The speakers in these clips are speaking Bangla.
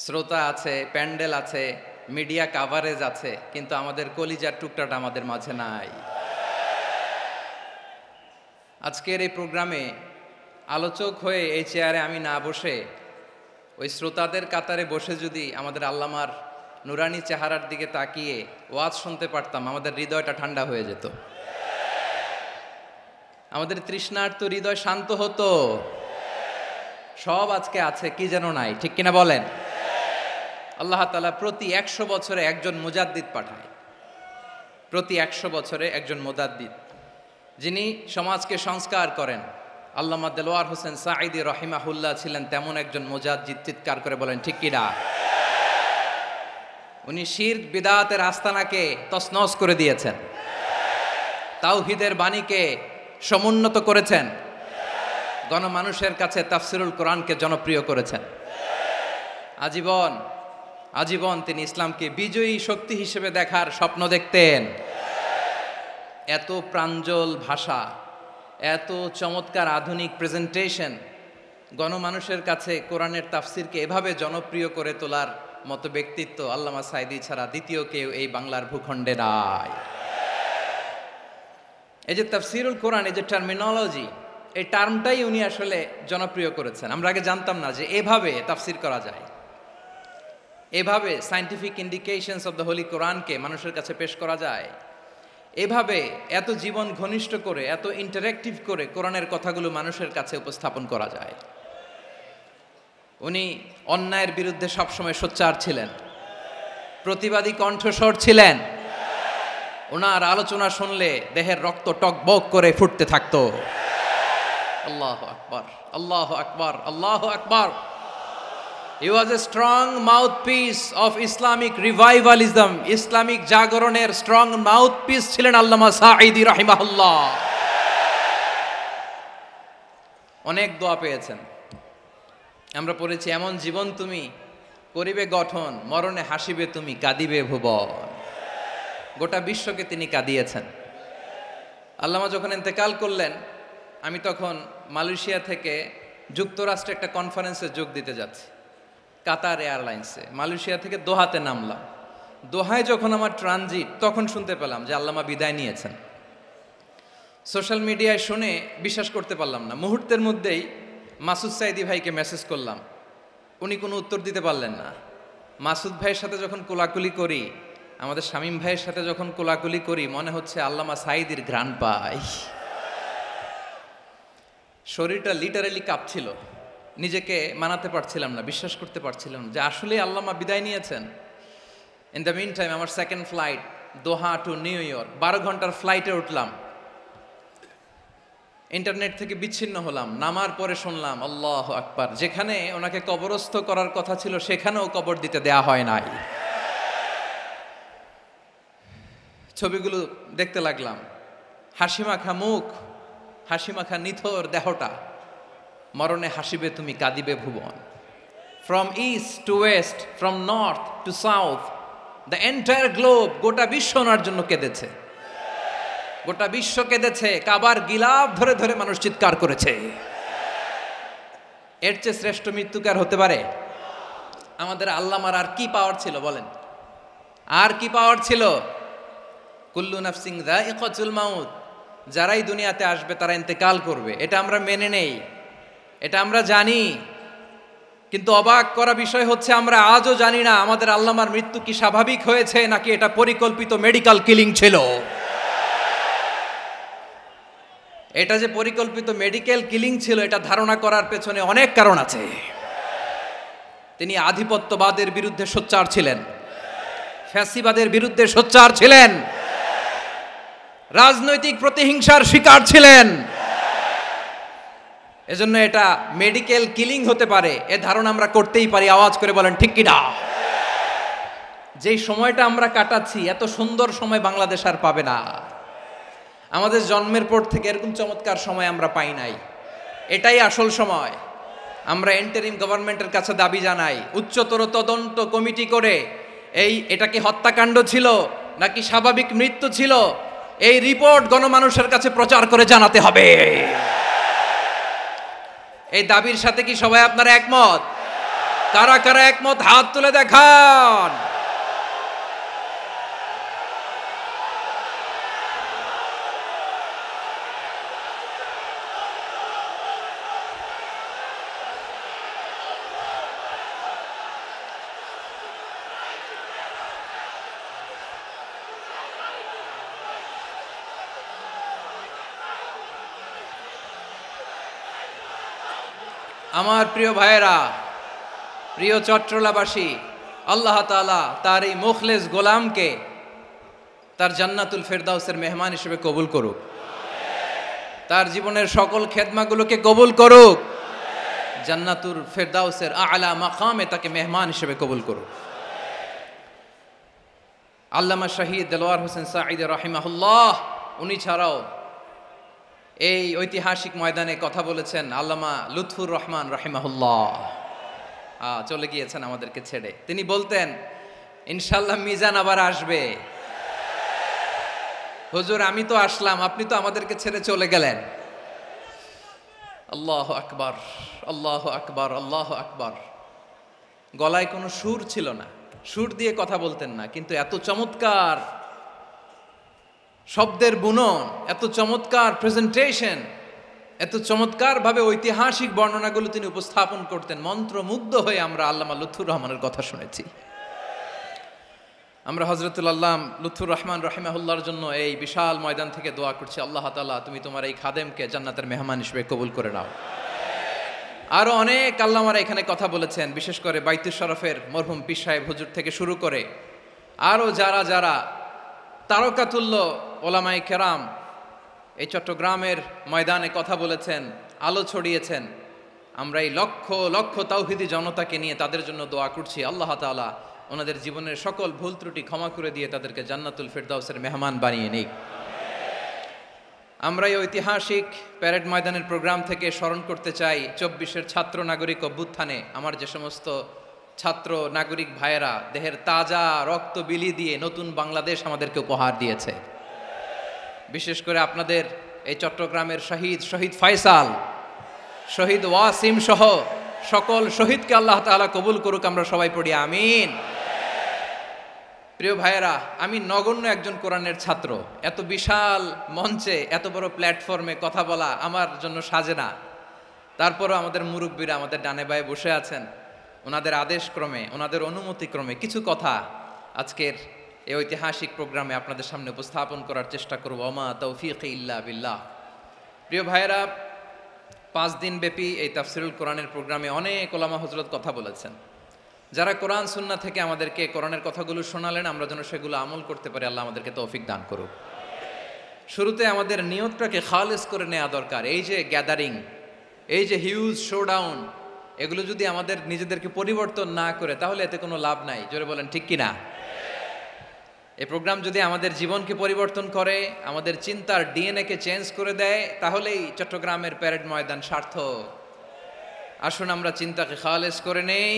শ্রোতা আছে, প্যান্ডেল আছে, মিডিয়া কাভারেজ আছে, কিন্তু আমাদের কলিজার টুকটাটা আমাদের মাঝে নাই। আজকের এই প্রোগ্রামে আলোচক হয়ে এই চেয়ারে আমি না বসে ওই শ্রোতাদের কাতারে বসে যদি আমাদের আল্লামার নুরানি চেহারার দিকে তাকিয়ে ওয়াজ শুনতে পারতাম, আমাদের হৃদয়টা ঠান্ডা হয়ে যেত, আমাদের তৃষ্ণার্ত হৃদয় শান্ত হতো। সব আজকে আছে, কি যেন নাই, ঠিক কিনা বলেন? আল্লাহ তাআলা প্রতি 100 বছরে একজন মুজাদ্দিদ পাঠায়, প্রতি 100 বছরে একজন মুজাদ্দিদ, যিনি সমাজকে সংস্কার করেন। আল্লামা দেলোয়ার হোসেন সাঈদী রহিমাহুল্লাহ ছিলেন তেমন একজন মুজাদ্দিদ। চিৎকার করে বলেন ঠিক কিনা? উনি শিরক বিদআতের আস্তানাকে তছনছ করে দিয়েছেন, তাওহীদের বাণীকে সমুন্নত করেছেন, গণমানুষের কাছে তাফসিরুল কোরআনকে জনপ্রিয় করেছেন। আজীবন তিনি ইসলামকে বিজয়ী শক্তি হিসেবে দেখার স্বপ্ন দেখতেন। এত প্রাঞ্জল ভাষা, এত চমৎকার আধুনিক প্রেজেন্টেশন, গণমানুষের কাছে কোরআনের তাফসিরকে এভাবে জনপ্রিয় করে তোলার মতো ব্যক্তিত্ব আল্লামা সাঈদী ছাড়া দ্বিতীয় কেউ এই বাংলার ভূখণ্ডে নাই। এই যে তাফসিরুল কোরআন, এই যে টার্মিনোলজি, এই টার্মটাই উনি আসলে জনপ্রিয় করেছেন। আমরা আগে জানতাম না যে এভাবে তাফসির করা যায়, এভাবে scientific indications of the Holi কোরআনকে মানুষের কাছে পেশ করা যায়, এভাবে এত জীবন ঘনিষ্ঠ করে, এত ইন্টারেক্টিভ করে কোরআনের কথাগুলো মানুষের কাছে উপস্থাপন করা যায়। উনি অন্যায়ের বিরুদ্ধে সবসময় সোচ্চার ছিলেন, প্রতিবাদী কণ্ঠস্বর ছিলেন। ওনার আলোচনা শুনলে দেহের রক্ত টকবক করে ফুটতে থাকতো। আল্লাহু আকবার, আল্লাহু আকবার, আল্লাহু আকবার। He was a strong mouthpiece of Islamic revivalism. Islamic জাগরণের স্ট্রং মাউথপিস ছিলেন আল্লামা সাঈদী রাহিমাহুল্লাহ। অনেক দোয়া পেয়েছেন, আমরা পড়েছি, এমন জীবন তুমি করিবে গঠন, মরণে হাসিবে তুমি, কাঁদিবে ভুবন। গোটা বিশ্বকে তিনি কাঁদিয়েছেন। আল্লামা যখন ইন্তেকাল করলেন, আমি তখন মালয়েশিয়া থেকে যুক্তরাষ্ট্রে একটা কনফারেন্সে যোগ দিতে যাচ্ছি, কাতার এয়ারলাইন্সে। মালয়েশিয়া থেকে দোহাতে নামলাম। দোহায় যখন আমার ট্রানজিট, তখন শুনতে পেলাম যে আল্লামা বিদায় নিয়েছেন। সোশ্যাল মিডিয়ায় শুনে বিশ্বাস করতে পারলাম না। মুহূর্তের মধ্যেই মাসুদ সাঈদী ভাইকে মেসেজ করলাম, উনি কোনো উত্তর দিতে পারলেন না। মাসুদ ভাইয়ের সাথে যখন কোলাকুলি করি, আমাদের শামীম ভাইয়ের সাথে যখন কোলাকুলি করি, মনে হচ্ছে আল্লামা সাঈদীর ঘ্রাণ পাই। শরীরটা লিটারালি কাঁপছিল, নিজেকে মানাতে পারছিলাম না, বিশ্বাস করতে পারছিলাম যে আসলে আল্লামা বিদায় নিয়েছেন। ইন দ্য মিন টাইম আমার সেকেন্ড ফ্লাইট দোহা টু নিউ ইয়র্ক, 12 ঘন্টার ফ্লাইটে উঠলাম, ইন্টারনেট থেকে বিচ্ছিন্ন হলাম। নামার পরে শুনলাম আল্লাহু আকবার, যেখানে ওনাকে কবরস্থ করার কথা ছিল সেখানেও কবর দিতে দেয়া হয় নাই। ছবিগুলো দেখতে লাগলাম, হাসিমাখা মুখ, হাসিমাখা নিথর দেহটা, মরণে হাসিবে তুমি, কাঁদিবে ভুবন। From east to west, from north to south, the entire globe, গোটা বিশ্ব ওনার জন্য কেঁদেছে, গোটা বিশ্ব কেঁদেছে। কাবার গিলাফ ধরে ধরে মানুষ চিৎকার করেছে। এর চেয়ে শ্রেষ্ঠ মৃত্যুকার হতে পারে? আমাদের আল্লামার আর কি পাওয়ার ছিল বলেন? আর কি পাওয়ার ছিল? কুল্লু নাফসিন যায়িকাতুল মাউত, যারাই দুনিয়াতে আসবে তারা ইন্তেকাল করবে, এটা আমরা মেনে নেই, এটা আমরা জানি। কিন্তু অবাক করা বিষয় হচ্ছে, আমরা আজও জানি না আমাদের আল্লামার মৃত্যু কি স্বাভাবিক হয়েছে নাকি এটা পরিকল্পিত মেডিকেল কিলিং ছিল। এটা যে পরিকল্পিত মেডিকেল কিলিং ছিল, এটা ধারণা করার পেছনে অনেক কারণ আছে। তিনি আধিপত্যবাদের বিরুদ্ধে সোচ্চার ছিলেন, ফ্যাসিবাদের বিরুদ্ধে সোচ্চার ছিলেন, রাজনৈতিক প্রতিহিংসার শিকার ছিলেন। এজন্য এটা মেডিকেল কিলিং হতে পারে এ ধারণা আমরা করতেই পারি। আওয়াজ করে বলেন ঠিক কিনা? যেই সময়টা আমরা কাটাচ্ছি, এত সুন্দর সময় বাংলাদেশ আর পাবে না। আমাদের জন্মের পর থেকে এরকম চমৎকার সময় আমরা পাই নাই, এটাই আসল সময়। আমরা ইন্টারিম গভর্নমেন্টের কাছে দাবি জানাই, উচ্চতর তদন্ত কমিটি করে এটা কি হত্যাকাণ্ড ছিল নাকি স্বাভাবিক মৃত্যু ছিল, এই রিপোর্ট গণমানুষের কাছে প্রচার করে জানাতে হবে। এই দাবির সাথে কি সবাই আপনারা একমত? কারা কারা একমত হাত তুলে দেখান। আমার প্রিয় ভাইয়েরা, প্রিয় চট্টলাবাসী, আল্লাহ তাআলা তার এই মুখলেস গোলামকে তার জান্নাতুল ফেরদাউসের মেহমান হিসেবে কবুল করুক, তার জীবনের সকল খেদমাগুলোকে কবুল করুক, জান্নাতুল ফেরদাউসের আলা মাকামে তাকে মেহমান হিসেবে কবুল করুক। আল্লামা শহীদ দেলোয়ার হোসেন সাঈদী রাহিমাহুল্লাহ, উনি ছাড়াও এই ঐতিহাসিক ময়দানে কথা বলেছেন আল্লামা লুৎফুর রহমান রাহিমাহুল্লাহ। চলে গিয়েছেন আমাদেরকে ছেড়ে। তিনি বলতেন, ইনশাল্লাহ মিজান আবার আসবে। হুজুর আমি তো আসলাম, আপনি তো আমাদেরকে ছেড়ে চলে গেলেন। আল্লাহু আকবার, আল্লাহু আকবার, আল্লাহু আকবার। গলায় কোনো সুর ছিল না, সুর দিয়ে কথা বলতেন না, কিন্তু এত চমৎকার শব্দের বুনন, এত চমৎকার প্রেজেন্টেশন, এত চমৎকার ভাবে ঐতিহাসিক বর্ণনাগুলো তিনি উপস্থাপন করতেন। মন্ত্রমুগ্ধ হয়ে আমরা আল্লামা লুৎফুর রহমানের কথা শুনেছি। আমরা হযরতুল আল্লাম লুৎফুর রহমান রাহিমাহুল্লাহর জন্য এই বিশাল ময়দান থেকে দোয়া করছি, আল্লাহ তাআলা তুমি তোমার এই খাদেমকে জান্নাতের মেহমান হিসেবে কবুল করে নাও। আরো অনেক আল্লামারা এখানে কথা বলেছেন, বিশেষ করে বাইতুল শরফের মরহুম পীর সাহেব হুজুর থেকে শুরু করে আরো যারা যারা তারকাতুল্য ওলামায়ে কেরাম এই চট্টগ্রামের ময়দানে কথা বলেছেন, আলো ছড়িয়েছেন। আমরা এই লক্ষ লক্ষ তাওহীদি জনতাকে নিয়ে তাদের জন্য দোয়া করছি, আল্লাহ তাআলা ওনাদের জীবনের সকল ভুল ত্রুটি ক্ষমা করে দিয়ে তাদেরকে জান্নাতুল ফেরদাউসের মেহমান বানিয়ে নিক। আমরা এই ঐতিহাসিক প্যারেড ময়দানের প্রোগ্রাম থেকে স্মরণ করতে চাই 24-এর ছাত্র নাগরিক অভ্যুত্থানে আমার যে সমস্ত ছাত্র নাগরিক ভাইয়েরা দেহের তাজা রক্ত বিলি দিয়ে নতুন বাংলাদেশ আমাদেরকে উপহার দিয়েছে। বিশেষ করে আপনাদের এই চট্টগ্রামের শহীদ ফয়সাল, শহীদ ওয়াসিম সহ সকল শহীদকে আল্লাহ তাআলা কবুল করুক। আমরা সবাই পড়ি আমিন। প্রিয় ভাইয়েরা, আমি নগণ্য একজন কোরআনের ছাত্র, এত বিশাল মঞ্চে এত বড় প্ল্যাটফর্মে কথা বলা আমার জন্য সাজে না। তারপরও আমাদের মুরব্বীরা আমাদের ডানে বায়ে বসে আছেন, ওনাদের আদেশক্রমে, ওনাদের অনুমতিক্রমে কিছু কথা আজকের এই ঐতিহাসিক প্রোগ্রামে আপনাদের সামনে উপস্থাপন করার চেষ্টা করব। ওমা তৌফিক ইল্লা বিল্লাহ। প্রিয় ভাইয়েরা, 5 দিন ব্যাপী এই তাফসিরুল কোরআনের প্রোগ্রামে অনেক ওলামা হযরত কথা বলেছেন। যারা কোরআন সুন্নাহ থেকে আমাদেরকে কোরআনের কথাগুলো শোনালেন, আমরা যেন সেগুলো আমল করতে পারি, আল্লাহ আমাদেরকে তৌফিক দান করুক। শুরুতে আমাদের নিয়তটাকে খালেস করে নেওয়া দরকার। এই যে গ্যাদারিং, এই যে হিউজ শোডাউন, এগুলো যদি আমাদের নিজেদেরকে পরিবর্তন না করে তাহলে এতে কোনো লাভ নাই। জোরে বলেন ঠিক কিনা? এই প্রোগ্রাম যদি আমাদের জীবনকে পরিবর্তন করে, আমাদের চিন্তার ডিএনএ-কে চেঞ্জ করে দেয়, তাহলেই চট্টগ্রামের প্যারেড ময়দান সার্থক। আসুন আমরা চিন্তাকে খালেস করে নেই।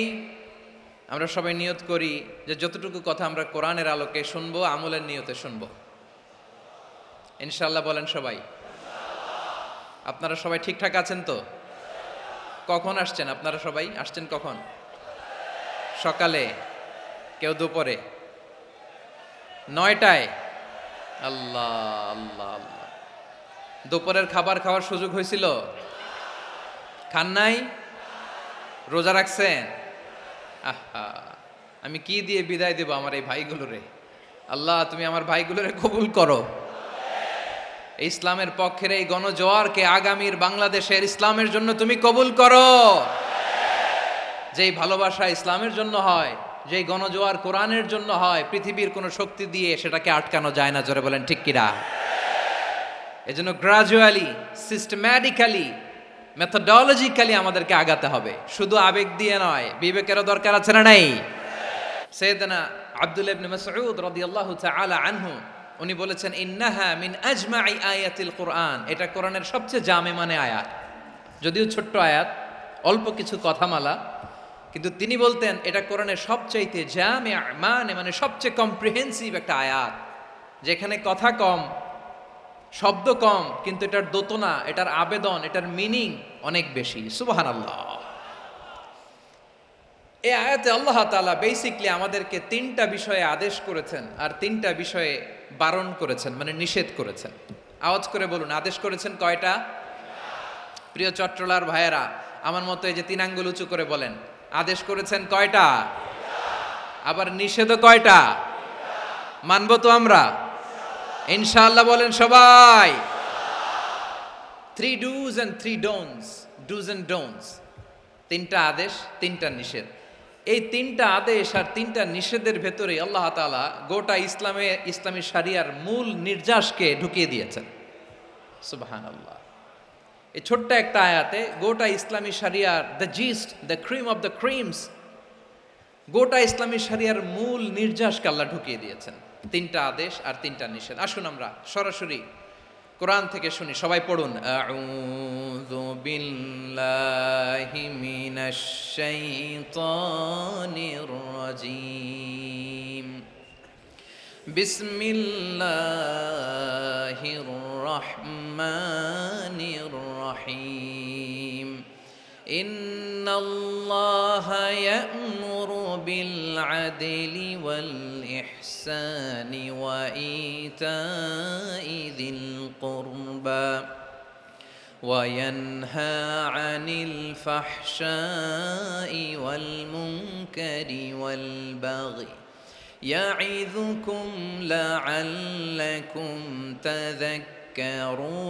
আমরা সবাই নিয়ত করি যে যতটুকু কথা আমরা কোরআনের আলোকে শুনবো, আমলের নিয়তে শুনবো ইনশাআল্লাহ। বলেন সবাই। আপনারা সবাই ঠিকঠাক আছেন তো? কখন আসছেন আপনারা? সবাই আসছেন কখন? সকালে, কেউ দুপুরে, 9টায়? আল্লাহ আল্লাহ আল্লাহ। দুপুরের খাবার খাওয়ার সুযোগ হয়েছিল? খান নাই? রোজা রাখছেন? আহা, আমি কি দিয়ে বিদায় দেব আমার এই ভাইগুলোরে? আল্লাহ তুমি আমার ভাইগুলোরে কবুল করো। ইসলামের পক্ষের এই গণজোয়ারকে আগামীর বাংলাদেশের ইসলামের জন্য তুমি কবুল করো। যেই ভালোবাসা ইসলামের জন্য হয়, যেই গণজোয়ার কোরআনের জন্য হয়, পৃথিবীর কোনো শক্তি দিয়ে সেটাকে আটকানো যায় না। জোরে বলেন ঠিক কিনা? এজন্য গ্রাজুয়ালি, সিস্টেম্যাটিক্যালি, মেথোডোলজিক্যালি আমাদেরকে আগাতে হবে, শুধু আবেগ দিয়ে নয়। বিবেকেরও দরকার আছে না নাই? সাইয়েদনা আব্দুল্লাহ ইবনে মাসউদ রাদিয়াল্লাহু তাআলা আনহু উনি বলেছেন, ইন্নাহা মিন আজমাই আয়াতিল কুরআন। এটা কোরআনের সবচেয়ে জামে মানে আয়াত। যদিও ছোট্ট আয়াত, অল্প কিছু কথামালা, কিন্তু তিনি বলতেন এটা কোরআনের সবচাইতে জামে মানে সবচেয়ে কম্প্রিহেন্সিভ একটা আয়াত, যেখানে কথা কম, শব্দ কম, কিন্তু এটার দোতনা, এটার আবেদন, এটার মিনিং অনেক বেশি। সুবহানাল্লাহ। এই আয়াতে আল্লাহ তাআলা বেসিকলি আমাদেরকে তিনটা বিষয়ে আদেশ করেছেন আর তিনটা বিষয়ে বারণ করেছেন, মানে নিষেধ করেছেন। আওয়াজ করে বলুন, আদেশ করেছেন কয়টা? প্রিয় চট্টলার ভাইয়েরা, আমার মতো এই যে তিন আঙ্গুল উঁচু করে বলেন, আদেশ করেছেন কয়টা? আবার নিষেধও কয়টা? মানবো তো আমরা ইনশাআল্লাহ? বলেন সবাই। 3 do's and 3 don'ts, do's and don'ts, তিনটা আদেশ, তিনটা নিষেধ। এই তিনটা আদেশ আর তিনটা নিষেধের ভেতরে আল্লাহ তাআলা গোটা ইসলামী শরিয়ার মূল নির্যাসকে ঢুকিয়ে দিয়েছেন। সুবহানাল্লাহ। এই ছোট্ট একটা আয়াতে গোটা ইসলামী শরিয়ার the gist, the cream of the creams, গোটা ইসলামী শরিয়ার মূল নির্যাসকে আল্লাহ ঢুকিয়ে দিয়েছেন। তিনটা আদেশ আর তিনটা নিষেধ। আসুন আমরা সরাসরি কোরআন থেকে শুনি, সবাই পড়ুন। আউযু বিল্লাহি মিনাশ শাইতানির রাজীম। বিসমিল্লাহির রহমানির রহিম। ইন্নাল্লাহা ইয়া'মুরু বিল আদলি ওয়াল ইহসানি ওয়া ইতাই যিল কুরবা ওয়া ইয়ানহা আনিল ফাহশাই ওয়াল মুনকারি ওয়াল বাগি ইয়া'iযুকুম লা'আল্লাকুম তাযাক্কারুন।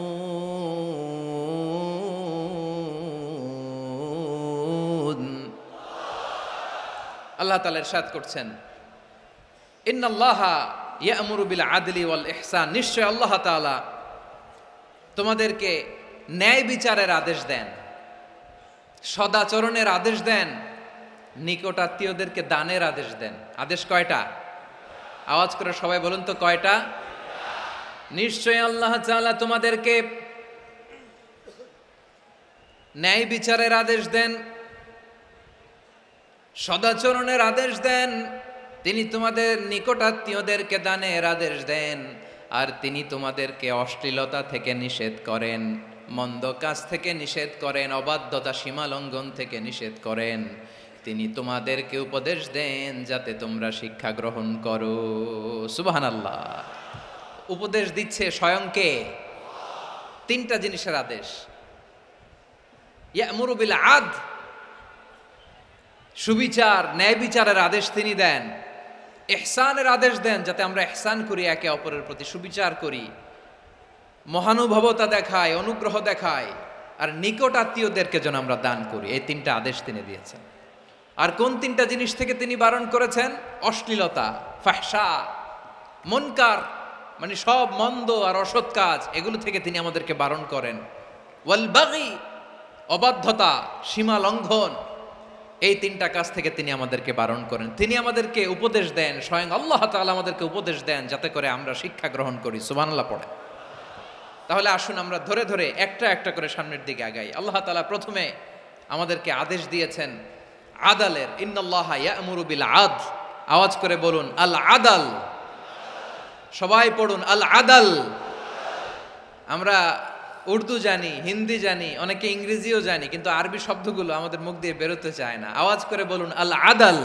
আল্লাহ তাআলা ইরশাদ করছেন, ইন্নাল্লাহা ইয়া'মুরু বিল আদলি ওয়াল ইহসান, নিশ্চয় আল্লাহ তাআলা তোমাদেরকে ন্যায় বিচারের আদেশ দেন, সদাচরণের আদেশ দেন, নিকটাত্মীয়দেরকে দানের আদেশ দেন। আদেশ কয়টা? আওয়াজ করে সবাই বলুন তো কয়টা? নিশ্চয় আল্লাহ তাআলা তোমাদেরকে ন্যায় বিচারের আদেশ দেন, সদাচরণের আদেশ দেন, তিনি তোমাদের নিকটাত্মীয়দেরকে দানের আদেশ দেন, আর তিনি তোমাদেরকে অশ্লীলতা থেকে নিষেধ করেন, মন্দ কাজ থেকে নিষেধ করেন, অবাধ্যতা সীমা লঙ্ঘন থেকে নিষেধ করেন। তিনি তোমাদেরকে উপদেশ দেন যাতে তোমরা শিক্ষা গ্রহণ করো। সুবহানাল্লাহ। উপদেশ দিচ্ছে স্বয়ং কে? তিনটা জিনিসের আদেশ। ইয়া'মুরু বিল আদল, সুবিচার, ন্যায় বিচারের আদেশ তিনি দেন। ইহসানের আদেশ দেন, যাতে আমরা ইহসান করি, একে অপরের প্রতি সুবিচার করি, মহানুভবতা দেখায়, অনুগ্রহ দেখায়, আর নিকট আত্মীয়দেরকে যেন আমরা দান করি। এই তিনটা আদেশ তিনি দিয়েছেন। আর কোন তিনটা জিনিস থেকে তিনি বারণ করেছেন? অশ্লীলতা, ফাহশা, মুনকার, মানে সব মন্দ আর অসৎ কাজ, এগুলো থেকে তিনি আমাদেরকে বারণ করেন। ওয়াল বাগি, অবাধ্যতা, সীমা লঙ্ঘন, এই তিনটা কাজ থেকে তিনি আমাদেরকে বারণ করেন। তিনি আমাদেরকে উপদেশ দেন, স্বয়ং আল্লাহ তাআলা আমাদেরকে উপদেশ দেন যাতে করে আমরা শিক্ষা গ্রহণ করি। সুবহানাল্লাহ পড়ে। তাহলে আসুন আমরা ধরে ধরে একটা একটা করে সামনের দিকে আগাই। আল্লাহ তাআলা প্রথমে আমাদেরকে আদেশ দিয়েছেন আদালের। ইন্নাল্লাহা ইয়া'মুরু বিল আদল। আওয়াজ করে বলুন আল আদাল। সবাই পড়ুন আল আদাল। আমরা উর্দু জানি, হিন্দি জানি, অনেকে ইংরেজিও জানি, কিন্তু আরবি শব্দগুলো আমাদের মুখ দিয়ে বেরোতে চায় না। আওয়াজ করে বলুন আল আদাল।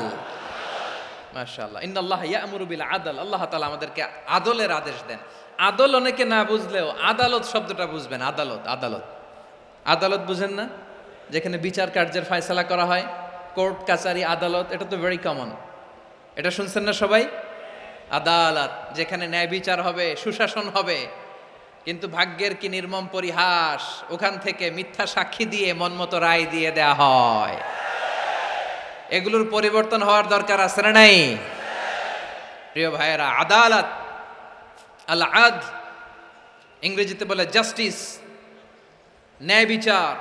মাশাআল্লাহ। ইন্নাল্লাহা ইয়া'মুরু বিল আদল। আল্লাহ তাআলা আমাদেরকে আদলের আদেশ দেন। আদল অনেকে না বুঝলেও আদালত শব্দটা বুঝবেন। আদালত, আদালত, আদালত বুঝেন না? যেখানে বিচার কার্যের ফয়সালা করা হয়, কোর্ট কাচারি আদালত, এটা তো ভেরি কমন। এটা শুনছেন না সবাই? আদালত, যেখানে ন্যায় বিচার হবে, সুশাসন হবে। কিন্তু ভাগ্যের কি নির্মম পরিহাস, ওখান থেকে মিথ্যা সাক্ষী দিয়ে মনমতো রায় দিয়ে দেয়া হয়। এগুলোর পরিবর্তন হওয়ার দরকার আছে না নাই? প্রিয় ভাইয়েরা, আদালত, আল আদল, ইংরেজিতে বলে জাস্টিস, ন্যায় বিচার,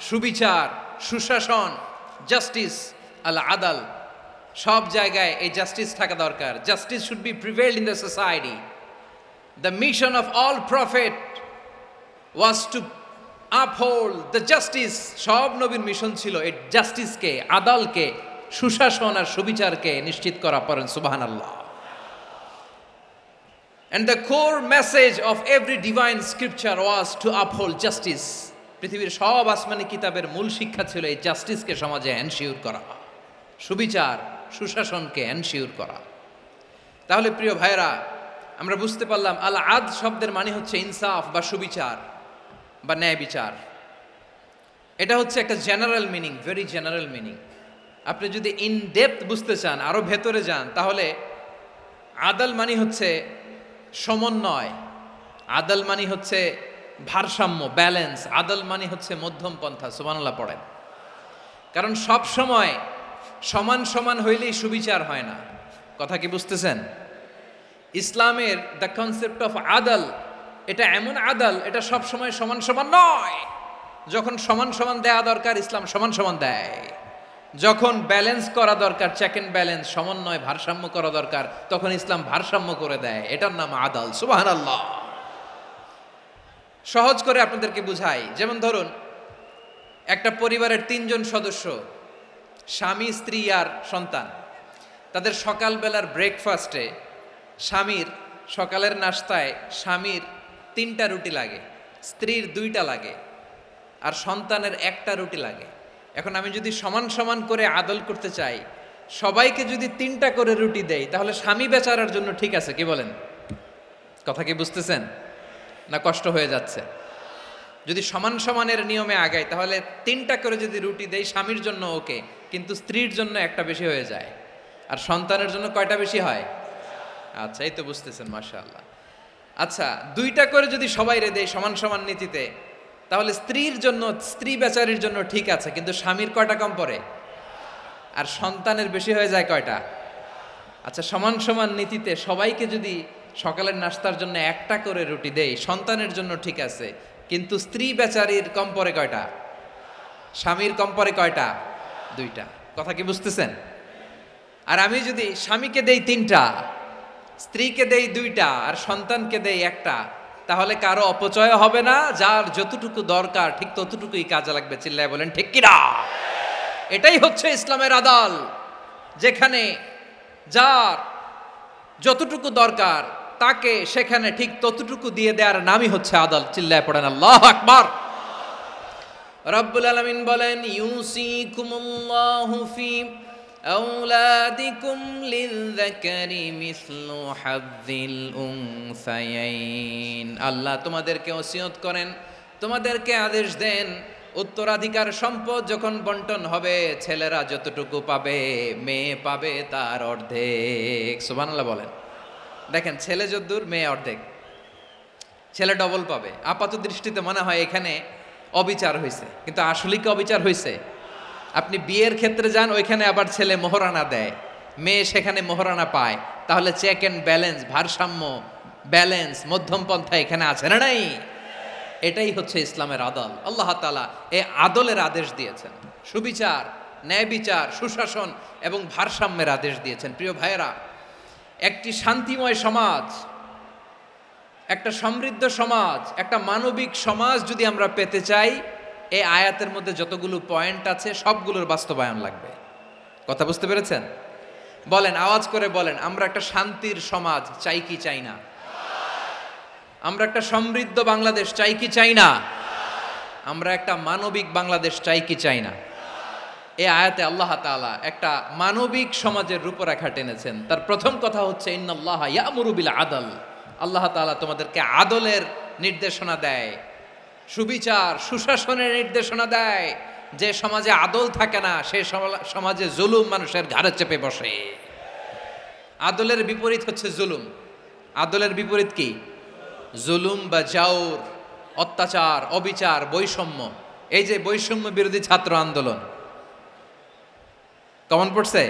সুবিচার, সুশাসন, জাস্টিস, আল আদল, সব জায়গায় এই জাস্টিস থাকা দরকার। Justice should be prevailed in the society. The mission of all prophet was to uphold the justice. সব নবীর মিশন ছিল এই জাস্টিসকে, আদালকে, সুশাসন আর সুবিচারকে নিশ্চিত করা। পড়েন সুবহানাল্লাহ। And the core message of every divine scripture was to uphold justice. পৃথিবীর সব আসমানি কিতাবের মূল শিক্ষা ছিল এই জাস্টিসকে সমাজে এনশিওর করা। সুবিচার সুশাসনকে এনশিওর করা। তাহলে প্রিয় ভাইরা, আমরা বুঝতে পারলাম আল আদ শব্দের মানে হচ্ছে ইনসাফ বা সুবিচার বা ন্যায় বিচার। এটা হচ্ছে একটা general meaning, very general meaning. আপনি যদি ইন ডেপথ বুঝতে চান, আরো ভেতরে যান, তাহলে আদাল মানে হচ্ছে সমন্বয়, আদাল মানে হচ্ছে ভারসাম্য, ব্যালেন্স। আদাল মানে হচ্ছে মধ্যম পন্থা। সুবহানাল্লাহ পড়েন। কারণ সব সময় সমান সমান হইলেই সুবিচার হয় না। কথা কি বুঝতেছেন? ইসলামের দ্য কনসেপ্ট অফ আদাল, এটা এমন আদাল, এটা সব সময় সমান সমান নয়। যখন সমান সমান দেয়া দরকার, ইসলাম সমান সমান দেয়। যখন ব্যালেন্স করা দরকার, চেক এন্ড ব্যালেন্স, সমন্বয়, ভারসাম্য করা দরকার, তখন ইসলাম ভারসাম্য করে দেয়। এটার নাম আদাল। সুবহানাল্লাহ। সহজ করে আপনাদেরকে বুঝাই। যেমন ধরুন, একটা পরিবারের 3 জন সদস্য, স্বামী, স্ত্রী আর সন্তান। তাদের সকালবেলার ব্রেকফাস্টে স্বামীর, সকালের নাস্তায় স্বামীর 3টা রুটি লাগে, স্ত্রীর 2টা লাগে, আর সন্তানের 1টা রুটি লাগে। এখন আমি যদি সমান সমান করে আদল করতে চাই, সবাইকে যদি 3টা করে রুটি দেই, তাহলে স্বামী বেচারার জন্য ঠিক আছে? কি বলেন? কথা কি বুঝতেছেন না কষ্ট হয়ে যাচ্ছে? যদি সমান সমানের নিয়মে আগাই, তাহলে 3টা করে যদি রুটি দেই, স্বামীর জন্য ওকে, কিন্তু স্ত্রীর জন্য 1টা বেশি হয়ে যায়। আর সন্তানের জন্য কয়টা বেশি হয়? আচ্ছা, এই তো বুঝতেছেন, মাশাআল্লাহ। আচ্ছা, 2টা করে যদি সবাই রে দেয় সমান সমান নীতিতে, তাহলে স্ত্রীর জন্য, স্ত্রী বেচারির জন্য ঠিক আছে, কিন্তু স্বামীর কয়টা কম পড়ে? আর সন্তানের বেশি হয়ে যায় কয়টা? আচ্ছা, সমান সমান নীতিতে সবাইকে যদি সকালের নাস্তার জন্য 1টা করে রুটি দেই, সন্তানের জন্য ঠিক আছে, কিন্তু স্ত্রী বেচারির কম পড়ে কয়টা? স্বামীর কম পড়ে কয়টা? 2টা। কথা কি বুঝতেছেন? আর আমি যদি স্বামীকে দেই 3টা, স্ত্রীকে দেই 2টা, আর সন্তানকে দেই 1টা, তাহলে কারো অপচয় হবে না। যার যতটুকু দরকার ঠিক ততটুকুই কাজে লাগবে। চিল্লায় বলেন ঠিক কিনা? এটাই হচ্ছে ইসলামের আদাল, যেখানে যার যতটুকু দরকার তাকে সেখানে ঠিক ততটুকু দিয়ে দেওয়ার নামই হচ্ছে আদাল। চিল্লায় পড়েন আল্লাহু আকবার। রব্বুল আলামিন বলেন, ইউসিকুমুল্লাহু ফি আওলাদিকুম লিযযাকারি মিসলু হাযযিল উনসায়াইন। আল্লাহ তোমাদেরকে ওসিয়ত করেন, তোমাদেরকে আদেশ দেন, উত্তরাধিকার সম্পদ যখন বন্টন হবে, ছেলেরা যতটুকু পাবে, মেয়ে পাবে তার অর্ধেক। সুবহানাল্লাহ বলেন। দেখেন, ছেলে যদ্দূর, মেয়ে অর্ধেক, ছেলে ডবল পাবে। আপাত দৃষ্টিতে মনে হয় এখানে অবিচার হয়েছে, কিন্তু আসলে কি অবিচার হয়েছে? আপনি বিয়ের ক্ষেত্রে যান, ওইখানে আবার ছেলে মোহরানা দেয়, মেয়ে সেখানে মোহরানা পায়। তাহলে চেক এন্ড ব্যালেন্স, ভারসাম্য, ব্যালেন্স, মধ্যম পন্থা এখানে আছে না নাই? এটাই হচ্ছে ইসলামের আদল। আল্লাহ তাআলা এই আদলের আদেশ দিয়েছেন, সুবিচার, ন্যায় বিচার, সুশাসন এবং ভারসাম্যের আদেশ দিয়েছেন। প্রিয় ভাইয়েরা, একটি শান্তিময় সমাজ, একটা সমৃদ্ধ সমাজ, একটা মানবিক সমাজ যদি আমরা পেতে চাই, এই আয়াতের মধ্যে যতগুলো পয়েন্ট আছে সবগুলোর বাস্তবায়ন লাগবে। কথা বুঝতে পেরেছেন? বলেন, আওয়াজ করে বলেন, আমরা একটা শান্তির সমাজ চাই কি চাই না? আমরা একটা সমৃদ্ধ বাংলাদেশ চাই কি চাই না? আমরা একটা মানবিক বাংলাদেশ চাই কি চাই না? এই আয়াতে আল্লাহ তাআলা একটা মানবিক সমাজের রূপরেখা টেনেছেন। তার প্রথম কথা হচ্ছে, ইন্নাল্লাহা ইয়ামুরু বিল আদল। আল্লাহ তাআলা তোমাদেরকে আদলের নির্দেশনা দেয়, সুবিচার, সুশাসনের নির্দেশনা দেয়। যে সমাজে আদল থাকে না, সেই সমাজে জুলুম মানুষের ঘাড়ে চেপে বসে। আদলের বিপরীত হচ্ছে জুলুম। আদলের বিপরীত কি? জুলুম বা জাউর, অত্যাচার, অবিচার, বৈষম্য। এই যে বৈষম্য বিরোধী ছাত্র আন্দোলন কমন পড়ছে?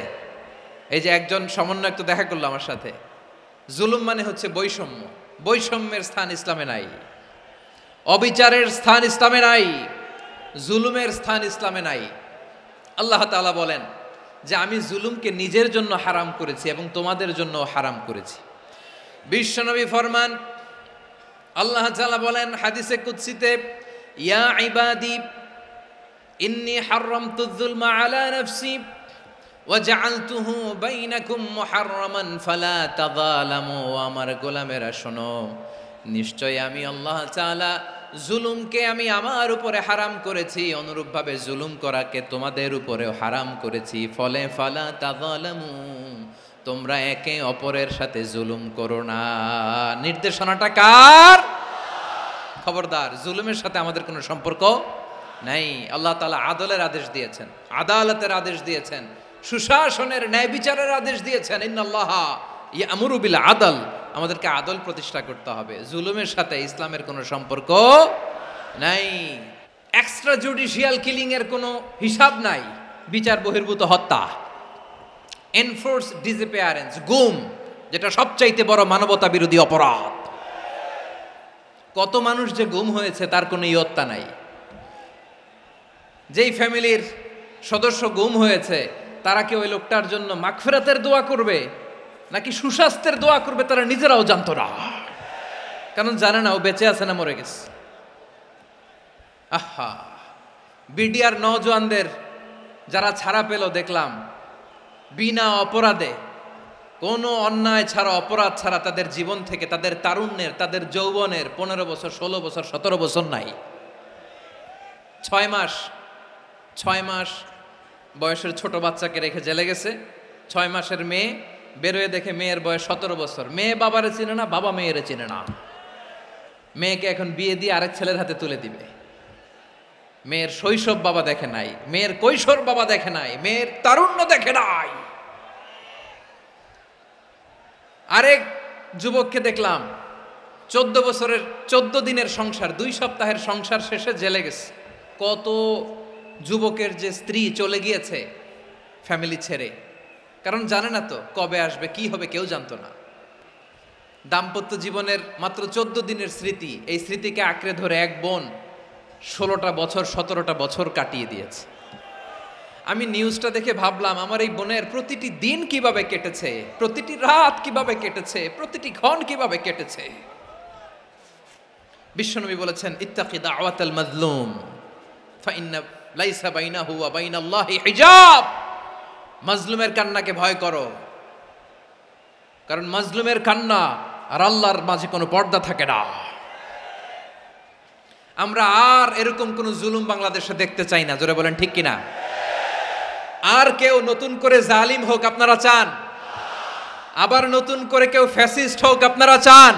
এই যে একজন সমন্বয়ক তো দেখা করলো আমার সাথে। জুলুম মানে হচ্ছে বৈষম্য। বৈষম্যের স্থান ইসলামে নাই, অবিচারের স্থান ইসলামে নাই, জুলুমের স্থান ইসলামে নাই। আল্লাহ তাআলা বলেন যে আমি জুলুমকে নিজের জন্য হারাম করেছি এবং তোমাদের জন্য হারাম করেছি। বিশ্বনবী ফরমান, আল্লাহ তাআলা বলেন হাদিসে কুদসিতে, ইয়া ইবাদি ইন্নী হারামতুয যুলমা আলা নাফসি ওয়া জাআলতুহু বাইনাকুম মুহাররামান ফালা তাযালামু। আমার গোলামেরা শোনো, নিশ্চয় আমি আল্লাহ তাআলা জুলুমকে আমি আমার উপরে হারাম করেছি, অনুরূপভাবে জুলুম করাকে তোমাদের উপরেও হারাম করেছি, ফলে ফালা তাযালামু, তোমরা একে অপরের সাথে জুলুম করো না। নির্দেশনাটা কার? খবরদার, জুলুমের সাথে আমাদের কোনো সম্পর্ক নাই। আল্লাহ তাআলা আদলের আদেশ দিয়েছেন, আদালতের আদেশ দিয়েছেন, সুশাসনের, ন্যায় বিচারের আদেশ দিয়েছেন। ইন্নাল্লাহা ইয়ামুরু বিল আদল, আমাদেরকে আদল প্রতিষ্ঠা করতে হবে। জুলুমের সাথে ইসলামের কোনো সম্পর্ক নাই। এক্সট্রা জুডিশিয়াল কিলিং এর কোনো হিসাব নাই। বিচার বহির্ভূত হত্যা, এনফোর্স ডিসঅ্যাপিয়ারেন্স, গুম, যেটা সবচাইতে বড় মানবতা বিরোধী অপরাধ। কত মানুষ যে গুম হয়েছে তার কোনো ইয়ত্তা নাই। যেই ফ্যামিলির সদস্য গুম হয়েছে তারা কি ওই লোকটার জন্য মাগফিরাতের দোয়া করবে নাকি সুস্বাস্থ্যের দোয়া করবে তারা নিজেরাও জানতো না, কারণ জানে না ও বেঁচে আছে না মরে গেছে। আহা, বিডিআর নওজোয়ানদের যারা ছাড়া পেল দেখলাম, বিনা অপরাধে, কোনো অন্যায় ছাড়া, অপরাধ ছাড়া তাদের জীবন থেকে, তাদের তারুণ্যের, তাদের যৌবনের 15 বছর, 16 বছর, 17 বছর নাই। 6 মাস বয়সের ছোট বাচ্চাকে রেখে জেলে গেছে। 6 মাসের মেয়ে বেরোয় দেখে মেয়ের বয়স 17 বছর। মেয়ে বাবারে চিনে না, বাবা মেয়েরে চিনে না। মেয়েকে এখন বিয়ে দিয়ে আরেক ছেলের হাতে তুলে দিবে। মেয়ের শৈশব বাবা দেখে নাই, মেয়ের কৈশোর বাবা দেখে নাই, মেয়ের তারুণ্য দেখে নাই। আরেক যুবককে দেখলাম 14 বছরের 14 দিনের সংসার, 2 সপ্তাহের সংসার শেষে জেলে গেছে। কত যুবকের যে স্ত্রী চলে গিয়েছে ফ্যামিলি ছেড়ে, কারণ জানে না তো কবে আসবে, কি হবে, কেউ জানতো না। দাম্পত্য জীবনের মাত্র 14 দিনের স্মৃতি, এই স্মৃতিকে আঁকড়ে ধরে এক বোন 16টা বছর, 17টা বছর কাটিয়ে দিয়েছে। আমি নিউজটা দেখে ভাবলাম, আমার এই বোনের প্রতিটি দিন কিভাবে কেটেছে, প্রতিটি রাত কিভাবে কেটেছে, প্রতিটি ক্ষণ কিভাবে কেটেছে। বিশ্বনবী বলেছেন, ইত্তাকি দাওয়াতাল মাজলুম ফাইন্না লাইসা বাইনাহু ওয়া বাইনাল্লাহি হিজাব। মাজলুমের কান্নাকে ভয় করো, কারণ মাজলুমের কান্না আর আল্লাহর মাঝে কোনো পর্দা থাকে না। আমরা আর এরকম কোন জুলুম বাংলাদেশে দেখতে চাই না। জোরে বলেন ঠিক কিনা? আর কেউ নতুন করে জালিম হোক আপনারা চান? আবার নতুন করে কেউ ফ্যাসিস্ট হোক আপনারা চান?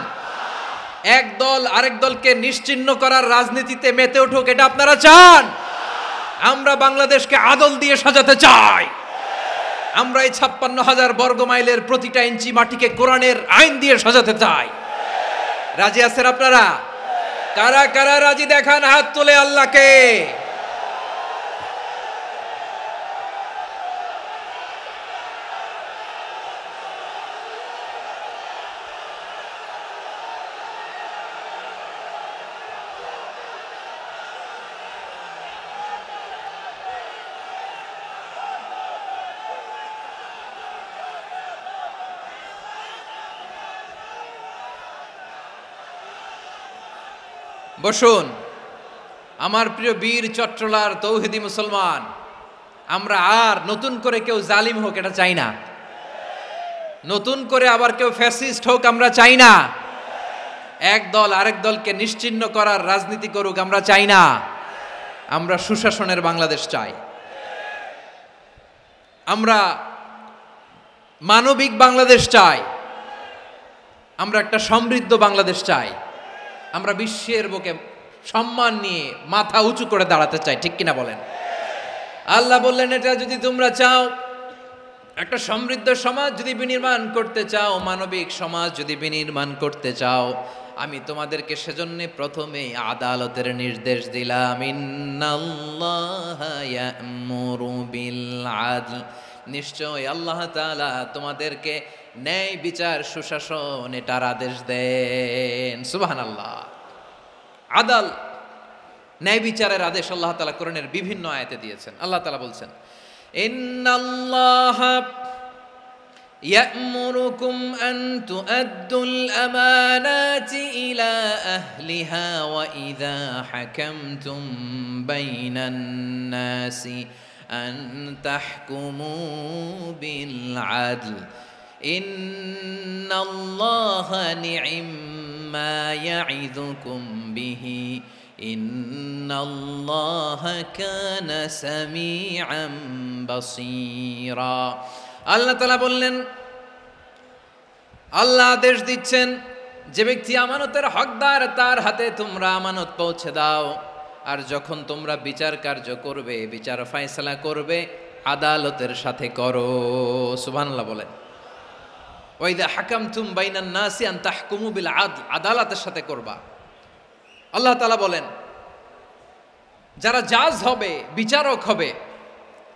এক দল আরেক দলকে নিশ্চিহ্ন করার রাজনীতিতে মেতে উঠুক এটা আপনারা চান? আমরা বাংলাদেশকে আদল দিয়ে সাজাতে চাই। আমরা এই 56,000 বর্গ মাইলের প্রতিটা ইঞ্চি মাটিকে কোরআনের আইন দিয়ে সাজাতে চাই। রাজি আছেন আপনারা? কারা কারা রাজি দেখান হাত তুলে আল্লাহকে। বসুন আমার প্রিয় বীর চট্টলার তৌহিদি মুসলমান, আমরা আর নতুন করে কেউ জালিম হোক এটা চাই না। নতুন করে আবার কেউ ফ্যাসিস্ট হোক আমরা চাই না। এক দল আরেক দলকে নিশ্চিহ্ন করার রাজনীতি করুক আমরা চাই না। আমরা সুশাসনের বাংলাদেশ চাই। আমরা মানবিক বাংলাদেশ চাই। আমরা একটা সমৃদ্ধ বাংলাদেশ চাই। আমরা বিশ্বের বুকে সম্মান নিয়ে মাথা উঁচু করে দাঁড়াতে চাই, ঠিক কিনা বলেন? আল্লাহ বললেন, এটা যদি তোমরা চাও, একটা সমৃদ্ধ সমাজ যদি বিনির্মাণ করতে চাও, মানবিক সমাজ যদি বিনির্মাণ করতে চাও, আমি তোমাদেরকে সেজন্য প্রথমে আদালতের নির্দেশ দিলাম। ইন্নাল্লাহা ইয়া'মুরু বিল আদল, নিশ্চয় আল্লাহ তাআলা তোমাদেরকে ন্যায় বিচার, সুশাসন এটার আদেশ দেন। সুবহানাল্লাহ। আদাল, ন্যায় বিচারের আদেশ আল্লাহ তাআলা কোরআনের বিভিন্ন আয়াতে দিয়েছেন। আল্লাহ তাআলা বলছেন, ইন্নাল্লাহা ইয়া'মুরুকুম আন তুআদ্দুল আমানাতি ইলা আহলিহা ওয়া ইযা হাকামতুম বাইনান নাসি আন তাহকুমু বিল আদল ইন্নাল্লাহা নি'ম্মা ইয়া'iযুকুম বিহি ইন্নাল্লাহা কানা সামিআম বাসীরা। আল্লাহ তাআলা বললেন, আল্লাহ আদেশ দিচ্ছেন, যে ব্যক্তি আমানতের হকদার তার হাতে তোমরা আমানত পৌঁছে দাও। আর যখন তোমরা বিচার কার্য করবে, বিচার ফায়সালা করবে, আদালতের সাথে করো। সুবহানাল্লাহ বলেন। ওয়া ইযা হাকামতুম বাইনান নাসি আন তাহকুমু বিল আদল, আদালতের সাথে করবা। আল্লাহ তাআলা বলেন, যারা জাজ হবে, বিচারক হবে,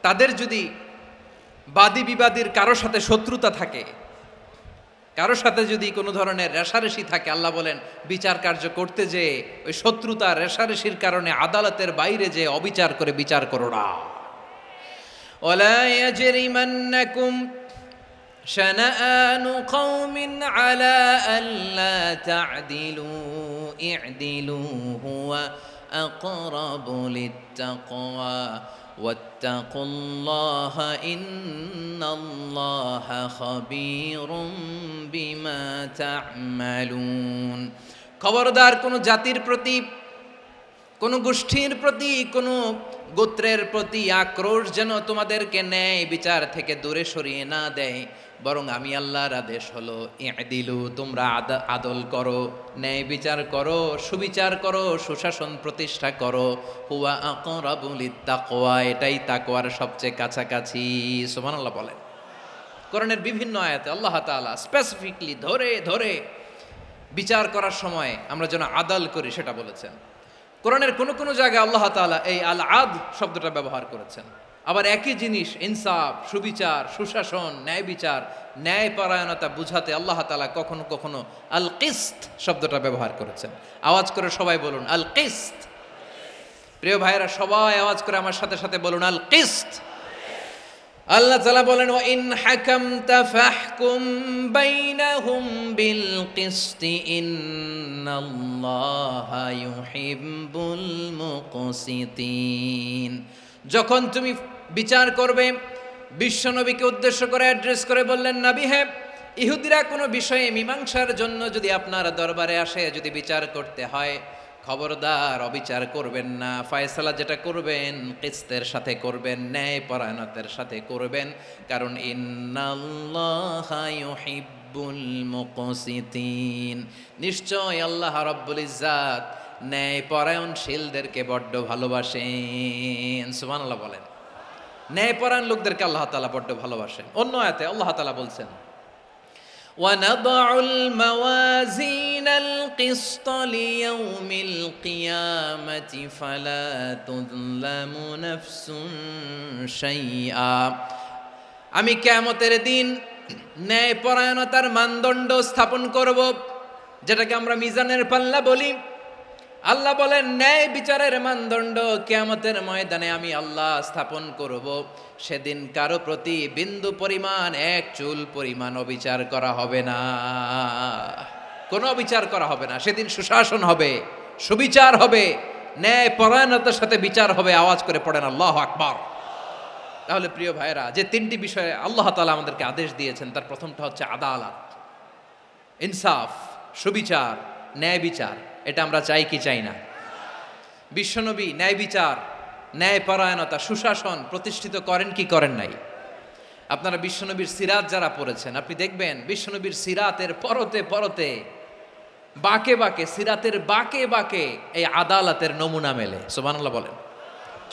তাদের যদি বাদী বিবাদীর কারো সাথে শত্রুতা থাকে, কারো সাথে যদি কোনো ধরনের রেষারেষি থাকে, আল্লাহ বলেন বিচার কার্য করতে যে ওই শত্রুতা রেষারেষির কারণে আদালতের বাইরে যে অবিচার করে বিচার করো না। ওয়ালা ইয়াজরিমান্নাকুম শানাআনু কওমিন আলা আল্লা তা'দিলু ই'দিলু হুয়া আকরাবু লিত্তাকওয়া ওয়াত্তাকুল্লাহা ইন্নাল্লাহা খাবীরুম বিমা তা'মালুন। খবরদার কোন জাতির প্রতি, কোন গোষ্ঠীর প্রতি, কোন গোত্রের প্রতি আক্রোশ যেন তোমাদেরকে ন্যায় বিচার থেকে দূরে সরিয়ে না দেয়, বরং আমি আল্লাহর আদেশ হলো ই'দিলু, তোমরা আদল করো, ন্যায় বিচার করো, সুবিচার করো, সুশাসন প্রতিষ্ঠা করো। হুয়া আকরাবু লিত্তাকওয়া, এটাই তাকওয়ার সবচেয়ে কাছাকাছি। সুবহানাল্লাহ বলেন। কোরআনের বিভিন্ন আয়াতে আল্লাহ তাআলা স্পেসিফিকলি ধরে ধরে বিচার করার সময় আমরা যেন আদল করি সেটা বলেছেন। কোরআনের কোন কোন জায়গায় আল্লাহ তাআলা এই আল আদ শব্দটা ব্যবহার করেছেন। আবার একই জিনিস ইনসাফ, সুবিচার, সুশাসন, ন্যায় বিচার, ন্যায়পরায়ণতা বুঝাতে আল্লাহ তাআলা কখনো কখনো আল কিসত শব্দটা ব্যবহার করেছেন। আওয়াজ করে সবাই বলুন আল কিসত। প্রিয় ভাইরা, সবাই আওয়াজ করে আমার সাথে সাথে বলুন আল কিসত। আল্লাহ তাআলা বলেন, ওয়া ইন হাকামতা ফাহকুম বাইনাহুম বিল কিসতি ইন্নাল্লাহা ইউহিব্বুল মুকসিতিন। যখন তুমি বিচার করবে, বিশ্বনবীকে উদ্দেশ্য করে অ্যাড্রেস করে বললেন, নবী হে, ইহুদিরা কোনো বিষয়ে মীমাংসার জন্য যদি আপনার দরবারে আসে, যদি বিচার করতে হয়, খবরদার অবিচার করবেন না। ফয়সালা যেটা করবেন কিসতের সাথে করবেন, ন্যায় পরায়ণতার সাথে করবেন, কারণ ইন্নাল্লাহা ইউহিব্বুল মুকসিতিন, নিশ্চয় আল্লাহ রাব্বুল ইজ্জাত ন্যায় পরায়ণশীলদেরকে বড্ড ভালোবাসেন। সুবহানাল্লাহ বলেন। ন্যায় পরায়ণ লোকদেরকে আল্লাহ তাআলা বড্ড ভালোবাসেন। অন্য আয়াতে আল্লাহ তাআলা বলছেন, وَنَضَعُ الْمَوَازِينَ الْقِسْطَ لِيَوْمِ الْقِيَامَةِ فَلَا تُظْلَمُ نَفْسٌ شَيْئًا। আমি কিয়ামতের দিন ন্যায়পরায়ণতার মানদণ্ড স্থাপন করব, যেটাকে আমরা মিজানের পাল্লা বলি। আল্লাহ বলেন, ন্যায় বিচারের মানদণ্ড কিয়ামতের ময়দানে আমি আল্লাহ স্থাপন করব। সেদিন কারো প্রতি বিন্দু পরিমাণ, এক চুল পরিমাণ অবিচার করা হবে না, কোনো অবিচার করা হবে না। সেদিন সুশাসন হবে, সুবিচার হবে, ন্যায় পরায়ণতার সাথে বিচার হবে। আওয়াজ করে পড়েন আল্লাহু আকবার। তাহলে প্রিয় ভাইরা, যে তিনটি বিষয়ে আল্লাহ তাআলা আমাদেরকে আদেশ দিয়েছেন, তার প্রথমটা হচ্ছে আদালত, ইনসাফ, সুবিচার, ন্যায় বিচার। এটা আমরা চাই কি চাই না? বিশ্বনবী ন্যায় বিচার, ন্যায়পরায়ণতা, সুশাসন প্রতিষ্ঠিত করেন কি করেন নাই? আপনারা বিশ্বনবীর সিরাত যারা পড়েছেন, আপনি দেখবেন বিশ্বনবীর সিরাতের পরতে পরতে, বাঁকে বাঁকে, সিরাতের বাঁকে বাঁকে এই আদালতের নমুনা মেলে। সুবহানাল্লাহ বলেন।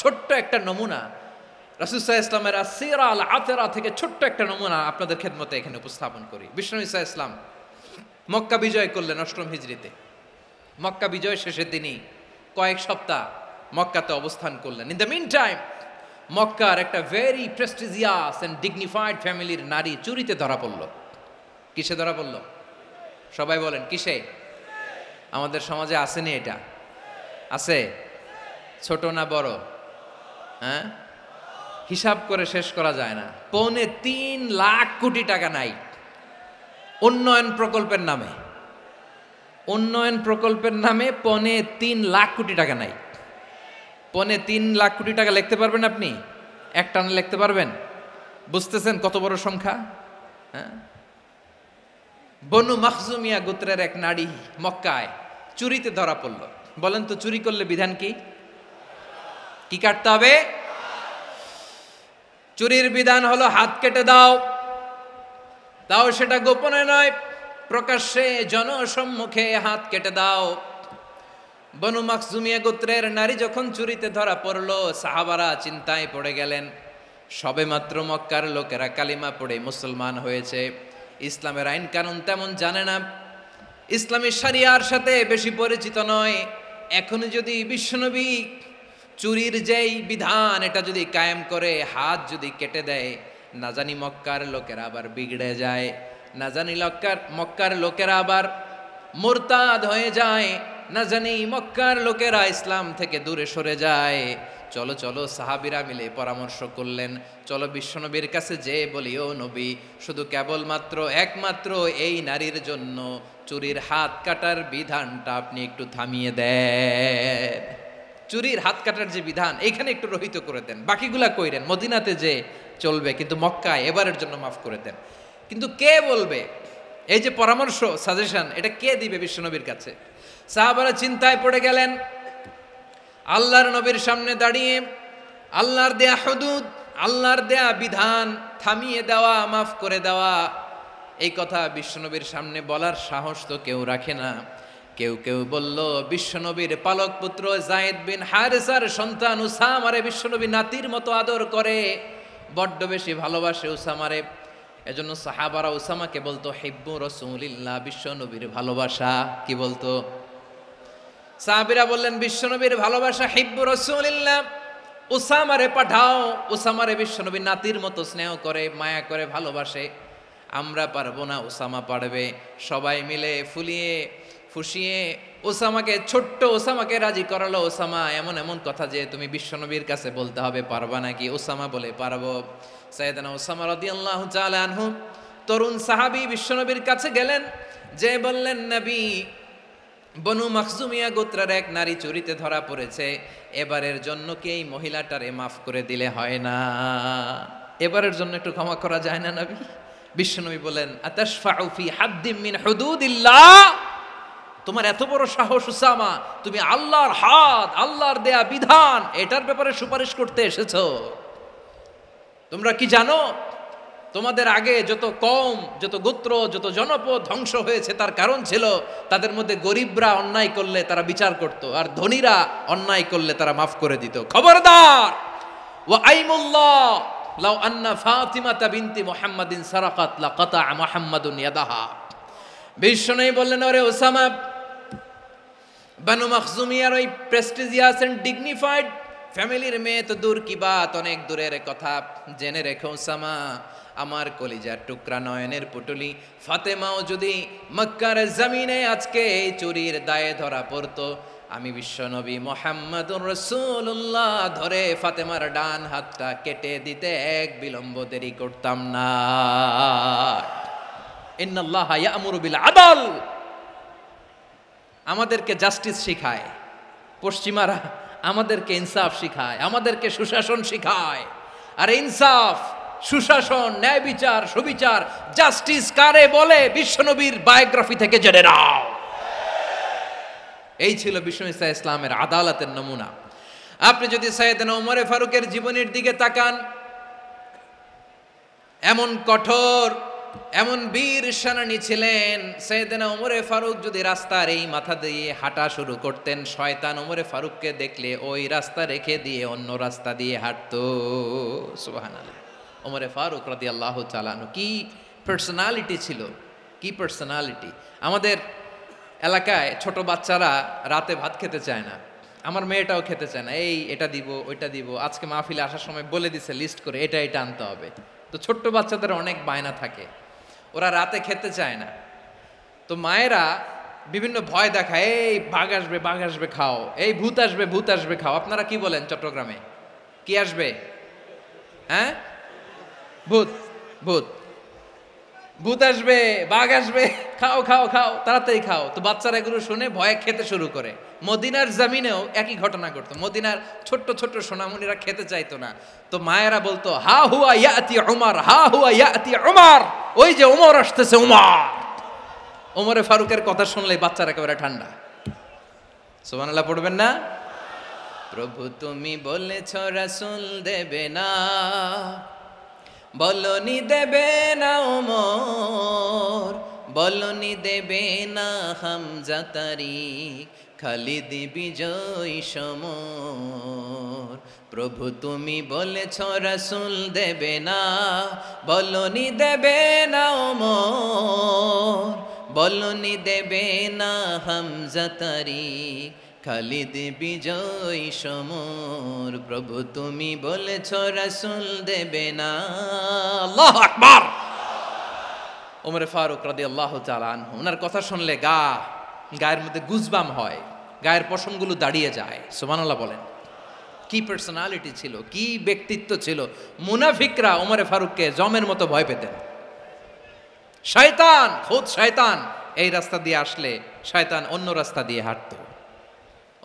ছোট্ট একটা নমুনা রাসূল সাল্লাল্লাহু আলাইহি ওয়াসাল্লামের আসিরা আল আতেরা থেকে ছোট্ট একটা নমুনা আপনাদের খেদমতে এখানে উপস্থাপন করি। বিশ্বনবী সাল্লাল্লাহু আলাইহি ওয়াসাল্লাম মক্কা বিজয় করলেন ৮ম হিজরিতে। মক্কা বিজয় শেষের দিনই কয়েক সপ্তাহ মক্কাতে অবস্থান করলেন। ইন দ্য মিন টাইম মক্কার একটা ভেরি প্রেস্টিজিয়াস অ্যান্ড ডিগনিফাইড ফ্যামিলির নারী চুরিতে ধরা পড়ল। কিসে ধরা পড়ল? সবাই বলেন কিসে? আমাদের সমাজে আসেনি এটা? আছে? ছোট না বড়? হ্যাঁ, হিসাব করে শেষ করা যায় না। ৩.৫ লাখ কোটি টাকা নাই উন্নয়ন প্রকল্পের নামে। উন্নয়ন প্রকল্পের নামে ৩.৫ লাখ কোটি টাকা নাই। ৩.৫ লাখ কোটি টাকা লিখতে পারবেন আপনি? একটানে লিখতে পারবেন? বুঝতেছেন কত বড় সংখ্যা? হ্যাঁ, বনু মাখজুমিয়া গোত্রের এক নারী মক্কায় চুরিতে ধরা পড়ল। বলেন তো চুরি করলে বিধান কি? কি কাটতে হবে? চুরির বিধান হলো হাত কেটে দাও, তাও সেটা গোপনে নয়, প্রকাশ্যে জনসম্মুখে হাত কেটে দাও। বনু মাখজুমিয়া গোত্রের নারী যখন চুরিতে ধরা পড়লো, সাহাবারা চিন্তায় পড়ে গেলেন। সবেমাত্র মক্কার লোকেরা কালিমা পড়ে মুসলমান হয়েছে, ইসলামের আইন কানুন তেমন জানে না, ইসলামী শরিয়ার সাথে বেশি পরিচিত নয়। এখন যদি বিশ্বনবী চুরির যেই বিধান এটা যদি কায়েম করে হাত যদি কেটে দেয়, না জানি মক্কার লোকেরা আবার বিগড়ে যায়, না জানি মক্কার লোকেরা আবার মুরতাদ হয়ে যায়, না জানি মক্কার লোকেরা ইসলাম থেকে দূরে সরে যায়। চলো চলো, সাহাবীরা মিলে পরামর্শ করলেন, চলো বিশ্বনবীর কাছে যে বলি, ও নবী, শুধু কেবলমাত্র একমাত্র এই নারীর জন্য চুরির হাত কাটার বিধানটা আপনি একটু থামিয়ে দেন। চুরির হাত কাটার যে বিধান এইখানে একটু রহিত করে দেন, বাকিগুলা কইরেন মদিনাতে যে চলবে, কিন্তু মক্কায় এবারের জন্য মাফ করে দেন। কিন্তু কে বলবে? এই যে পরামর্শ, সাজেশন, এটা কে দিবে বিশ্বনবীর কাছে? সাহাবারা চিন্তায় পড়ে গেলেন। আল্লাহর নবীর সামনে দাঁড়িয়ে আল্লাহর দেয়া হুদুদ, আল্লাহর দেয়া বিধান থামিয়ে দেওয়া, মাফ করে দেওয়া, এই কথা বিশ্বনবীর সামনে বলার সাহস তো কেউ রাখে না। কেউ কেউ বলল, বিশ্বনবীর পালক পুত্র যায়েদ বিন হারেসার সন্তান উসামারে বিশ্বনবী নাতির মতো আদর করে, বড্ড বেশি ভালোবাসে উসামারে। এজন্য সাহাবারা উসামাকে বলতো হিব্বু রাসূলিল্লাহ, বিশ্বনবীর ভালোবাসা। কি বলতো? সাহাবীরা বললেন, বিশ্বনবীর ভালোবাসা হিব্বু রাসূলিল্লাহ, উসামারে পাঠাও। উসামারে বিশ্বনবী নাতির মতো স্নেহ করে, মায়া করে, ভালোবাসে। আমরা পারবো না, উসামা পারবে। সবাই মিলে ফুলিয়ে ফুসিয়ে ওসামাকে, ছোট্ট ওসামাকে রাজি করালো। ওসামা, এমন এমন কথা যে তুমি বিশ্বনবীর কাছে বলতে হবে, পারবা নাকি? ওসামা বলে, পারবো। সাইয়েদনা ওসামা রাদিয়াল্লাহু তাআলা আনহু তরুণ সাহাবী বিশ্বনবীর কাছে গেলেন, যে বললেন, নবী, বনু মাখজুমিয়া গোত্রের এক নারী চুরিতে ধরা পড়েছে, এবারের জন্য কি এই মহিলাটারে মাফ করে দিলে হয় না? এবারের জন্য একটু ক্ষমা করা যায় না নবী? বিশ্বনবী বলেন, আতাশফাউ ফি হাদ্দিম মিন হুদুদিল্লাহ, তোমার এত বড় সাহস উসামা, তুমি আল্লাহর হাত, আল্লাহর দেয়া বিধান, এটার ব্যাপারে সুপারিশ করতে এসেছো? তোমরা কি জানো তোমাদের আগে যত কওম, যত গোত্র, যত জনপদ ধ্বংস হয়েছে তার কারণ ছিল তাদের মধ্যে গরিবরা অন্যায় করলে তারা বিচার করত, আর ধনীরা অন্যায় করলে তারা মাফ করে দিত। খবরদার! ওয়া আইমুল্লাহ লাউ আন্না ফাতিমাতা বিনতি মুহাম্মাদিন সারাকাত লাকাতা মুহাম্মাদুন ইয়াদাহা। বিশ্বনবী বললেন, ওরে ওসামা, বানু মাখজুমিয়ার ওই প্রেস্টিজিয়াস এন্ড ডিগনিফাইড ফ্যামিলির মেয়ে তো দূর কি বাত, অনেক দূরের কথা। জেনে রেখো ওসামা, আমার কলিজার টুকরা, নয়নের পুটুলি ফাতেমাও যদি মক্কার জমিনে আজকে এই চুরির দায়ে ধরা পড়তো, আমি বিশ্বনবী মুহাম্মাদুর রাসূলুল্লাহ ধরে ফাতেমার ডান হাতটা কেটে দিতে এক বিলম্ব দেরি করতাম না। ইন্নাল্লাহা ইয়া'মুরু বিল আদল, আমাদেরকে জাস্টিস শিখায় পশ্চিমারা, আমাদেরকে ইনসাফ শিখায়, আমাদেরকে সুশাসন শিখায়। আর ইনসাফ, সুশাসন, ন্যায় বিচার, সুবিচার, জাস্টিস কারে বলে বিশ্বনবীর বায়োগ্রাফি থেকে জেনে নাও। এই ছিল বিশ্বনবী ইসলামের আদালতের নমুনা। আপনি যদি সাইয়েদনা ওমর ফারুকের জীবনের দিকে তাকান, এমন কঠোর, এমন বীর সেনানী ছিলেন। সাইয়েদনা ওমর ফারুক যদি রাস্তার এই মাথা দিয়ে হাঁটা শুরু করতেন, শয়তান ওমর ফারুককে দেখলে ওই রাস্তা রেখে দিয়ে অন্য রাস্তা দিয়ে হাঁটতো। সুবহানাল্লাহ। ওমর ফারুক রাদিয়াল্লাহু তাআলা আনহু কি পার্সোনালিটি ছিল, কি পার্সোনালিটি! আমাদের এলাকায় ছোট বাচ্চারা রাতে ভাত খেতে চায় না, আমার মেয়েটাও খেতে চায় না। এই এটা দিব, ওইটা দিব, আজকে মাহফিলে আসার সময় বলে দিছে লিস্ট করে, এটা এটা আনতে হবে। তো ছোট্ট বাচ্চাদের অনেক বায়না থাকে, ওরা রাতে খেতে চায় না। তো মায়েরা বিভিন্ন ভয় দেখায়, এই বাঘ আসবে, বাঘ আসবে খাও, এই ভূত আসবে, ভূত আসবে খাও। আপনারা কি বলেন চট্টগ্রামে? কি আসবে? হ্যাঁ, ভূত, ভূত, ভূত আসবে, বাঘ আসবে, খাও খাও খাও, তাড়াতাড়ি খাও। তো বাচ্চারা এগুলো শুনে ভয়ে খেতে শুরু করে। মদিনার জমিনেও একই ঘটনা ঘটতো। মদিনার ছোট্ট ছোট্ট সোনামণিরা খেতে চাইতো না, তো মায়েরা বলতো, হা হুয়া ইয়াতি উমর, হা হুয়া ইয়াতি উমর, ওই যে ওমর আসতেছে, উমর। ওমরে ফারুকের কথা শুনলে বাচ্চারা একেবারে ঠান্ডা। সুবহানাল্লাহ পড়বেন না? প্রভু তুমি বলেছ রাসূল দেবে না, বলনি দেবে না ওমর, বলনি দেবে না হামজা তারিক, খালিদ বিজয় সমর। প্রভু তুমি বলেছ রাসূল দেবে না, বলনি দেবে না ওমর, বলনি দেবে না হামজা তারিক, খালিদ বিজয় সমর। প্রভু তুমি বলেছ রাসূল দেবে না। আল্লাহু আকবার। ওমর ফারুক রাদিয়াল্লাহু তাআলা আনহু, ওনার কথা শুনলে গায়ের মধ্যে গুজবাম হয়, গায়ের পশমগুলো দাঁড়িয়ে যায়। সুবহানাল্লাহ বলেন। কি পার্সোনালিটি ছিল, কি ব্যক্তিত্ব ছিল। মুনাফিকরা ওমর ফারুককে জমের মতো ভয় পেতেন। শয়তান, খুদ শয়তান এই রাস্তা দিয়ে আসলে শয়তান অন্য রাস্তা দিয়ে হাঁটতো।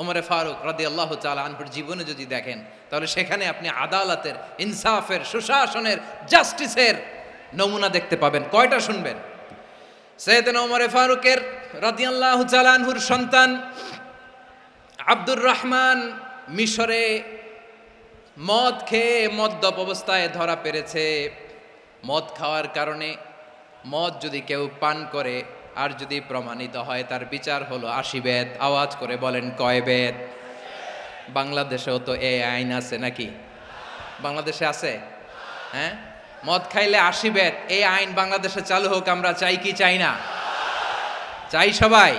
ওমর ফারুক রাদিয়াল্লাহু তাআলা আনহুর জীবনে যদি দেখেন, তাহলে সেখানে আপনি আদালতের, ইনসাফের, সুশাসনের, জাস্টিসের নমুনা দেখতে পাবেন। কয়টা শুনবেন? সাইয়েদনা ওমর ফারুকের রাদিয়াল্লাহু তাআলা আনহুর সন্তান আব্দুর রহমান মিশরে মদ খেয়ে মদ্যপ অবস্থায় ধরা পড়েছে। মদ খাওয়ার কারণে, মদ যদি কেউ পান করে আর যদি প্রমাণিত হয়, তার বিচার হলো 80 বেত। আওয়াজ করে বলেন কয় বেত? বাংলাদেশেও তো এই আইন আছে নাকি? বাংলাদেশে আছে? হ্যাঁ, মদ খাইলে 80 বেত, এই আইন বাংলাদেশে চালু হোক। আমরা চাই কি চাই না? চাই সবাই।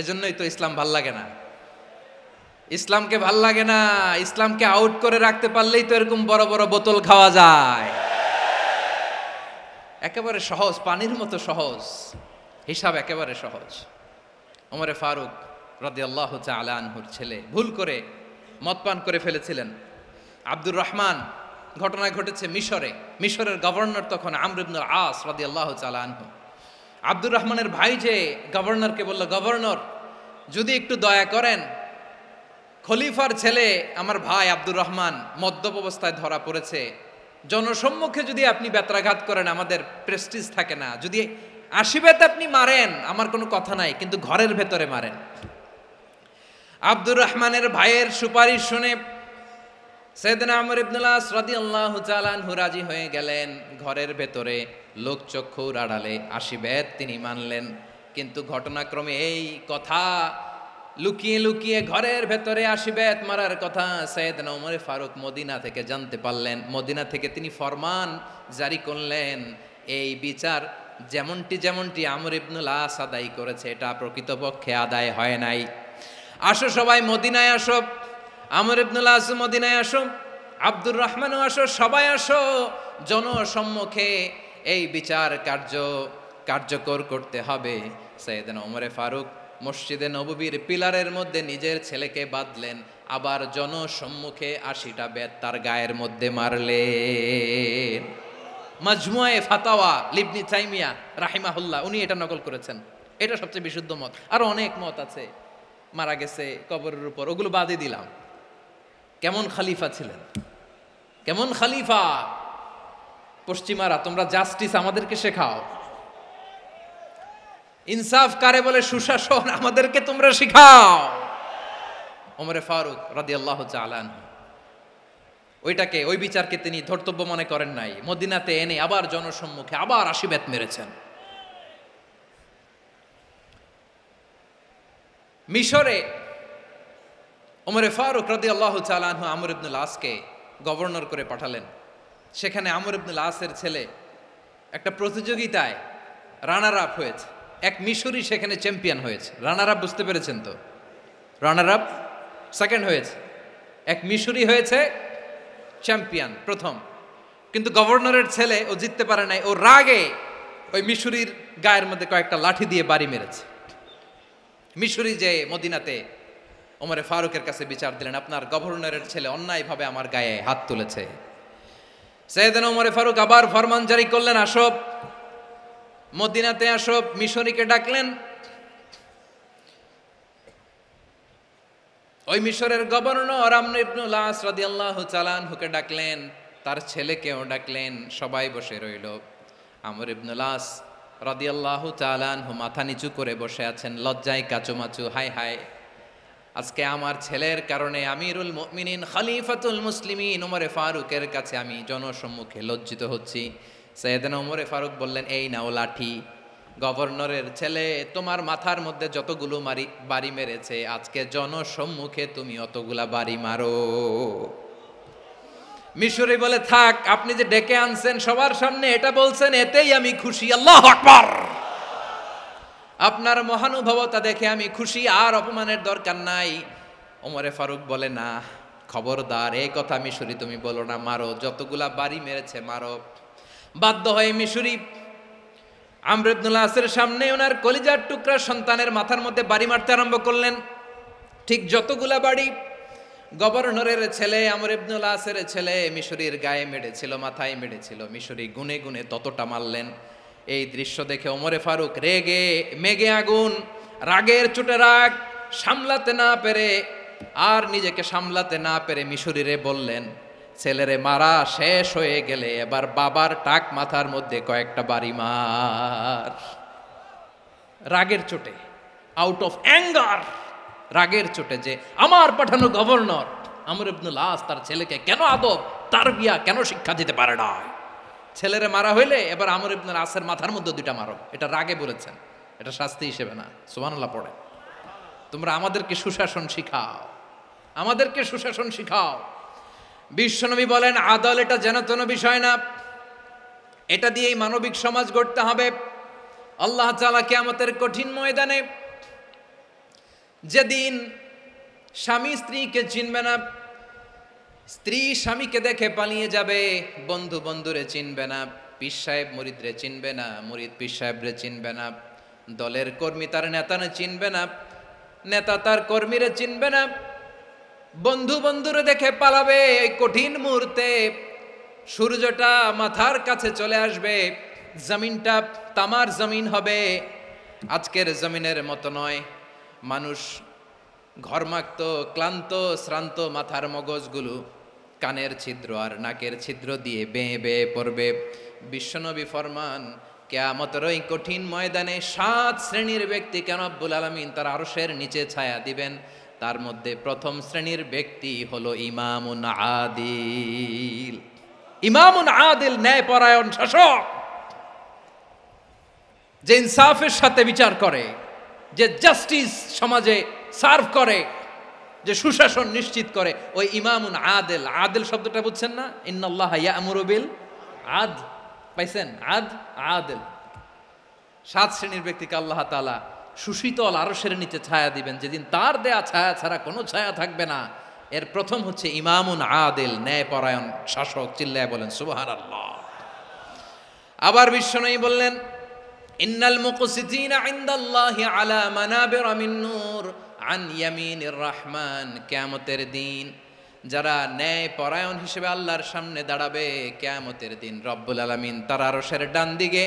এজন্যই তো ইসলাম ভাল লাগে না। ইসলামকে ভাল লাগে না। ইসলামকে আউট করে রাখতে পারলেই তো এরকম বড় বড় বোতল খাওয়া যায়। একেবারে সহজ, পানির মতো সহজ, হিসাব একেবারে সহজ। ওমর ফারুক রাদিয়াল্লাহু তাআলা আনহুর ছেলে ভুল করে মদ পান করে ফেলেছিলেন। আব্দুর রহমান, ঘটনা ঘটেছে মিশরে। মিশরের গভর্নর তখন আমর ইবনুল আস রাদিয়াল্লাহু তাআলা আনহু। আব্দুর রহমানের ভাই যে গভর্নরকে বলল, গভর্নর যদি একটু দয়া করেন, খলিফার ছেলে আমার ভাই আব্দুর রহমান মদ্যপ অবস্থায় ধরা পড়েছে, জনসম্মুখে যদি আপনি বেত্রাঘাত করেন আমাদের প্রেস্টিজ থাকে না, যদি 80 বেত আপনি মারেন আমার কোনো কথা নাই, কিন্তু ঘরের ভেতরে মারেন। আব্দুর রহমানের ভাইয়ের সুপারিশ শুনে সাইয়েদনা আমর ইবনুল আস রাদিয়াল্লাহু তাআলা আনহু রাজি হয়ে গেলেন। ঘরের ভেতরে লোকচক্ষুর আড়ালে 80 বেত তিনি মানলেন। কিন্তু ঘটনাক্রমে এই কথা লুকিয়ে লুকিয়ে ঘরের ভেতরে 80 বেত মারার কথা সাইয়েদনা ওমর ফারুক মদিনা থেকে জানতে পারলেন। মদিনা থেকে তিনি ফরমান জারি করলেন, এই বিচার যেমনটি আমর ইবনুল আস আদায় করেছে, এটা প্রকৃতপক্ষে আদায় হয় নাই। আসো সবাই মদিনায় আসো, আমর ইবনুল আস মদিনায় আসো, আব্দুর রহমানও আসো, সবাই আসো, জনসম্মুখে এই বিচার কার্যকর করতে হবে। সাইয়েদনা ওমর ফারুক মসজিদে নববীর পিলারের মধ্যে নিজের ছেলেকে বাঁধলেন, আবার জনসম্মুখে 80টা বেত তার গায়ের মধ্যে মারলেন। মাজমুয়ে ফাতাওয়া ইবনে তাইমিয়া রাহিমাহুল্লাহ উনি এটা নকল করেছেন। এটা সবচেয়ে বিশুদ্ধ মত। আরো অনেক মত আছে, মারা গেছে কবরের উপর, ওগুলো বাদই দিলাম। কেমন খলিফা ছিলেন, কেমন খলিফা! পশ্চিমারা তোমরা জাস্টিস আমাদেরকে শেখাও, ইনসাফ কারে বলে, সুশাসন আমাদেরকে তোমরা শিখাও। ওমর ফারুক রাদিয়াল্লাহু তাআলা আনহু ওই বিচারকে তিনি ধর্তব্য মনে করেন নাই। মদিনাতে এনে আবার জনসম্মুখে আবার 80 বেত মেরেছেন। মিশরে ওমর ফারুক রাদিয়াল্লাহু তাআলা আনহু আমর ইবনুল আসকে গভর্নর করে পাঠালেন। সেখানে আমর ইবনুল আসের ছেলে একটা প্রতিযোগিতায় রানার আপ হয়েছে। এক মিশরি সেখানে চ্যাম্পিয়ন হয়েছে। রানার আপ বুঝতে পেরেছেন তো? রানার আপ সেকেন্ড হয়েছে, এক মিশরি হয়েছে চ্যাম্পিয়ন প্রথম। কিন্তু গভর্নরের ছেলে ও জিততে পারে নাই। ও রাগে ওই মিশরির গায়ের মধ্যে কয়েকটা লাঠি দিয়ে বাড়ি মেরেছে। মিশরি যে মদিনাতে ওমর ফারুকের কাছে বিচার দিলেন, আপনার গভর্নরের ছেলে অন্যায়ভাবে আমার গায়ে হাত তুলেছে। সাইয়েদনা ওমর ফারুক আবার ফরমান জারি করলেন, আসো মদিনাতে আসো। মিশরীকে ডাকলেন। ওই মিশরের গভর্নর আমর ইবনুল আস রাদিয়াল্লাহু তাআলা আনহুকে ডাকলেন, তার ছেলেকেও ডাকলেন। সবাই বসে রইল। আমর ইবনুল আস রাদিয়াল্লাহু তাআলা আনহু মাথা নিচু করে বসে আছেন, লজ্জায় কাচুমাচু। হায় হায়, আজকে আমার ছেলের কারণে আমিরুল মুমিনিন খলিফাতুল মুসলিমিন ওমরে ফারুকের কাছে আমি জনসম্মুখে লজ্জিত হচ্ছি। সাইয়েদনা ওমরে ফারুক বললেন, এই নাও লাঠি, গভর্নরের ছেলে তোমার মাথার মধ্যে যতগুলো বাড়ি মেরেছে, আজকে জনসম্মুখে তুমি অতগুলা বাড়ি মারো। মিশরি বলে, থাক, আপনি যে ডেকে আনছেন সবার সামনে এটা বলছেন, এতেই আমি খুশি। আল্লাহু আকবার। আপনার মহানুভবতা দেখে আমি খুশি, আর অপমানের দরকার নাই। ওমরে ফারুক বলে, না, খবরদার, এই কথা মিশরি তুমি বলো না, মারো, যতগুলা বাড়ি মেরেছে মারো। বাধ্য হয়ে মিশরি আমর ইবনুল আসের সামনে ওনার কলিজার টুকরা সন্তানের মাথার মধ্যে বাড়ি মারতে আরম্ভ করলেন। ঠিক যতগুলা বাড়ি গভর্নরের ছেলে আমর ইবনুল আসের ছেলে মিশরির গায়ে মেরেছিল, মাথায় মেরেছিল, মিশরি গুনে গুনে ততটা মারলেন। এই দৃশ্য দেখে ওমরে ফারুক রেগে মেগে আগুন, রাগের চোটে রাগ সামলাতে না পেরে, আর নিজেকে সামলাতে না পেরে মিশরিরে বললেন, ছেলেরে মারা শেষ হয়ে গেলে এবার বাবার টাক মাথার মধ্যে কয়েকটা বাড়ি মার। রাগের চোটে, আউট অফ অ্যাঙ্গার, রাগের চোটে, যে আমার পাঠানো গভর্নর আমর ইবনুল আস তার ছেলেকে কেন আদব তারবিয়া কেন শিক্ষা দিতে পারে না, ছেলেরে মারা হইলে এবার আমর ইবনুল আসের মাথার মধ্যে দুইটা মারো। এটা রাগে বলেছেন, এটা শাস্তি হিসেবে না। সুবহানাল্লাহ পড়ে। তোমরা আমাদেরকে সুশাসন শিখাও, আমাদেরকে সুশাসন শিখাও। বিশ্বনবী বলেন, আদল এটা যেন তেন বিষয় না, এটা দিয়েই মানবিক সমাজ গড়তে হবে। আল্লাহ তাআলা কিয়ামতের কঠিন ময়দানে, যেদিন স্বামী স্ত্রীকে চিনবে না, স্ত্রী স্বামীকে দেখে পালিয়ে যাবে, বন্ধু বন্ধুরে চিনবে না, পীর সাহেব মুরিদরে চিনবে না, মুরিদ পীর সাহেবরে চিনবে না, দলের কর্মী তার নেতারে চিনবে না, নেতা তার কর্মীরে চিনবে না, বন্ধু বন্ধুরে দেখে পালাবে। এই কঠিন মুহূর্তে সূর্যটা মাথার কাছে চলে আসবে, জমিনটা তামার জমিন হবে, আজকের জমিনের মতো নয়। মানুষ ঘর্মাক্ত, ক্লান্ত, শ্রান্ত মাথার মগজগুলো কানের ছিদ্র আর নাকের ছিদ্র দিয়ে বেয়ে বেয়ে পড়বে। বিশ্বনবী ফরমান, কিয়ামতের ওই কঠিন ময়দানে 7 শ্রেণীর ব্যক্তিকে রব্বুল আলামিন তার আরশের নিচে ছায়া দিবেন। তার মধ্যে প্রথম শ্রেণীর ব্যক্তি হলো ইমামুন আদিল। ইমামুন আদিল, ন্যায়পরায়ণ শাসক, যে ইনসাফের সাথে বিচার করে, যে জাস্টিস সমাজে সার্ভ করে, যে সুশাসন নিশ্চিত করে, ওই ইমামুন আদিল। আদিল শব্দটা বুঝছেন না? ইন্নাল্লাহা ইয়া'মুরু বিল আদল, পাইছেন? আদিল। 7 শ্রেণীর ব্যক্তিকে আল্লাহ তাআলা সুশীতল আরশের নিচে ছায়া দিবেন, যেদিন তার দেয়া ছায়া ছাড়া কোনো ছায়া থাকবে না। এর প্রথম হচ্ছে ইমামুন আদিল, ন্যায়পরায়ণ শাসক। চিল্লায় বলেন সুবহানাল্লাহ। আবার বিশ্বনবী বললেন, ইন্নাল মুকসিতিনা ইনদাল্লাহি আলা মানাবিরা মিন নূর আন ইয়ামিনির রহমান। কিয়ামতের দিন যারা ন্যায়পরায়ণ হিসেবে আল্লাহর সামনে দাঁড়াবে, কিয়ামতের দিন রব্বুল আলামিন তার আরশের ডান দিকে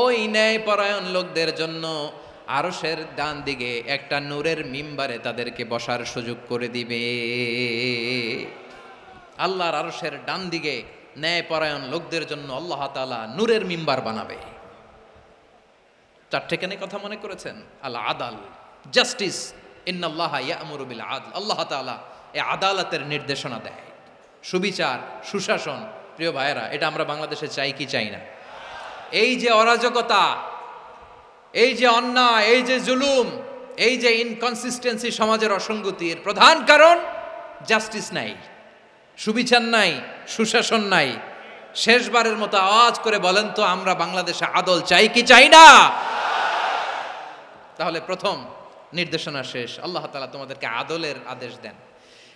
ওই ন্যায়পরায়ণ লোকদের জন্য আরশের ডান দিকে একটা নূরের মিম্বারে তাদেরকে বসার সুযোগ করে দিবে। আল্লাহর আরশের ডান দিকে ন্যায়পরায়ণ লোকদের জন্য আল্লাহ তাআলা নূরের মিম্বার বানাবে। 4টে কেন কথা মনে করেছেন? আল আদাল, জাস্টিস। ইন্নাল্লাহা ইয়া'মুরু বিল আদল। আল্লাহ তাআলা এই আদালতের নির্দেশনা দেয়, সুবিচার, সুশাসন। প্রিয় ভাইয়েরা, এটা আমরা বাংলাদেশে চাই কি চাই না? এই যে অরাজকতা, এই যে অন্যায়, এই যে জুলুম, এই যে ইনকনসিস্টেন্সি সমাজের অসঙ্গতির প্রধান কারণ জাস্টিস নাই, সুবিচার নাই, সুশাসন নাই। শেষবারের মতো আওয়াজ করে বলেন তো, আমরা বাংলাদেশে আদল চাই কি চাই না? তাহলে প্রথম নির্দেশনা শেষ। আল্লাহ তাআলা তোমাদেরকে আদলের আদেশ দেন।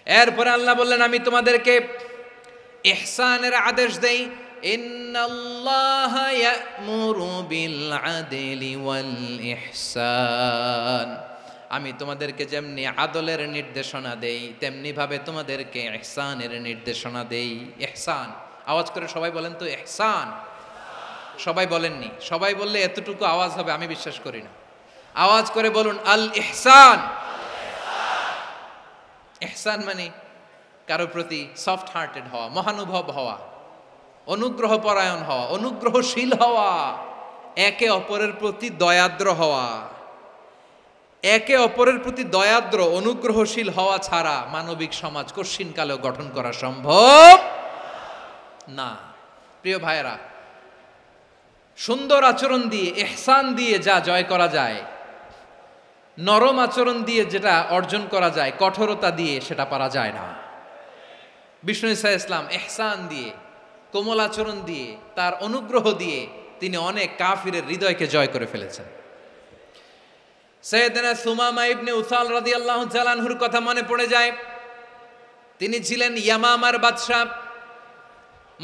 এরপরে আল্লাহ বললেন, আমি তোমাদেরকে ইহসানের আদেশ দেই। ইন্নাল্লাহা ইয়া'মুরু বিল আদলি ওয়াল ইহসান। আমি তোমাদেরকে যেমনি আদলের নির্দেশনা দেই, তেমনি ভাবে তোমাদেরকে ইহসানের নির্দেশনা দেই। ইহসান, আওয়াজ করে সবাই বলেন তো ইহসান। সবাই বলেননি, সবাই বললে এতটুকু আওয়াজ হবে আমি বিশ্বাস করি না। আওয়াজ করে বলুন আল ইহসান। ইহসান মানে কারো প্রতি সফট হার্টেড হওয়া, মহানুভব হওয়া, অনুগ্রহ পরায়ণ হওয়া, অনুগ্রহশীল হওয়া। একে অপরের প্রতি দয়াদ্র হওয়া। একে অপরের প্রতি দয়াদ্র অনুগ্রহশীল হওয়া ছাড়া মানবিক সমাজ কশিনকালেও গঠন করা সম্ভব না। প্রিয় ভাইয়েরা, সুন্দর আচরণ দিয়ে, ইহসান দিয়ে যা জয় করা যায়, নরম আচরণ দিয়ে যেটা অর্জন করা যায়, কঠোরতা দিয়ে সেটা পারা যায় না। বিষ্ণু ঈসা ইসলাম ইহসান দিয়ে, কোমল আচরণ দিয়ে, তার অনুগ্রহ দিয়ে তিনি অনেক কাফিরের হৃদয়কে জয় করে ফেলেছেন। সাইয়েদনা সুমামা ইবনে উসাল রাদিয়াল্লাহু তাআলা আনহুর কথা মনে পড়ে যায়। তিনি ছিলেন ইয়ামামার বাদশা।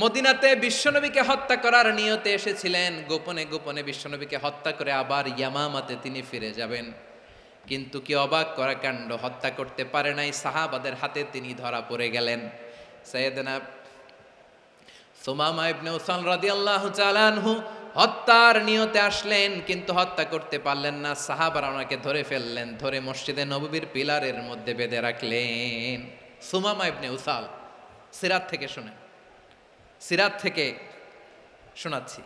মদিনাতে বিশ্বনবীকে হত্যা করার নিয়তে এসেছিলেন। গোপনে গোপনে বিশ্বনবীকে হত্যা করে আবার ইয়ামামাতে তিনি ফিরে যাবেন। কিন্তু কি অবাক করা কাণ্ড, হত্যা করতে পারে নাই, সাহাবাদের হাতে তিনি ধরা পড়ে গেলেন। সাইয়েদনা সুমামা ইবনে উসাল রাদিয়াল্লাহু তাআলা আনহু হত্যার নিয়তে আসলেন, কিন্তু হত্যা করতে পারলেন না। সাহাবারা ওনাকে ধরে ফেললেন, ধরে মসজিদে নববীর পিলারের মধ্যে বেঁধে রাখলেন। সুমামা ইবনে উসাল, সিরাত থেকে শুনেন, সিরাত থেকে শোনাচ্ছি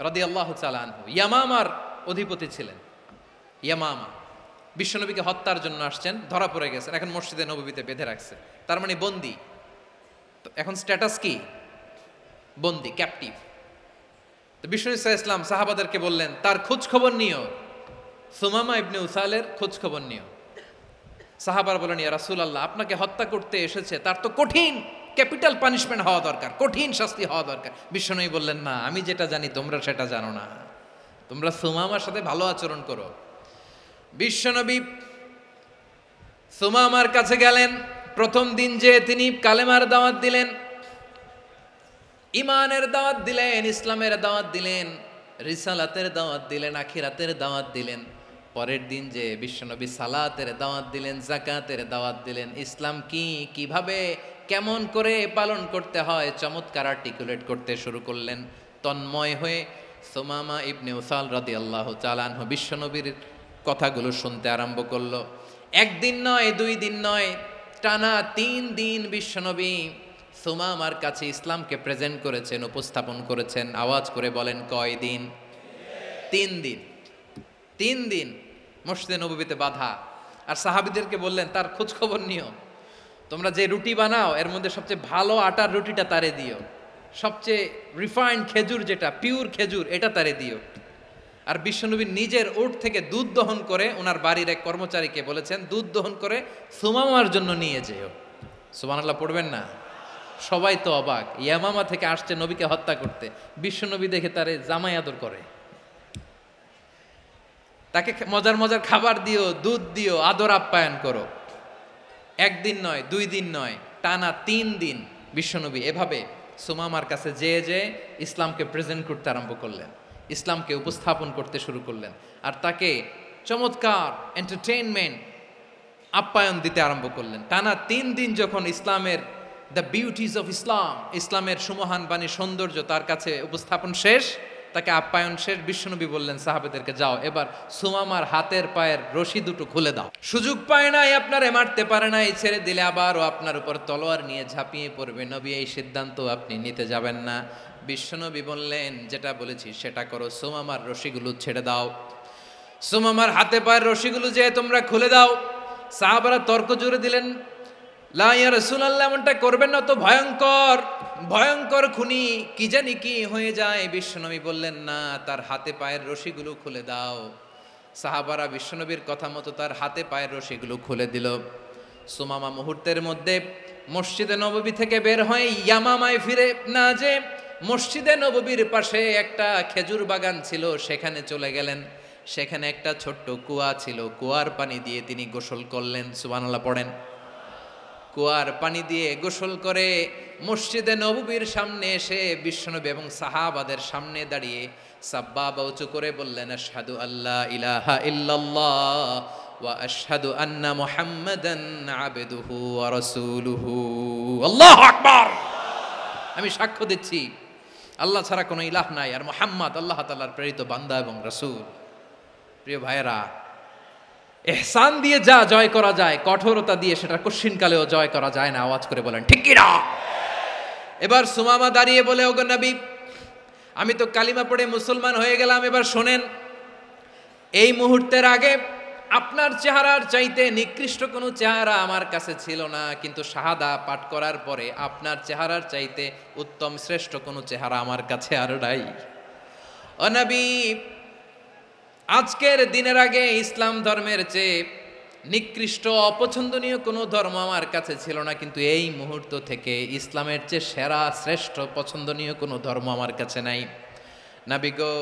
রাদিয়াল্লাহু তাআলা আনহু ইয়ামামার অধিপতি ছিলেন। ইয়ামামা বিশ্বনবীকে হত্যার জন্য আসছেন, ধরা পড়ে গেছেন, এখন মসজিদে নববীতে বেঁধে রাখছে, তার মানে বন্দী। তো এখন স্ট্যাটাস কি? বন্দী, ক্যাপটিভ। তো বিষ্ণু ঈসা ইসলাম সাহাবাদেরকে বললেন, তার খোঁজ খবর নিও, সুমামা ইবনে উসালের খোঁজ খবর নিও। সাহাবার বলেন, ইয়া রাসূলুল্লাহ, আপনাকে হত্যা করতে এসেছে, তার তো কঠিন ক্যাপিটাল পানিশমেন্ট হওয়া দরকার, কঠিন শাস্তি হওয়া দরকার। বিশ্বনবী বললেন, না, আমি যেটা জানি তোমরা সেটা জানো না, তোমরা সুমামার সাথে ভালো আচরণ করো। বিশ্বনবী সুমামার কাছে গেলেন। প্রথম দিন যে তিনি কালেমার দাওয়াত দিলেন, ইমানের দাওয়াত দিলেন, ইসলামের দাওয়াত দিলেন, রিসালাতের দাওয়াত দিলেন, আখিরাতের দাওয়াত দিলেন। পরের দিন যে বিশ্বনবী সালাতের দাওয়াত দিলেন, যাকাতের দাওয়াত দিলেন, ইসলাম কি, কিভাবে, কেমন করে পালন করতে হয় চমৎকার আর্টিকুলেট করতে শুরু করলেন। তন্ময় হয়ে সুমামা ইবনে উসাল রাদিয়াল্লাহু তাআলা আনহু বিশ্বনবীর কথাগুলো শুনতে আরম্ভ করলো। একদিন নয়, দুই দিন নয়, টানা 3 দিন বিশ্বনবী সুমামার কাছে ইসলামকে প্রেজেন্ট করেছেন, উপস্থাপন করেছেন। আওয়াজ করে বলেন, কয় দিন? 3 দিন। 3 দিন মসজিদে নববীতে বাঁধা। আর সাহাবীদেরকে বললেন, তার খোঁজ খবর নিও, তোমরা যে রুটি বানাও এর মধ্যে সবচেয়ে ভালো আটার রুটিটা তারে দিও, সবচেয়ে রিফাইন্ড খেজুর, যেটা পিওর খেজুর, এটা তারে দিও। আর বিশ্বনবী নিজের উট থেকে দুধ দহন করে ওনার বাড়ির এক কর্মচারীকে বলেছেন, দুধ দহন করে সুমামার জন্য নিয়ে যেও। সুবহানাল্লাহ পড়বেন না? সবাই তো অবাক, ইয়ামামা থেকে আসছে নবীকে হত্যা করতে, বিশ্বনবী দেখে তারে জামাই আদর করে, তাকে মজার মজার খাবার দিও, দুধ দিও, আদর আপ্যায়ন করো। একদিন নয়, 2 দিন নয়, টানা 3 দিন বিশ্বনবী এভাবে সুমামার কাছে যেয়ে ইসলামকে প্রেজেন্ট করতে আরম্ভ করলেন, ইসলামকে উপস্থাপন করতে শুরু করলেন। আর তাকে চমৎকার এন্টারটেইনমেন্ট, আপ্যায়ন দিতে আরম্ভ করলেন। টানা 3 দিন যখন ইসলামের দ্য বিউটিজ অফ ইসলাম, ইসলামের সুমহান বাণী, সৌন্দর্য তার কাছে উপস্থাপন শেষ, তাকে আপ্যায়ন শেষ, বিশ্বনবী বললেন সাহাবেদেরকে, যাও এবার সুমামার হাতের পায়ের রশি দুটো খুলে দাও। সুযোগ পায় নাই, আপনারে মারতে পারে নাই, ছেড়ে দিলে আবারও আপনার উপর তলোয়ার নিয়ে ঝাঁপিয়ে পড়বে। নবী, এই সিদ্ধান্ত আপনি নিতে যাবেন না। বিশ্বনবী বললেন, যেটা বলেছি সেটা করো, সুমামার রশিগুলো ছেড়ে দাও। সুমামার হাতে পায়ের রশিগুলো যে তোমরা খুলে দাও। সাহাবারা তর্ক জুড়ে দিলেন, লা ইয়া রাসূলুল্লাহ, এমনটা করবেন না, তো ভয়ঙ্কর ভয়ঙ্কর খুনি, কি জানি কি হয়ে যায়। বিশ্বনবী বললেন, না, তার হাতে পায়ের রশিগুলো খুলে দাও। সাহাবারা বিশ্বনবীর কথা মতো তার হাতে পায়ের রশিগুলো খুলে দিল। সুমামা মুহূর্তের মধ্যে মসজিদে নববী থেকে বের হয়ে ইয়ামামায় ফিরে না যে মসজিদে নববীর পাশে একটা খেজুর বাগান ছিল, সেখানে চলে গেলেন। সেখানে একটা ছোট্ট কুয়া ছিল, কুয়ার পানি দিয়ে তিনি গোসল করলেন। সুবহানাল্লাহ পড়েন। কুয়ার পানি দিয়ে গোসল করে মসজিদে নববীর সামনে এসে বিশ্বনবী এবং সাহাবাদের সামনে দাঁড়িয়ে সাব্বাবা উঁচু করে বললেন, আশহাদু আল্লা ইলাহা ইল্লাল্লাহ ওয়া আশহাদু আন্না মুহাম্মাদান আবদুহু ওয়া রাসূলুহু। আল্লাহু আকবার। আমি সাক্ষ্য দিচ্ছি আল্লাহ ছাড়া কোনো ইলাহ নাই, আর মুহাম্মদ আল্লাহ তাআলার প্রেরিত বান্দা এবং রাসূল। প্রিয় ভাইয়েরা, ইহসান দিয়ে যা জয় করা যায়, কঠোরতা দিয়ে সেটা কঠিনকালেও জয় করা যায় না। আওয়াজ করে বলেন ঠিক কি না? এবার সুমামা দাঁড়িয়ে বলে, ওগো নবী, আমি তো কালিমা পড়ে মুসলমান হয়ে গেলাম, এবার শোনেন, এই মুহূর্তের আগে আপনার চেহারার চাইতে নিকৃষ্ট কোনো চেহারা আমার কাছে ছিল না, কিন্তু শাহাদা পাঠ করার পরে আপনার চেহারার চাইতে উত্তম শ্রেষ্ঠ কোনো চেহারা আমার কাছে আর নাই। ও নবী, আজকের দিনের আগে ইসলাম ধর্মের চেয়ে নিকৃষ্ট অপছন্দনীয় কোনো ধর্ম আমার কাছে ছিল না, কিন্তু এই মুহূর্ত থেকে ইসলামের চেয়ে সেরা শ্রেষ্ঠ পছন্দনীয় কোনো ধর্ম আমার কাছে নাই। নবী গো,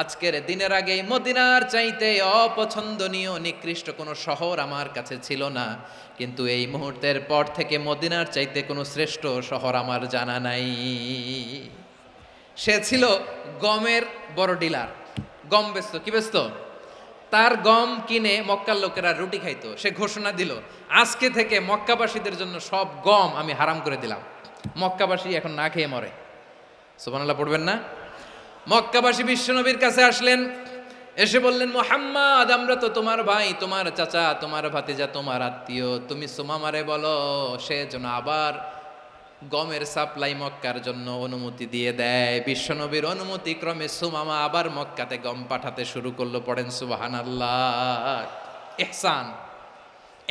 আজকের দিনের আগে মদিনার চাইতে অপছন্দনীয় নিকৃষ্ট কোনো শহর আমার কাছে ছিল না, কিন্তু এই মুহূর্তের পর থেকে মদিনার চাইতে কোনো শ্রেষ্ঠ শহর আমার জানা নাই। সে ছিল গমের বড় ডিলার, গম বেচতো। কি বেচতো? তার গম কিনে মক্কার লোকেরা রুটি খাইতো। সে ঘোষণা দিল, আজকে থেকে মক্কাবাসীদের জন্য সব গম আমি হারাম করে দিলাম, মক্কাবাসী এখন না খেয়ে মরে। সুবহানাল্লাহ পড়বেন না? মক্কাবাসী বিশ্বনবীর কাছে আসলেন, এসে বললেন, মুহাম্মদ, আমরা তো তোমার ভাই, তোমার চাচা, তোমার ভাতিজা, তোমার আত্মীয়, তুমি সুমামারে বলো সে যেন আবার গমের সাপ্লাই মক্কার জন্য অনুমতি দিয়ে দেয়। বিশ্বনবীর অনুমতি ক্রমে সুমামা আবার মক্কাতে গম পাঠাতে শুরু করলো। পড়েন সুবহানাল্লাহ। ইহসান,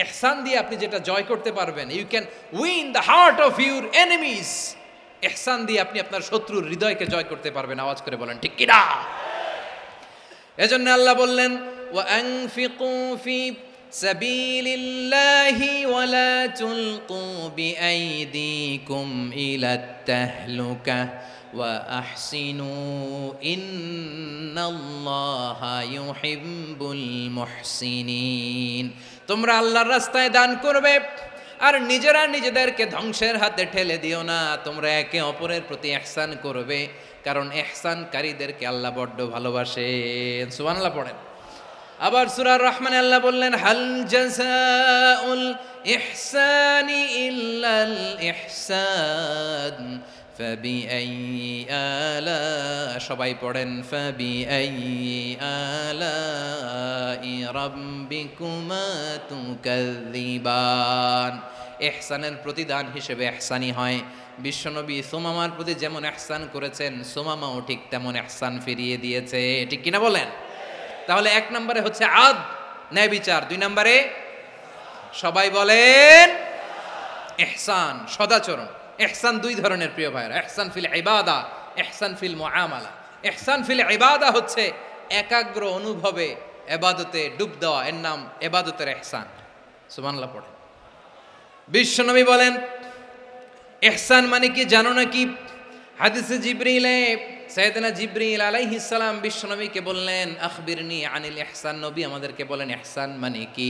ইহসান দিয়ে আপনি যেটা জয় করতে পারবেন, you can win the heart of your enemies. ইহসান দিয়ে আপনি আপনার শত্রুর হৃদয়কে জয় করতে পারবেন। আওয়াজ করে বলেন ঠিক কিনা? এজন্য আল্লাহ বললেন, ওয়া আনফিকু ফি সাবিলিল্লাহি ওয়া লা তুলকু বিআইদিকুম ইলাত তাহলুকা ওয়া আহসিনু ইন্নাল্লাহা ইউহিব্বুল মুহসিনিন। তোমরা আল্লাহর রাস্তায় দান করবে আর নিজেরা নিজেদেরকে ধ্বংসের হাতে ঠেলে দিও না। তোমরা একে অপরের প্রতি ইহসান করবে, কারণ ইহসানকারীদেরকে আল্লাহ বড্ড ভালোবাসেন। সুবহানাল্লাহ পড়েন। আবার সূরা রহমানে আল্লাহ বললেন, হাল জাযাউল ইহসানি ইল্লাল ইহসান ফাবিআইয়ি আলা, সবাই পড়েন, ফাবিআইয়ি আলাই রাব্বিকুমা তুকাযযিবান। ইহসানের প্রতিদান হিসেবে ইহসানি হয়। বিশ্বনবী সুমামার প্রতি যেমন ইহসান করেছেন, সুমামাও ঠিক তেমন ইহসান ফিরিয়ে দিয়েছে। ঠিক কিনা বলেন? তাহলে এক নম্বরে হচ্ছে আদ, ন্যায় বিচার। দুই নম্বরে সবাই বলেন ইহসান, সদাচরণ। ইহসান দুই ধরনের প্রিয় ভাইরা, ইহসান ফিল ইবাদা, ইহসান ফিল মুআমালা। ইহসান ফিল ইবাদা হচ্ছে একাগ্র অনুভবে ইবাদতে ডুব দেওয়া, এর নাম ইবাদতের ইহসান। সুবহানাল্লাহ পড়ে। বিশ্বনবী বলেন ইহসান মানে কি জানো নাকি? হাদিসে জিবরিলে সাইয়েদনা জিবরিল আলাইহিস সালাম বিশ্বনবীকে বললেন, আখবিরনি আনিল ইহসান। নবী আমাদেরকে বলেন ইহসান মানে কি?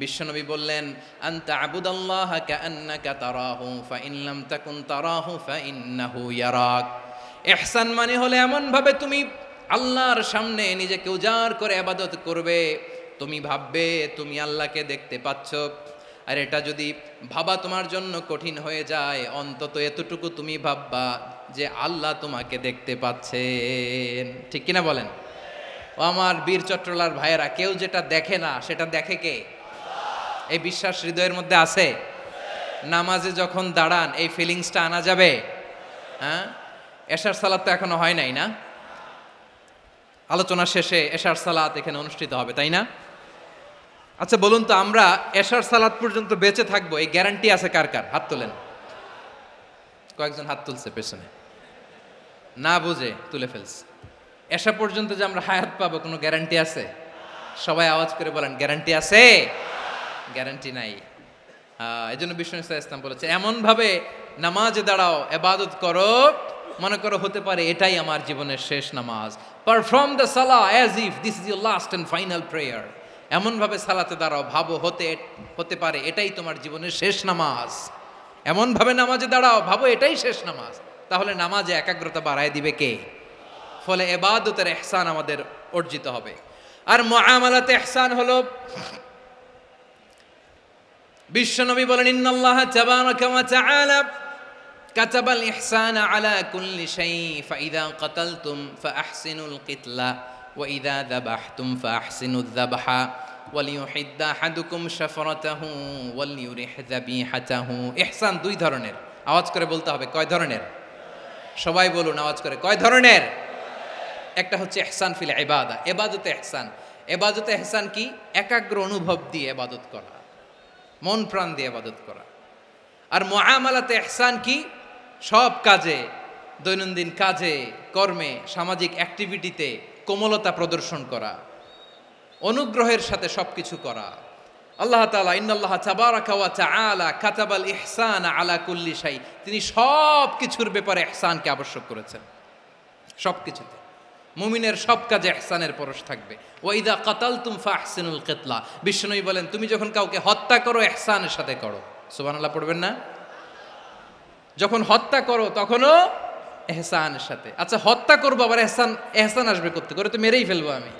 বিশ্বনবী বললেন, আনতা আবুদাল্লাহা কাআন্নাকা তারাহু ফাইন লাম তাকুন তারাহু ফাইন্নাহু ইয়ারাক। ইহসান মানে হলো এমন ভাবে তুমি আল্লাহর সামনে নিজেকে উজাড় করে ইবাদত করবে, তুমি ভাববে তুমি আল্লাহকে দেখতে পাচ্ছ। আর এটা যদি ভাবা তোমার জন্য কঠিন হয়ে যায়, অন্তত এতটুকু তুমি ভাববা যে আল্লাহ তোমাকে দেখতে পাচ্ছেন। ঠিক কিনা বলেন? ও আমার বীর চট্টলার ভাইয়েরা, কেউ যেটা দেখে না সেটা দেখে কে? এই বিশ্বাস হৃদয়ের মধ্যে আছে? নামাজে যখন দাঁড়ান এই ফিলিংসটা আনা যাবে? হ্যাঁ, এশার সালাত তো এখনো হয় নাই না? আলোচনা শেষে এশার সালাত এখানে অনুষ্ঠিত হবে, তাই না? আচ্ছা বলুন তো, আমরা এশার সালাত পর্যন্ত বেঁচে থাকবো এই গ্যারান্টি আছে কার কার? হাত তোলেন। কয়েকজন হাত তুলছে পেছনে, না বুঝে তুলে ফেলছে। এশা পর্যন্ত যে আমরা হায়াত পাবো কোনো গ্যারান্টি আছে? সবাই আওয়াজ করে বলেন, গ্যারান্টি আছে? গ্যারান্টি নাই। এই জন্য বিষ্ণু ইসলাম বলেছে, এমন ভাবে নামাজে দাঁড়াও, ইবাদত করো, মনে করো হতে পারে এটাই আমার জীবনের শেষ নামাজ। পারফর্ম দ্য সালাহ as if this is your last and final prayer. এমন ভাবে সালাতে দাঁড়াও, ভাবো হতে পারে এটাই তোমার জীবনের শেষ নামাজ। এমন ভাবে নামাজে দাঁড়াও, ভাবো এটাই শেষ নামাজ। তাহলে নামাজে একাগ্রতা বাড়ায় দিবে কে? ফলে ইবাদতের ইহসান আমাদের অর্জিত হবে। আর মুআমালাতে ইহসান হলো, বিশ্বনবী বলেন, ইন্নাল্লাহা তাবারাকা ওয়া তাআলা কাতাবাল ইহসানা আলা কুল্লি শাই ফাইদা কাতালতুম ফাআহসিনুল কিতলা ওয়া ইযা যাবাহতুম ফাআহসিনুয যাবহা ওয়ালিয়ুহিদ্দা আহাদুকুম শাফরাতাহু ওয়ালিয়ুরিহ যাবিহাতাহু। ইহসান দুই ধরনের। আওয়াজ করে বলতে হবে, কয় ধরনের? সবাই বলুন আওয়াজ করে, কয় ধরনের? একটা হচ্ছে ইহসান ফিল ইবাদা, ইবাদতে ইহসান। ইবাদতে ইহসান কি? একাগ্র অনুভব দিয়ে ইবাদত করা, মন প্রাণ দিয়ে ইবাদত করা। আর মুআমালাতে ইহসান কি? সব কাজে, দৈনন্দিন কাজে, কর্মে, সামাজিক অ্যাক্টিভিটিতে কোমলতা প্রদর্শন করা, অনুগ্রহের সাথে সবকিছু করা। আল্লাহ তাআলা ইন্নাল্লাহ তাবারাকা ওয়া তাআলা কাতাবাল ইহসান আলা কুল্লি শাই, তিনি সব কিছুর ব্যাপারে ইহসানকে আবশ্যক করেছেন, সব কিছুতে। মুমিনের সব কাজে ইহসানের পরশ থাকবে। ওয়া ইযা কাতালতুম ফাহসিনুল কিতলা, বিশ্বনবী বলেন তুমি যখন কাউকে হত্যা করো ইহসানের সাথে করো। সুবহানাল্লাহ পড়বেন না? যখন হত্যা করো তখনও ইহসানের সাথে। আচ্ছা হত্যা করবো আবার ইহসান আসবে করতে করে, তো মেরেই ফেলবো আমি।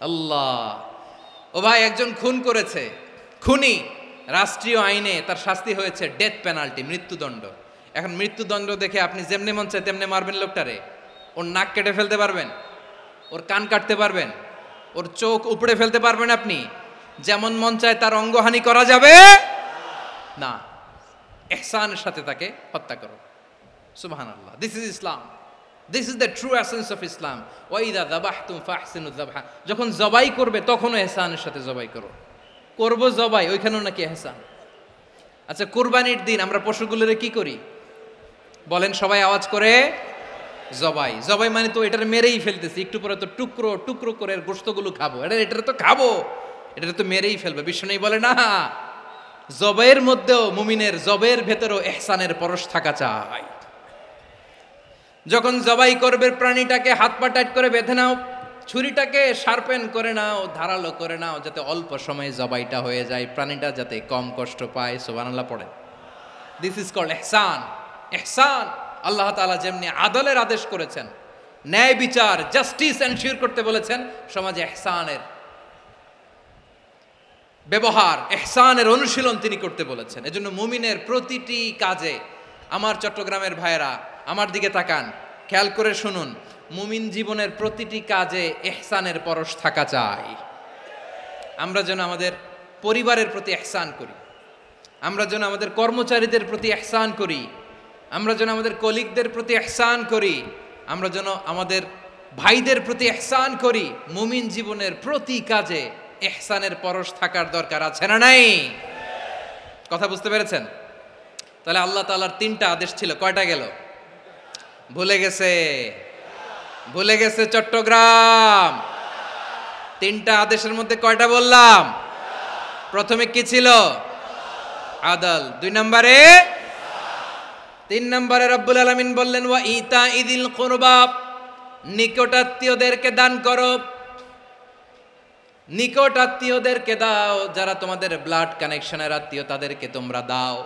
আল্লাহ, ও ভাই একজন খুন করেছে, খুনি, রাষ্ট্রীয় আইনে তার শাস্তি হয়েছে ডেথ পেনাল্টি, মৃত্যুদণ্ড। এখন মৃত্যুদণ্ড দেখে আপনি যেমনে মন চায় তেমনে মারবেন লোকটারে? ওর নাক কেটে ফেলতে পারবেন? ওর কান কাটতে পারবেন? ওর চোখ উপড়ে ফেলতে পারবেন আপনি? যেমন মন চায় তার অঙ্গহানি করা যাবে না। ইহসানের সাথে তাকে হত্যা করো। সুবহানাল্লাহ, this is Islam, this is the true essence of Islam. ওয়া ইযা যাবাহতুম ফাহসিনু যাবহা, যখন জবাই করবে তখনও ইহসানের সাথে জবাই করো। করব জবাই, ওইখানেও নাকি ইহসান। আচ্ছা কুরবানির দিন আমরা পশুগুলোরে কি করি বলেন সবাই আওয়াজ করে? জবাই। জবাই মানে তো এটার মেরেই ফেলতেছি, একটু পরে তো টুকরো টুকরো করে গোশতগুলো খাবো, এটা তো খাবো, এটা তো মেরেই ফেলবে। বিশ্বনবী বলে না, জবাইয়ের মধ্যেও মুমিনের জবের ভেতরেও ইহসানের পরশ থাকা চাই। যখন জবাই করবে প্রাণীটাকে হাত পা টাইট করে বেঁধে নাও, ছুরিটাকে শার্পেন করে নাও, ধারালো করে নাও, যাতে অল্প সময়ে জবাইটা হয়ে যায়, প্রাণীটা যাতে কম কষ্ট পায়। সুবহানাল্লাহ পড়ে। দিস ইজ কল্ড ইহসান। ইহসান আল্লাহ তাআলা যেমনি আদলের আদেশ করেছেন, ন্যায় বিচার, জাস্টিস এনশিওর করতে বলেছেন, সমাজে ইহসানের ব্যবহার, ইহসানের অনুশীলন তিনি করতে বলেছেন। এজন্য মুমিনের প্রতিটি কাজে, আমার চট্টগ্রামের ভাইয়েরা আমার দিকে তাকান, খেয়াল করে শুনুন, মুমিন জীবনের প্রতিটি কাজে ইহসানের পরশ থাকা চাই। আমরা যেন আমাদের পরিবারের প্রতি ইহসান করি, আমরা যেন আমাদের কর্মচারীদের প্রতি ইহসান করি, আমরা যেন আমাদের কলিগদের প্রতি ইহসান করি, আমরা যেন আমাদের ভাইদের প্রতি ইহসান করি। মুমিন জীবনের প্রতি কাজে ইহসানের পরশ থাকার দরকার আছে না নাই? কথা বুঝতে পেরেছেন? তাহলে আল্লাহ তাআলার তিনটা আদেশ ছিল, কয়টা গেল? ভুলে গেছে, ভুলে গেছে চট্টগ্রাম। তিনটা আদেশের মধ্যে কয়টা বললাম? প্রথমে কি ছিল? আদল। 2 নম্বরে, 3 নম্বরে রব্বুল আলামিন বললেন ওয়া ইতা ইদিল কুরবা, নিকটাত্মীয়দেরকে দান করো। নিকট আত্মীয়দেরকে দাও, যারা তোমাদের ব্লাড কানেকশনের আত্মীয় তাদেরকে তোমরা দাও।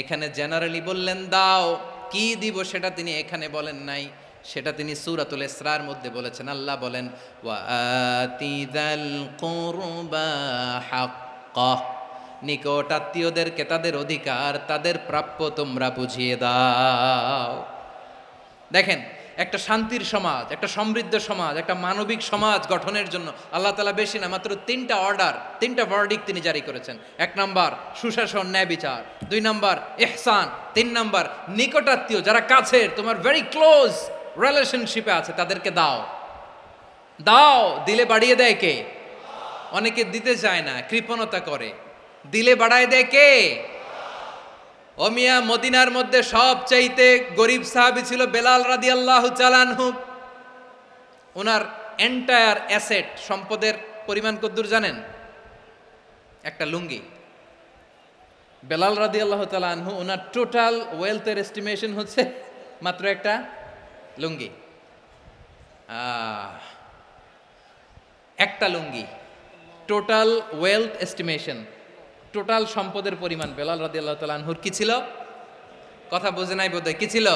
এখানে জেনারেলি বললেন দাও, কি দিব সেটা তিনি এখানে বলেন নাই, সেটা তিনি সূরাতুল ইসরার মধ্যে বলেছেন। আল্লাহ বলেন ওয়া আতিযাল কুরবা হাক্কাহ, নিকট আত্মীয়দেরকে তাদের অধিকার, তাদের প্রাপ্য তোমরা বুঝিয়ে দাও। দেখেন, একটা শান্তির সমাজ, একটা সমৃদ্ধ সমাজ, একটা মানবিক সমাজ গঠনের জন্য আল্লাহ তাআলা বেশি না, মাত্র 3টা অর্ডার, 3টা ভার্ডিক্ট তিনি জারি করেছেন। 1 নাম্বার সুশাসন, ন্যায় বিচার। 2 নাম্বার ইহসান। 3 নাম্বার নিকটাত্মীয়, যারা কাছের, তোমার ভেরি ক্লোজ রিলেশনশিপে আছে, তাদেরকে দাও। দাও, দিলে বাড়িয়ে দেয় কে? অনেকে দিতে চায় না, কৃপণতা করে। দিলে বাড়ায় দেয় কে? ও মিয়া, মদিনার মধ্যে সবচাইতে গরিব সাহাবী ছিল বেলাল রাদিয়াল্লাহু তাআলা আনহু। ওনার এন্টায়ার অ্যাসেট, সম্পদের পরিমাণ কতদূর জানেন? একটা লুঙ্গি। বেলাল রাদিয়াল্লাহু তাআলা আনহু, ওনার টোটাল ওয়েলথের এস্টিমেশন হচ্ছে মাত্র একটা লুঙ্গি। একটা লুঙ্গি, টোটাল ওয়েলথ এস্টিমেশন, টোটাল সম্পদের পরিমাণ বেলাল রাদিয়াল্লাহু তাআলা আনহুর কি ছিল? কথা বোঝে নাই বোধহয়, কি ছিল?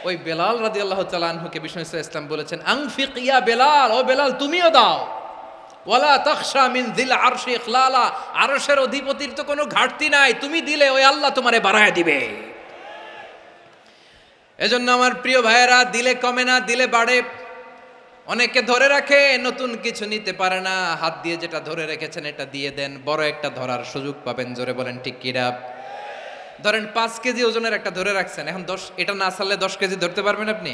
ওই বেলাল রাদিয়াল্লাহু তাআলা আনহুকে বিষ্ণু ইসলাম বলেছেন আনফিক ইয়া বেলাল, ও বেলাল তুমিও দাও। ওয়ালা তাখশা মিন যিল আরশি ইখলালা, আরশের অধিপতির তো কোনো ঘাটতি নাই, তুমি দিলে ওই আল্লাহ তোমারে বাড়ায় দিবে। এজন্য আমার প্রিয় ভাইয়েরা, দিলে কমে না, দিলে বাড়ে। অনেকে ধরে রাখে, নতুন কিছু নিতে পারে না, হাত দিয়ে যেটা ধরে রেখেছেন এটা দিয়ে দেন, বড় একটা ধরার সুযোগ পাবেন। জোরে বলেন ঠিক কিনা? ধরেন 5 কেজি ওজনের একটা ধরে রাখছেন, এখন 10, এটা না ছাড়লে 10 কেজি ধরতে পারবেন আপনি?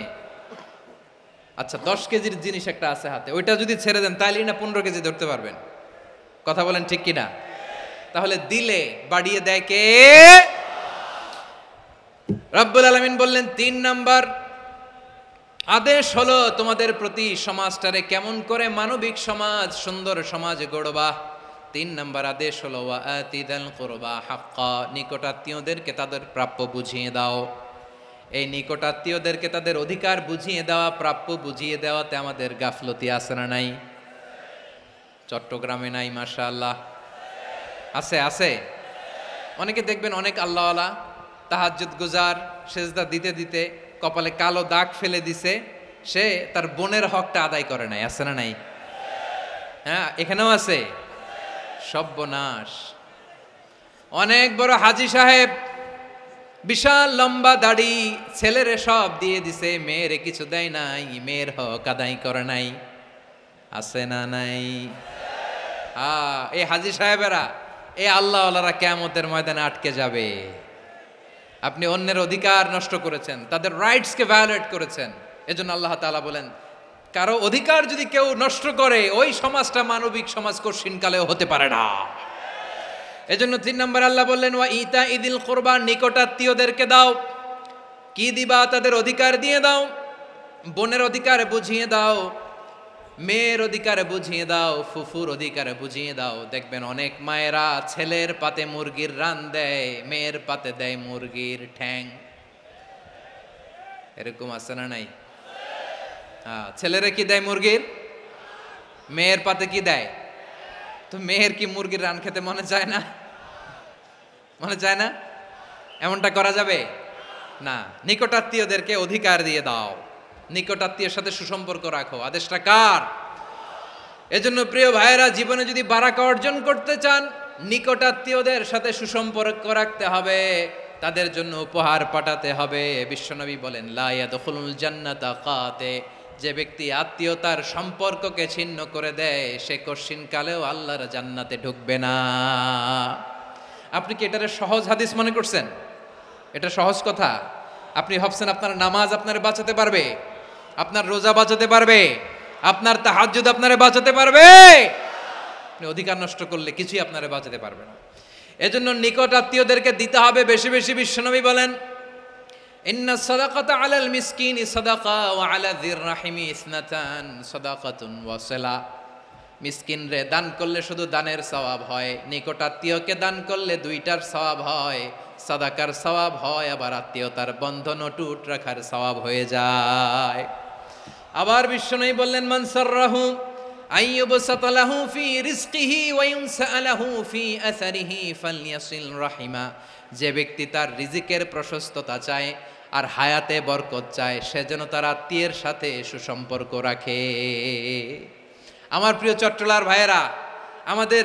আচ্ছা 10 কেজির জিনিস একটা আছে হাতে, ওইটা যদি ছেড়ে দেন তাইলেই না 15 কেজি ধরতে পারবেন? কথা বলেন ঠিক কিনা? তাহলে দিলে বাড়িয়ে দেয় কে? রব্বুল আলামিন বললেন 3 নাম্বার আদেশ হলো তোমাদের প্রতি সমাজটারে কেমন করে মানবিক সমাজ, সুন্দর সমাজ গড়বা। 3 নাম্বার আদেশ হলো ওয়া আতিদাল কুরবা হাক্কা, নিকটাত্মীয়দেরকে তাদের প্রাপ্য বুঝিয়ে দাও। এই নিকটাত্মীয়দেরকে তাদের অধিকার বুঝিয়ে দেওয়া, প্রাপ্য বুঝিয়ে দেওয়াতে আমাদের গাফলতি আছে না নাই? চট্টগ্রামে নাই? মাশাআল্লাহ আছে, আছে। অনেকে দেখবেন অনেক আল্লাহওয়ালা তাহাজ্জুদ গুজার, সেজদা দিতে দিতে কপালে কালো দাগ ফেলে দিছে, সে তার বোনের হকটা আদায় করে নাই। আছে না নাই? হ্যাঁ, এখানেও আছে। সর্বনাশ। অনেক বড় হাজী সাহেব, বিশাল লম্বা দাড়ি, ছেলেরে সব দিয়ে দিছে, মেয়েরে কিছু দেয় নাই, মেয়ের হক আদায় করে নাই। আছে না নাই? এই হাজী সাহেবেরা, এই আল্লাহওয়ালারা কিয়ামতের ময়দানে আটকে যাবে। আপনি অন্যের অধিকার নষ্ট করেছেন, তাদের রাইটসকে ভায়োলেট করেছেন। এজন্য আল্লাহ তাআলা বলেন, কারো অধিকার যদি কেউ নষ্ট করে, ওই সমাজটা মানবিক সমাজ কঠিনকালেও হতে পারে না। এজন্য 3 নম্বর আল্লাহ বললেন ওয়া ইতা ইদিল কুরবা, নিকটাত্মীয়দেরকে দাও। কি দিবা? তাদের অধিকার দিয়ে দাও। বোনের অধিকার বুঝিয়ে দাও, মেয়ের অধিকার বুঝিয়ে দাও, ফুফুর অধিকার বুঝিয়ে দাও। দেখবেন অনেক মায়েরা ছেলের পাতে মুরগির রান দেয়, মেয়ের পাতে দেয় মুরগির ঠ্যাং। এরকম আছে না নাই? ছেলেরা কি দেয়? মুরগির। মেয়ের পাতে কি দেয়? তো মেয়ের কি মুরগির রান খেতে মনে চায় না? মনে চায় না? এমনটা করা যাবে না। নিকটাত্মীয়দেরকে অধিকার দিয়ে দাও, নিকটাত্মীয়ের সাথে সুসম্পর্ক রাখো। আদেশটা কার? এজন্য প্রিয় ভাইয়েরা, জীবনে যদি বারাকা অর্জন করতে চান, নিকটাত্মীয়দের সাথে সুসম্পর্ক রাখতে হবে, তাদের জন্য উপহার পাঠাতে হবে। বিশ্বনবী বলেন লা ইয়াদখুলুল জান্নাতা কাতে, যে ব্যক্তি আত্মীয়তার সম্পর্ককে ছিন্ন করে দেয়, সে কঠিনকালেও আল্লাহর জান্নাতে ঢুকবে না। আপনি কি এটারে সহজ হাদিস মনে করছেন? এটা সহজ কথা? আপনি ভাবছেন আপনার নামাজ আপনারে বাঁচাতে পারবে, আপনার রোজা বাঁচাতে পারবে, আপনার তাহাজ্জুদ আপনারে বাঁচাতে পারবে? আপনি অধিকার নষ্ট করলে কিছুই আপনারে বাঁচাতে পারবে না। এজন্য নিকট আত্মীয়দেরকে দিতে হবে বেশি বেশি। বিশ্বনবী বলেন ইন্না সাদাকাতা আলাল মিসকিনি সাদাকা ওয়া আলা যির রাহিমি ইসনাতান সাদাকাতুন ওয়া সিলা। মিসকিনরে দান করলে শুধু দানের সওয়াব হয়, নিকট আত্মীয়কে দান করলে 2টার সওয়াব হয়, সাদাকার সওয়াব হয়, আবার আত্মীয়তার বন্ধন অটুট রাখার সওয়াব হয়ে যায়। আবার বিশ্বনবী বললেন মান সাররাহু আইয়ুবসাতা লাহু ফি রিজকিহি ওয়া ইউনসা লাহু ফি আসারিহি ফালইয়াসিল রাহিমা। যে ব্যক্তি তার রিজিকের প্রশস্ততা চায় আর হায়াতে বরকত চায়, সে যেন তার আত্মীয়ের সাথে সুসম্পর্ক রাখে। আমার প্রিয় চট্টলার ভাইয়েরা, আমাদের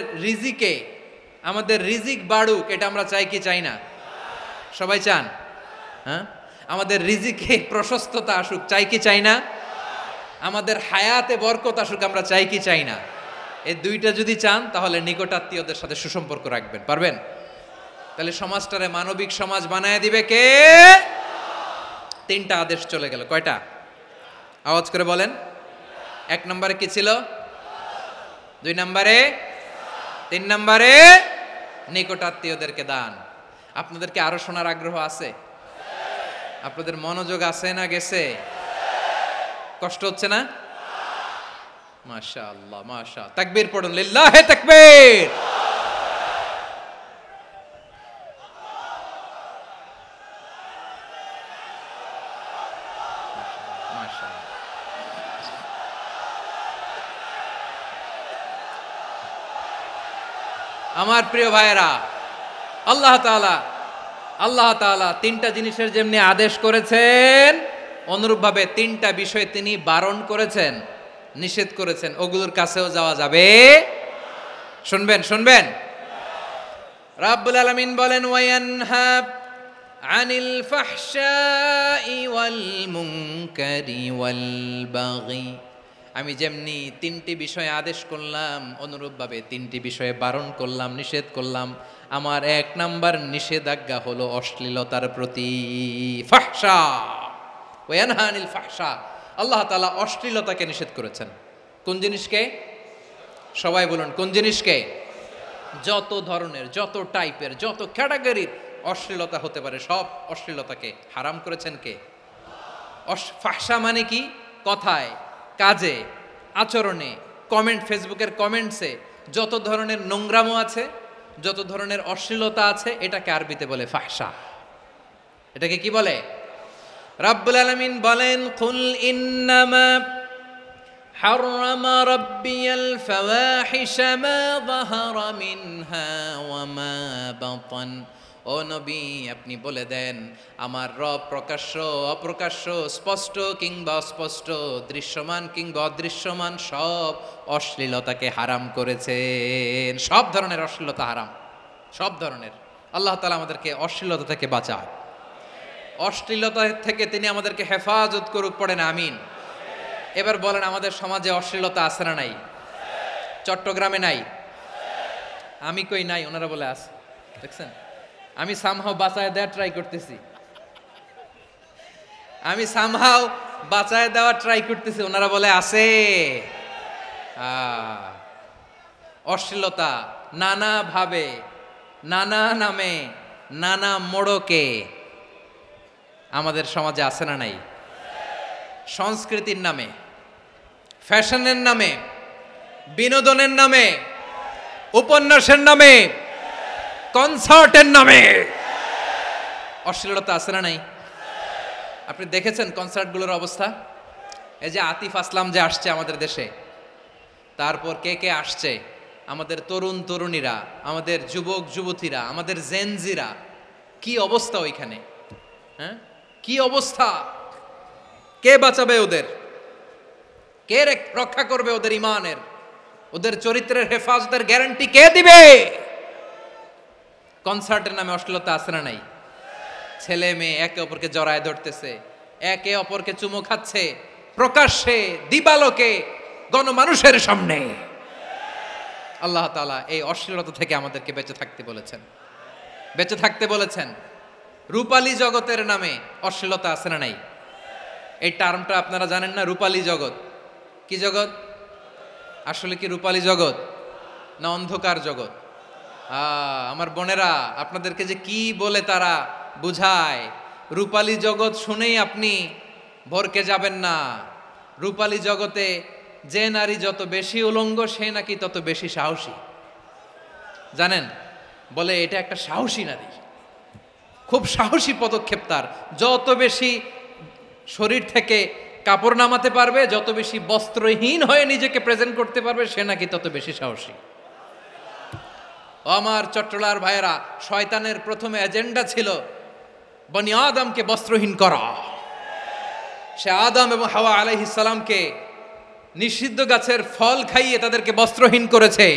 রিজিক বাড়ুক, এটা আমরা চাই কি চাই না? সবাই চান? হ্যাঁ, আমাদের রিজিকে প্রশস্ততা আসুক, চাই কি চাই না? আমাদের হায়াতে বরকত আসুক, আমরা চাই কি চাই না? এই 2টা যদি চান, তাহলে নিকটাত্মীয়দের সাথে সুসম্পর্ক রাখবেন। পারবেন? তাহলে সমাজটারে মানবিক সমাজ বানায় দিবে কে? 3টা আদেশ চলে গেল। কয়টা? আওয়াজ করে বলেন। 1 নম্বরে কি ছিল? 2 নম্বরে, 3 নম্বরে নিকটাত্মীয়দেরকে দান। আপনাদেরকে আরো শোনার আগ্রহ আছে? আপনাদের মনোযোগ আছে না গেছে? কষ্ট হচ্ছে না? মাশাআল্লাহ, মাশাআল্লাহ। তাকবীর পড়ুন, লিল্লাহি তাকবীর। আমার প্রিয় ভাইয়েরা, আল্লাহ তাআলা 3টা জিনিসের যেমনি আদেশ করেছেন, অনুরূপভাবে 3টা বিষয় তিনি বারণ করেছেন, নিষেধ করেছেন। ওগুলোর কাছেও যাওয়া যাবে? শুনবেন। রাব্বুল আলামিন বলেন ওয়ায়ানহা আনিল ফাহশাই ওয়াল মুনকারি ওয়াল বাগি। আমি যেমনি 3টি বিষয়ে আদেশ করলাম, অনুরূপভাবে 3টি বিষয়ে বারণ করলাম, নিষেধ করলাম। আমার 1 নাম্বার নিষেধাজ্ঞা হলো অশ্লীলতার প্রতি। ফাহশা, ওয়ায়ানহা আনিল ফাহশা, আল্লাহ তাআলা অশ্লীলতাকে নিষেধ করেছেন। কোন জিনিসকে? সবাই বলুন, কোন জিনিসকে? যত ধরনের, যত টাইপের, যত ক্যাটাগরির অশ্লীলতা হতে পারে সব অশ্লীলতাকে হারাম করেছেন কে? ফাহশা মানে কি? কথায়, কাজে, আচরণে, কমেন্ট, ফেসবুকের কমেন্টসে যত ধরনের নোংরামো আছে, যত ধরনের অশ্লীলতা আছে, এটাকে আরবিতে বলে ফাহশা। এটাকে কি বলে? রাব্বুল আলামিন বলেন, কুল ইন্নামা হাররামা রাব্বিয়াল ফাওয়াহিশা মা যাহারা মিনহা ওয়া মা বাতান। ও নবী, আপনি বলে দেন, আমার রব প্রকাশ্য অপ্রকাশ্য, স্পষ্ট কিংবা অস্পষ্ট, দৃশ্যমান কিংবা অদৃশ্যমান সব অশ্লীলতাকে হারাম করেছেন। সব ধরনের অশ্লীলতা হারাম, সব ধরনের। আল্লাহ তাআলা আমাদেরকে অশ্লীলতা থেকে বাঁচায়, অশ্লীলতা থেকে তিনি আমাদেরকে হেফাজত করুক, পড়েন আমিন। এবার বলেন, আমাদের সমাজে অশ্লীলতা আছে না নাই? চট্টগ্রামে নাই? আমি কই নাই, ওনারা বলে আছে। দেখছেন, আমি সামহাও বাঁচায় দেওয়ার ট্রাই করতেছি, আমি সামহাও বাঁচায় দেওয়ার ট্রাই করতেছি, ওনারা বলে আছে। অশ্লীলতা নানা ভাবে, নানা নামে, নানা মোড়কে আমাদের সমাজে আছে না নাই? সংস্কৃতির নামে, ফ্যাশনের নামে, বিনোদনের নামে, উপন্যাসের নামে, কনসার্টের নামে অশ্লীলতা আছে না নাই? আপনি দেখেছেন কনসার্টগুলোর অবস্থা? এই যে আতিফ আসলাম যে আসছে আমাদের দেশে, তারপর কে কে আসছে, আমাদের তরুণ তরুণীরা, আমাদের যুবক যুবতীরা, আমাদের জেনজিরা, কি অবস্থা ওইখানে? হ্যাঁ, কি অবস্থা? কে বাঁচাবে ওদের? কে রক্ষা করবে ওদের ইমানের, ওদের চরিত্রের হেফাজতের গ্যারান্টি কে দিবে? কনসার্টের নামে অশ্লীলতা আছে না নাই? ছেলে মেয়ে একে অপরকে জড়ায় ধরতেছে, একে অপরকে চুমু খাচ্ছে, প্রকাশ্যে দিবালোকে গণমানুষের সামনে। আল্লাহ তাআলা এই অশ্লীলতা থেকে আমাদেরকে বেঁচে থাকতে বলেছেন, বেঁচে থাকতে বলেছেন। রূপালী জগতের নামে অশ্লীলতা আছে না নাই? এই টার্মটা আপনারা জানেন না? রূপালী জগৎ কি জগৎ? আসলে কি রূপালী জগৎ না অন্ধকার জগৎ? আমার বোনেরা, আপনাদেরকে যে কি বলে তারা বুঝায়, রূপালী জগৎ শুনেই আপনি ভরকে যাবেন না। রূপালী জগতে যে নারী যত বেশি উলঙ্গ, সে নাকি তত বেশি সাহসী। জানেন, বলে এটা একটা সাহসী নারী, খুব সাহসী পদক্ষেপ তার। যত বেশি শরীর থেকে কাপড় নামাতে পারবে, যত বেশি বস্ত্রহীন হয়ে নিজেকে প্রেজেন্ট করতে পারবে, সে নাকি তত বেশি সাহসী। আমার চট্টলার ভাইয়েরা, শয়তানের প্রথমে এজেন্ডা ছিল বনি আদমকে বস্ত্রহীন করা। সে আদম এবং হাওয়া আলাইহিস সালামকে নিষিদ্ধ গাছের ফল খাইয়ে তাদেরকে বস্ত্রহীন করেছে।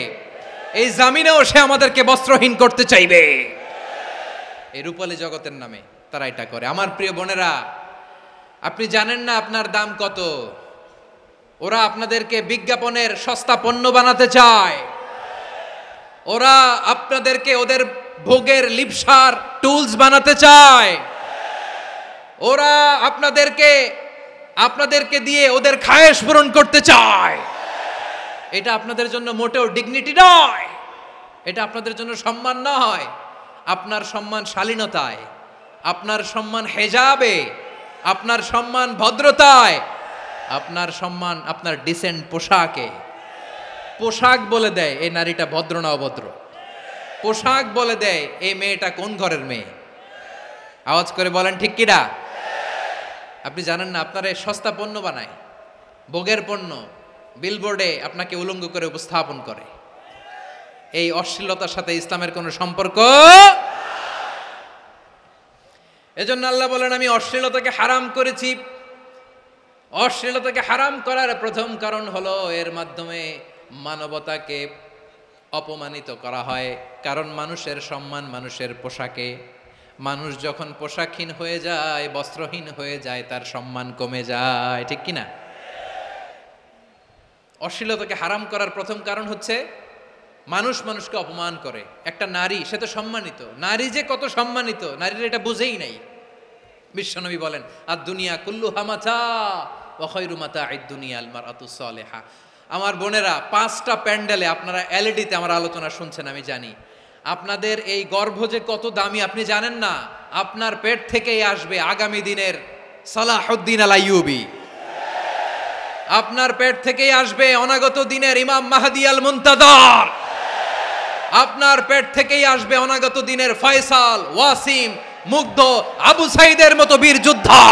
এই জামিনেও সে আমাদেরকে বস্ত্রহীন করতে চাইবে। এই রূপালী জগতের নামে তারা এটা করে। আমার প্রিয় বোনেরা, আপনি জানেন না আপনার দাম কত। ওরা আপনাদেরকে বিজ্ঞাপনের সস্তা পণ্য বানাতে চায়। ওরা আপনাদেরকে ওদের ভোগের লিপসার টুলস বানাতে চায়। ওরা আপনাদেরকে দিয়ে ওদের খায়েশ পূরণ করতে চায়। এটা আপনাদের জন্য মোটেও ডিগনিটি নয়, এটা আপনাদের জন্য সম্মান নয়। আপনার সম্মান শালীনতায়, আপনার সম্মান হেজাবে, আপনার সম্মান ভদ্রতায়, আপনার সম্মান আপনার ডিসেন্ট পোশাকে। পোশাক বলে দেয় এই নারীটা ভদ্র না অভদ্র। পোশাক বলে দেয় এই মেয়েটা কোন ঘরের মেয়ে। আওয়াজ করে বলেন ঠিক কিনা? আপনি জানেন না, আপনার এই সস্তা পণ্য বানায়, ভোগের পণ্য, বিলবোর্ডে আপনাকে উলঙ্গ করে উপস্থাপন করে। এই অশ্লীলতার সাথে ইসলামের কোনো সম্পর্ক। এজন্য আল্লাহ বলেন, আমি অশ্লীলতাকে হারাম করেছি। অশ্লীলতাকে হারাম করার প্রথম কারণ হলো এর মাধ্যমে মানবতাকে অপমানিত করা হয়। কারণ মানুষের সম্মান মানুষের পোশাকে। মানুষ যখন পোশাকহীন হয়ে যায়, বস্ত্রহীন হয়ে যায়, তার সম্মান কমে যায়, ঠিক কিনা? অশ্লীলতাকে হারাম করার প্রথম কারণ হচ্ছে মানুষ মানুষকে অপমান করে। একটা নারী, সে তো সম্মানিত, নারী যে কত সম্মানিত নারীরা এটা বুঝেই নাই। বিশ্বনবী বলেন, আর দুনিয়া কুল্লু হামাচা, ওয়া খায়রু মাতা'আদ দুনিয়া আল মারআতুস সালিহা। আমার বোনেরা, 5টা প্যান্ডেলে আপনারা এলইডিতে আমার আলোচনা শুনছেন, আমি জানি। আপনাদের এই গর্ভ যে কত দামি আপনি জানেন না। আপনার পেট থেকেই আসবে আগামী দিনের সালাহুদ্দিন আল আইয়ুবী। আপনার পেট থেকেই আসবে অনাগত দিনের ইমাম মাহদী আল মুনতাজার। আপনার পেট থেকেই আসবে অনাগত দিনের ফয়সাল, ওয়াসিম, মুগ্ধ, আবু সাইদের মতো বীর যোদ্ধা।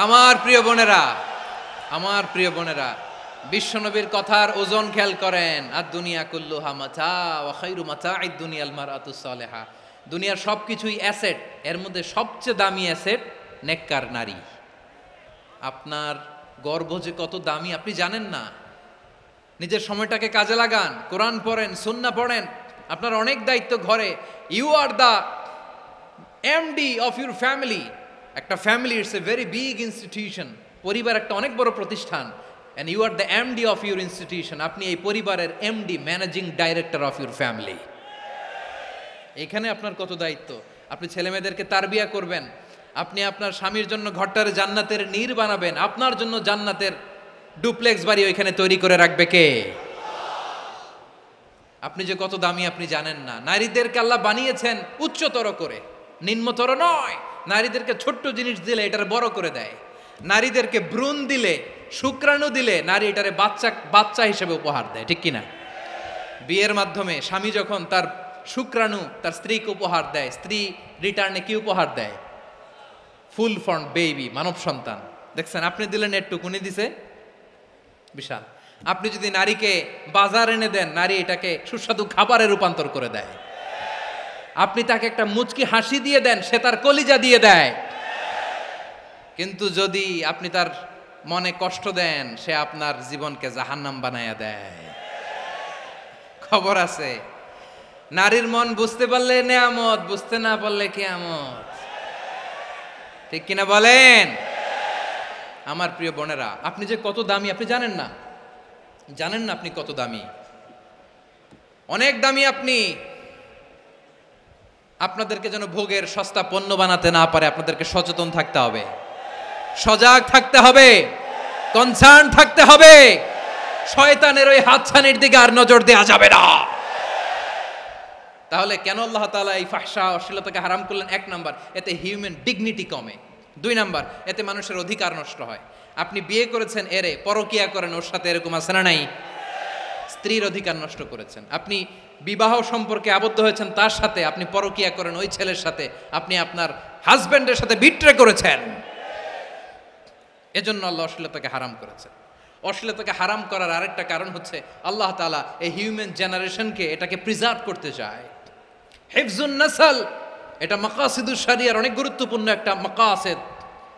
আমার প্রিয় বোনেরা, আমার প্রিয় বোনেরা, বিশ্বনবীর কথার ওজন খেয়াল করেন। আর দুনিয়া কুল্লুহা মাতা ওয়া খায়রু মাতা'আদ দুনিয়া আল মারআতুস সালিহা। দুনিয়ার সবকিছুই অ্যাসেট, এর মধ্যে সবচেয়ে দামি অ্যাসেট নেককার নারী। আপনার গর্ভ যে কত দামি আপনি জানেন না। নিজের সময়টাকে কাজে লাগান, কোরআন পড়েন, সুন্নাহ পড়েন। আপনার অনেক দায়িত্ব ঘরে। You are the MD of your family. একটা family it's a very big institution. পরিবার একটা অনেক বড় প্রতিষ্ঠান। And you are the MD of your institution. আপনি এই পরিবারের MD, managing director of your family. এখানে আপনার কত দায়িত্ব। আপনি ছেলেমেয়েদেরকে তারবিয়া করবেন। আপনি আপনার স্বামীর জন্য ঘরটার জান্নাতের নীর বানাবেন। আপনার জন্য জান্নাতের ডুপ্লেক্স বাড়ি ওইখানে তৈরি করে রাখবে কে? আপনি যে কত দামি আপনি জানেন না। নারীদেরকে আল্লাহ বানিয়েছেন উচ্চতর করে, নিম্নতর নয়। নারীদেরকে ছোট্ট জিনিস দিলে এটার বড় করে দেয়। নারীদেরকে ভ্রূণ দিলে, শুক্রাণু দিলে নারী এটারে বাচ্চা হিসেবে উপহার দেয়, ঠিক কিনা? বিয়ের মাধ্যমে স্বামী যখন তার শুক্রাণু তার স্ত্রীকে উপহার দেয়, স্ত্রী রিটার্নে কি উপহার দেয়? ফুল ফর্ম বেবি, মানব সন্তান। দেখছেন, আপনি দিলেন একটুক, উনি দিছে বিশাল। আপনি যদি নারীকে বাজার এনে দেন, নারী এটাকে সুস্বাদু খাবারে রূপান্তর করে দেয়। আপনি তাকে একটা মুচকি হাসি দিয়ে দেন, সে তার কলিজা দিয়ে দেয়। কিন্তু যদি আপনি তার মনে কষ্ট দেন, সে আপনার জীবনকে জাহান্নাম বানায়া দেয়। খবর আছে, নারীর মন বুঝতে পারলে নেয়ামত, বুঝতে না পারলে কিয়ামত। ঠিক কিনা বলেন? আমার প্রিয় বোনেরা, আপনি যে কত দামি আপনি জানেন না। জানেন না আপনি কত দামি, অনেক দামি আপনি। আপনাদেরকে যেন ভোগের সস্তা পণ্য বানাতে না পারে, আপনাদেরকে সচেতন থাকতে হবে, সজাগ থাকতে হবে, কনসার্ন থাকতে হবে। শয়তানের ওই হাতছানির দিকে আর নজর দেওয়া যাবে না। তাহলে কেন আল্লাহ তাআলা এই ফাহশা, অশ্লীলতাকে হারাম করলেন? 1 নাম্বার, এতে হিউম্যান ডিগনিটি কমে। 2 নাম্বার, এতে মানুষের অধিকার নষ্ট হয়। আপনি বিয়ে করেছেন এরে, পরকিয়া করেন ওর সাথে, এরকম আছে না নাই? স্ত্রীর অধিকার নষ্ট করেছেন। আপনি বিবাহ সম্পর্কে আবদ্ধ হয়েছেন তার সাথে, আপনি পরকিয়া করেন ওই ছেলের সাথে, আপনি আপনার হাজবেন্ডের সাথে বিট্রে করেছেন। এজন্য আল্লাহ অশ্লীলতাকে হারাম করেছেন। অশ্লীলতাকে হারাম করার আরেকটা কারণ হচ্ছে আল্লাহ তাআলা এই হিউম্যান জেনারেশনকে এটাকে প্রিজার্ভ করতে চায়। হিফজুন নাসল, এটা মাকাসিদুশ শরিয়ার অনেক গুরুত্বপূর্ণ একটা মাকাসিদ,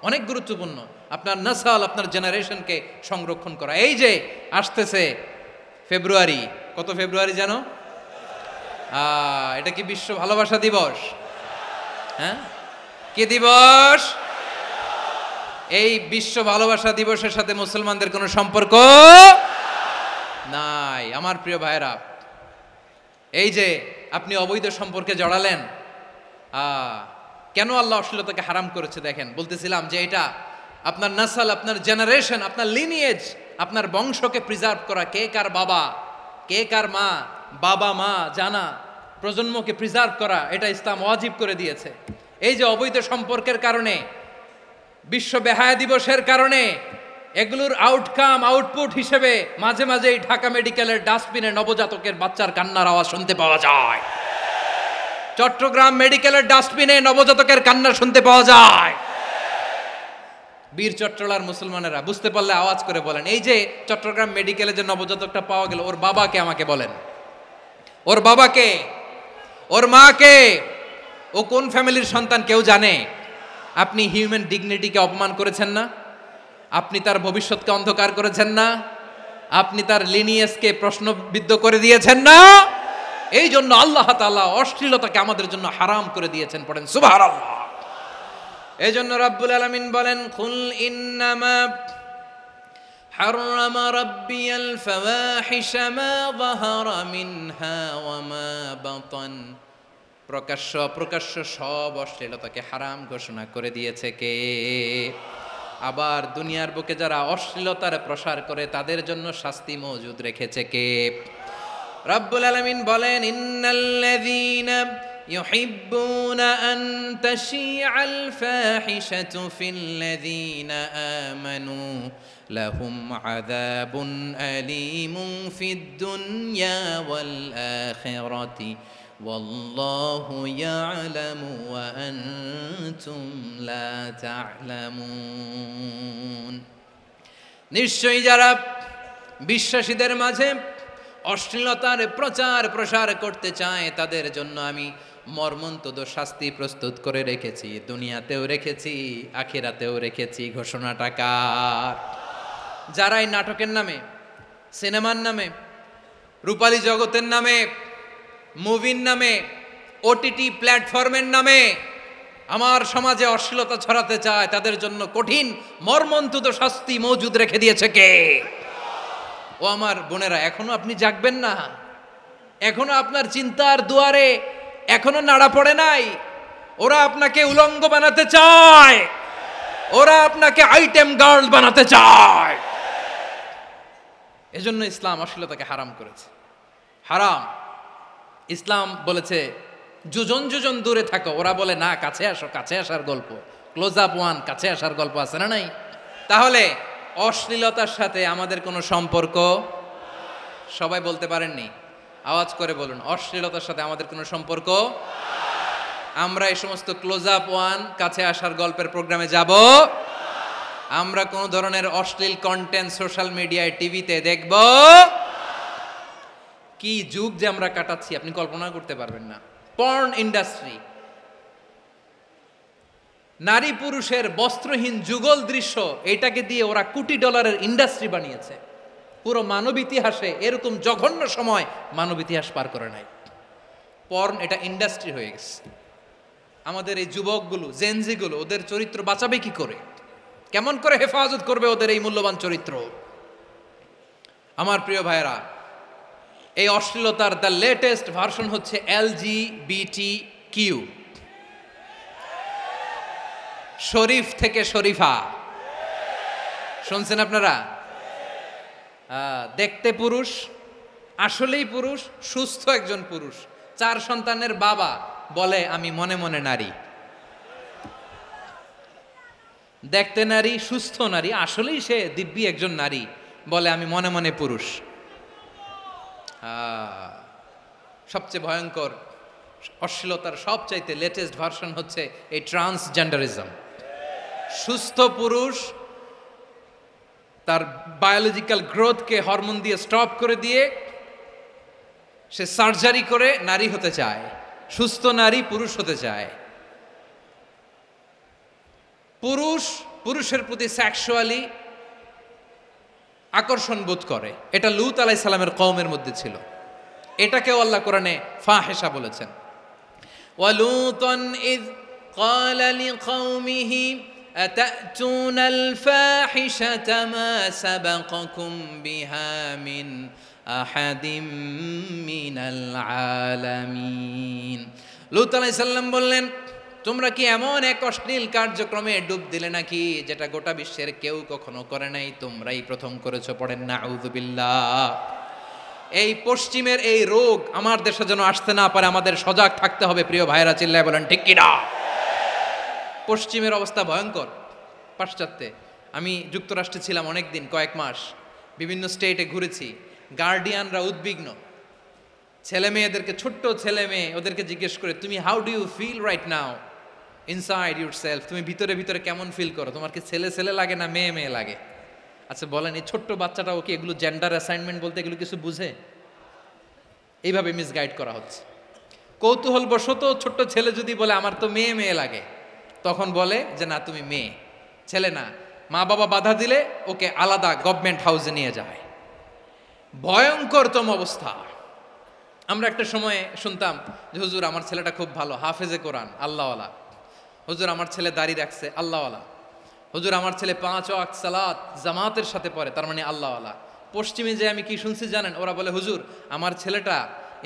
অনেক গুরুত্বপূর্ণ। আপনার নাসল, আপনার জেনারেশনকে সংরক্ষণ করা। এই যে আসতেছে ফেব্রুয়ারি, কত ফেব্রুয়ারি জানো? এটা কি বিশ্ব ভালোবাসা দিবস? হ্যাঁ, কি দিবস? এই বিশ্ব ভালোবাসা দিবসের সাথে মুসলমানদের কোনো সম্পর্ক নাই। আমার প্রিয় ভাইরা, এই যে আপনি অবৈধ সম্পর্কে জড়ালেন, কেন আল্লাহ অশ্লীলতাকে হারাম করেছে দেখেন। বলতেছিলাম যে এটা আপনার নাসল, আপনার জেনারেশন, আপনার লিনিয়েজ, আপনার বংশকে প্রিজার্ভ করা। কে কার বাবা, কে কার মা, বাবা মা জানা, প্রজন্মকে প্রিজার্ভ করা, এটা ইসলাম ওয়াজিব করে দিয়েছে। এই যে অবৈধ সম্পর্কের কারণে, বিশ্ব বেহায়া দিবসের কারণে, এগুলোর আউটকাম, আউটপুট হিসেবে মাঝে মাঝে এই ঢাকা মেডিকেলের ডাস্টবিনে নবজাতকের বাচ্চার কান্নার আওয়াজ শুনতে পাওয়া যায়। চট্টগ্রাম মেডিকেলের ডাস্টবিনে নবজাতকের কান্না শুনতে পাওয়া যায়। বীর চট্টলার মুসলমানেরা বুঝতে পারলে আওয়াজ করে বলেন, এই যে চট্টগ্রাম মেডিকেলে যে নবজাতকটা পাওয়া গেল, ওর বাবাকে আমাকে বলেন, ওর বাবাকে, ওর মাকে, ও কোন ফ্যামিলির সন্তান কেউ জানে? আপনি হিউম্যান ডিগনিটিকে অপমান করেছেন না? আপনি তার ভবিষ্যৎকে অন্ধকার করেছেন না? আপনি তার লিনিয়েজকে প্রশ্নবিদ্ধ করে দিয়েছেন না? এই জন্য আল্লাহ তাআলা অশ্লীলতাকে আমাদের জন্য হারাম করে দিয়েছেন। পড়েন সুবহানাল্লাহ। এই জন্য রাব্বুল আলামিন বলেন, কুল ইন্নামা حرم ربي الفواحش ما ظهر منها وما بطن প্রকাশ্য অপ্রকাশ্য সব অশ্লীলতাকে হারাম ঘোষণা করে দিয়েছে কে? আবার দুনিয়ার বুকে যারা অশ্লীলতার প্রসার করে তাদের জন্য শাস্তি মজুদ রেখেছে কে? রব্বুল আলামিন বলেন, ইন্নাল্লাযীনা ইউহিব্বুনা আন তাশিআল ফাহিশাতু ফিল্লাযীনা আমানু লাহুম আযাবুন আলীমুন ফিদ দুনিয়া ওয়াল আখিরাতি ওয়াল্লাহু ইয়ালামু ওয়া আনতুম লা তা'লামুন। নিশ্চয়ই যারা বিশ্বাসীদের মাঝে অশ্লীলতার প্রচার প্রসার করতে চায় তাদের জন্য আমি মর্মন্তুদ শাস্তি প্রস্তুত করে রেখেছি, দুনিয়াতেও রেখেছি, আখিরাতেও রেখেছি। ঘোষণাটা কার? যারা এই নাটকের নামে, সিনেমার নামে, রূপালী জগতের নামে, মুভির নামে, ওটিটি প্ল্যাটফর্মের নামে আমার সমাজে অশ্লীলতা ছড়াতে চায় তাদের জন্য কঠিন মর্মন্তুদ শাস্তি মজুদ রেখে দিয়েছে কে? ও আমার বোনেরা, এখনো আপনি জাগবেন না? এখনো আপনার চিন্তার দুয়ারে এখনো নাড়া পড়ে নাই? ওরা আপনাকে উলঙ্গ বানাতে চায়, ওরা আপনাকে আইটেম গার্ল বানাতে চায়। এজন্য ইসলাম অশ্লীলতাকে হারাম করেছে। হারাম। ইসলাম বলেছে যোজন যোজন দূরে থাকো, ওরা বলে না কাছে আসো, কাছে আসার গল্প, ক্লোজ আপ ওয়ান, কাছে আসার গল্প আছে না নাই? তাহলে অশ্লীলতার সাথে আমাদের কোনো সম্পর্ক? সবাই বলতে পারেননি, আওয়াজ করে বলুন, অশ্লীলতার সাথে আমাদের কোনো সম্পর্ক? আমরা এই সমস্ত ক্লোজ আপ ওয়ান, কাছে আসার গল্পের প্রোগ্রামে যাব? আমরা কোন ধরনের অশ্লীল কন্টেন্ট সোশ্যাল মিডিয়ায়, টিভিতে দেখব? কি যুগ যে আমরা কাটাচ্ছি আপনি কল্পনা করতে পারবেন না। পর্ন ইন্ডাস্ট্রি, নারী পুরুষের বস্ত্রহীন যুগল দৃশ্য, এটাকে দিয়ে ওরা কোটি ডলারের ইন্ডাস্ট্রি বানিয়েছে। পুরো মানব ইতিহাসে এরকম জঘন্য সময় মানব ইতিহাস পার করে নাই। পর্ন এটা ইন্ডাস্ট্রি হয়ে গেছে। আমাদের এই যুবকগুলো, জেনজিগুলো, ওদের চরিত্র বাঁচাবে কি করে? কেমন করে হেফাজত করবে ওদের এই মূল্যবান চরিত্র? আমার প্রিয় ভাইরা, এই অশ্লীলতার দ্য লেটেস্ট ভার্সন হচ্ছে LGBTQ, শরীফ থেকে শরীফা। শুনছেন আপনারা? দেখতে পুরুষ, আসলেই পুরুষ, সুস্থ একজন পুরুষ, 4 সন্তানের বাবা, বলে আমি মনে মনে নারী। দেখতে নারী, সুস্থ নারী, আসলেই সে দিব্যি একজন নারী, বলে আমি মনে মনে পুরুষ। সবচেয়ে ভয়ঙ্কর অশ্লীলতার সবচাইতে লেটেস্ট ভার্সন হচ্ছে এই ট্রান্সজেন্ডারিজম। সুস্থ পুরুষ তার বায়োলজিক্যাল গ্রোথকে হরমোন দিয়ে স্টপ করে দিয়ে সে সার্জারি করে নারী হতে চায়, সুস্থ নারী পুরুষ হতে চায়। পুরুষ পুরুষের প্রতি সেক্সুয়ালি আকর্ষণ বোধ করে। এটা লূত আলাইহিস সালামের কওমের মধ্যে ছিল। এটাকেও আল্লাহ কোরআনে ফাহিশা বলেছেন। ওয়ালুতান ইয ক্বালা লিকাওমিহি আতাতুনাল ফাহিশাতা মা সাবাকাকুম বিহা মিন আহাদিম মিনাল আলামিন। লূত আলাইহিস সালাম বললেন, তোমরা কি এমন এক অশ্লীল কার্যক্রমে ডুব দিলে নাকি যেটা গোটা বিশ্বের কেউ কখনো করে নাই? তোমরাই প্রথম করেছো। পড়েন নাউযুবিল্লাহ। এই পশ্চিমের এই রোগ আমার দেশে যেন আসতে না পারে, আমাদের সজাগ থাকতে হবে। প্রিয় ভাইরা, চিল্লায় বলেন ঠিক কিনা? পশ্চিমের অবস্থা ভয়ঙ্কর। পাশ্চাত্যে, আমি যুক্তরাষ্ট্রে ছিলাম অনেকদিন, কয়েক মাস, বিভিন্ন স্টেটে ঘুরেছি। গার্ডিয়ানরা উদ্বিগ্ন, ছেলে মেয়েদেরকে, ছোট্ট ছেলে মেয়ে, ওদেরকে জিজ্ঞেস করে, তুমি how do you feel right now inside yourself? তুমি ভিতরে ভিতরে কেমন ফিল করো? তোমার কি ছেলে ছেলে লাগে না মেয়ে মেয়ে লাগে? আচ্ছা বলেন, এই ছোট্ট বাচ্চাটা ওকে এগুলো জেন্ডার অ্যাসাইনমেন্ট বলতে এগুলো কিছু বুঝে? এইভাবে মিসগাইড করা হচ্ছে। কৌতূহল বশত ছোট্ট ছেলে যদি বলে আমার তো মেয়ে মেয়ে লাগে, তখন বলে যে না তুমি মেয়ে, ছেলে না। মা বাবা বাধা দিলে ওকে আলাদা গভর্নমেন্ট হাউসে নিয়ে যায়। ভয়ঙ্করতম অবস্থা। আমরা একটা সময়ে শুনতাম যে হুজুর আমার ছেলেটা খুব ভালো, হাফেজে কোরআন, আল্লাহওয়ালা। হুজুর আমার ছেলে দাড়ি রাখছে, আল্লাহওয়ালা। হুজুর আমার ছেলে 5 ওয়াক্ত সালাত জামাতের সাথে পড়ে, তার মানে আল্লাহওয়ালা। পশ্চিমে যে আমি কি শুনছি জানেন, ওরা বলে হুজুর আমার ছেলেটা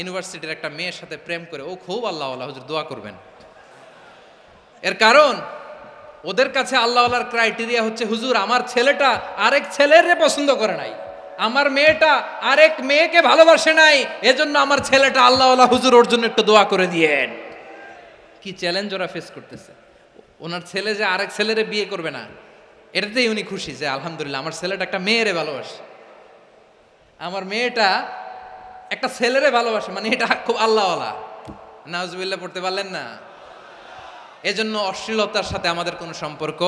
ইউনিভার্সিটির একটা মেয়ের সাথে প্রেম করে, ও খুব আল্লাহওয়ালা, হুজুর দোয়া করবেন। এর কারণ ওদের কাছে আল্লাহওয়ালার ক্রাইটেরিয়া হচ্ছে হুজুর আমার ছেলেটা আরেক ছেলের পছন্দ করে নাই, আমার মেয়েটা আরেক মেয়েকে ভালোবাসে নাই, এজন্য আমার ছেলেটা আল্লাহওয়ালা, হুজুর ওর জন্য একটু দোয়া করে দিয়েন। কি চ্যালেঞ্জ ওরা ফেস করতেছে। ওনার ছেলে যে আরেক ছেলেরে বিয়ে করবে না, এটাতেই উনি খুশি যে আলহামদুলিল্লাহ আমার ছেলেটা একটা মেয়েরে ভালোবাসে, আমার মেয়েটা একটা ছেলেরে ভালোবাসে, মানে এটা খুব আল্লাহওয়ালা। নাউজুবিল্লাহ পড়তে পারলেন না? এজন্য অশ্লীলতার সাথে আমাদের কোনো সম্পর্ক।